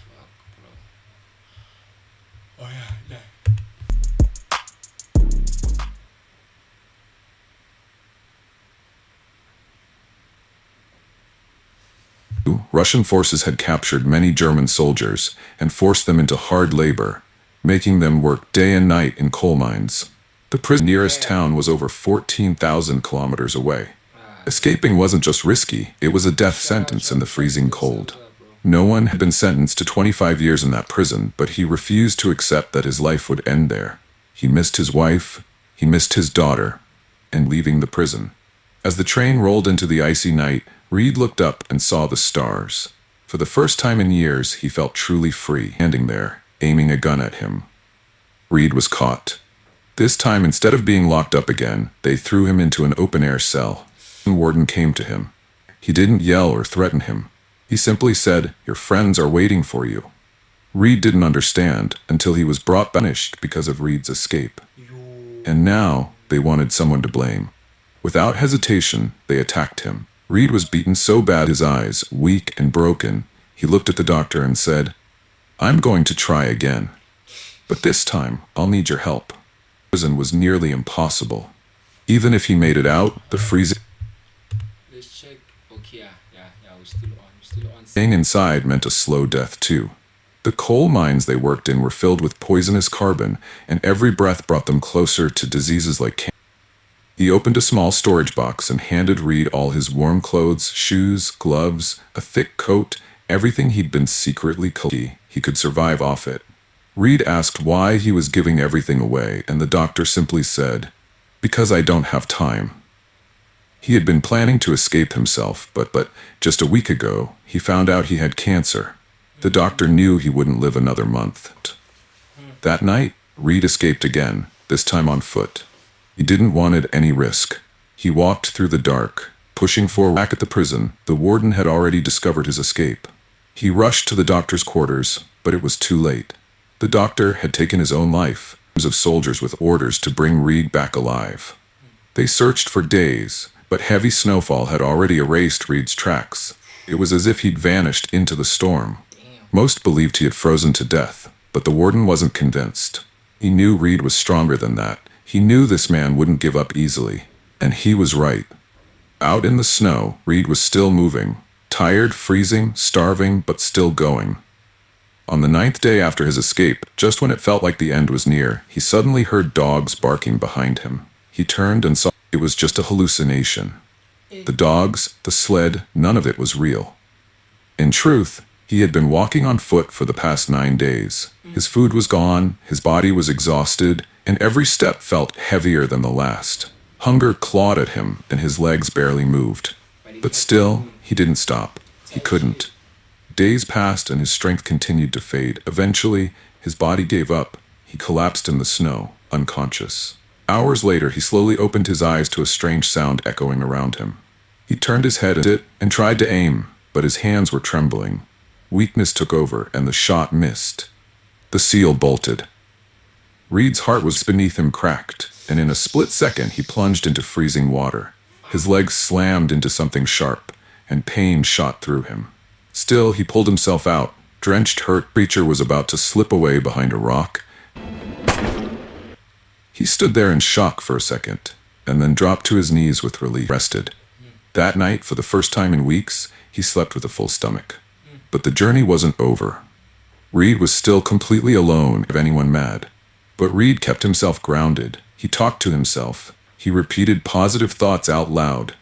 Fuck, bro. Oh, yeah. Russian forces had captured many German soldiers and forced them into hard labor, making them work day and night in coal mines. The prison nearest town was over 14,000 kilometers away. Escaping wasn't just risky, it was a death sentence in the freezing cold. No one had been sentenced to 25 years in that prison, but he refused to accept that his life would end there. He missed his wife, he missed his daughter, and leaving the prison. As the train rolled into the icy night, Reed looked up and saw the stars. For the first time in years, he felt truly free, standing there, aiming a gun at him. Reed was caught. This time, instead of being locked up again, they threw him into an open-air cell. The warden came to him. He didn't yell or threaten him. He simply said, "Your friends are waiting for you." Reed didn't understand until he was brought banished because of Reed's escape. And now, they wanted someone to blame. Without hesitation, they attacked him. Reed was beaten so bad his eyes, weak and broken, he looked at the doctor and said, "I'm going to try again. But this time, I'll need your help." Prison was nearly impossible. Even if he made it out, the freezing... Let's check. Okay, yeah, we're still on. Staying inside meant a slow death too. The coal mines they worked in were filled with poisonous carbon, and every breath brought them closer to diseases like cancer. He opened a small storage box and handed Reed all his warm clothes, shoes, gloves, a thick coat, everything he'd been secretly collecting. He could survive off it. Reed asked why he was giving everything away, and the doctor simply said, "Because I don't have time." He had been planning to escape himself, but just a week ago, he found out he had cancer. The doctor knew he wouldn't live another month. That night, Reed escaped again, this time on foot. He didn't want any risk. He walked through the dark, pushing forward. Back at the prison, the warden had already discovered his escape. He rushed to the doctor's quarters, but it was too late. The doctor had taken his own life, of soldiers with orders to bring Reed back alive. They searched for days, but heavy snowfall had already erased Reed's tracks. It was as if he'd vanished into the storm. Most believed he had frozen to death, but the warden wasn't convinced. He knew Reed was stronger than that. He knew this man wouldn't give up easily, and he was right. Out in the snow, Reed was still moving, tired, freezing, starving, but still going. On the 9th day after his escape, just when it felt like the end was near, he suddenly heard dogs barking behind him. He turned and saw it was just a hallucination. The dogs, the sled, none of it was real. In truth, he had been walking on foot for the past 9 days. His food was gone, his body was exhausted, and every step felt heavier than the last. Hunger clawed at him, and his legs barely moved. But still, he didn't stop. He couldn't. Days passed, and his strength continued to fade. Eventually, his body gave up. He collapsed in the snow, unconscious. Hours later, he slowly opened his eyes to a strange sound echoing around him. He turned his head at it and tried to aim, but his hands were trembling. Weakness took over, and the shot missed. The seal bolted. Reed's heart was beneath him cracked, and in a split second he plunged into freezing water. His legs slammed into something sharp, and pain shot through him. Still, he pulled himself out. Drenched, hurt creature was about to slip away behind a rock. He stood there in shock for a second, and then dropped to his knees with relief. Rested. That night, for the first time in weeks, he slept with a full stomach. But the journey wasn't over. Reed was still completely alone, if anyone mad. But Reed kept himself grounded. He talked to himself. He repeated positive thoughts out loud.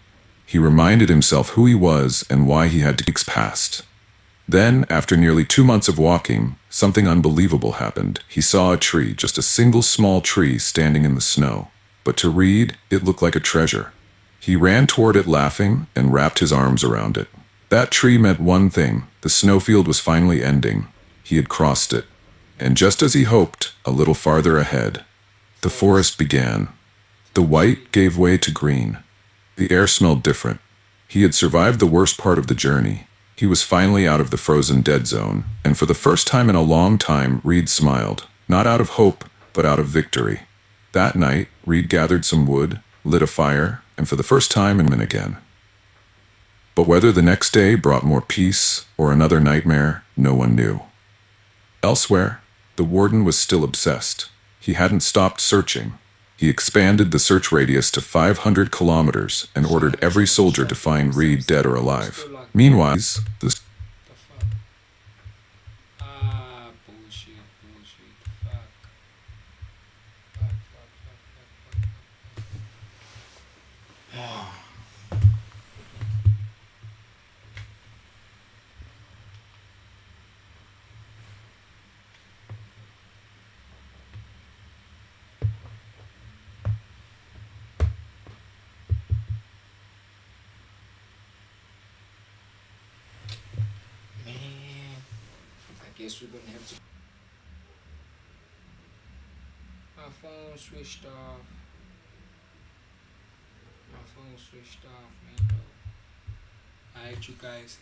He reminded himself who he was and why he had to weeks past. Then, after nearly 2 months of walking, something unbelievable happened. He saw a tree, just a single small tree standing in the snow. But to Reed, it looked like a treasure. He ran toward it laughing and wrapped his arms around it. That tree meant one thing: the snowfield was finally ending. He had crossed it. And just as he hoped, a little farther ahead, the forest began. The white gave way to green. The air smelled different. He had survived the worst part of the journey. He was finally out of the frozen dead zone, and for the first time in a long time, Reed smiled, not out of hope, but out of victory. That night, Reed gathered some wood, lit a fire, and for the first time in again. But whether the next day brought more peace or another nightmare, no one knew. Elsewhere, the warden was still obsessed. He hadn't stopped searching. He expanded the search radius to 500 kilometers and ordered every soldier to find Reed dead or alive. Meanwhile, the Guess we're gonna have to. My phone switched off. Man. Alright, you guys.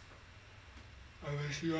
I wish you all.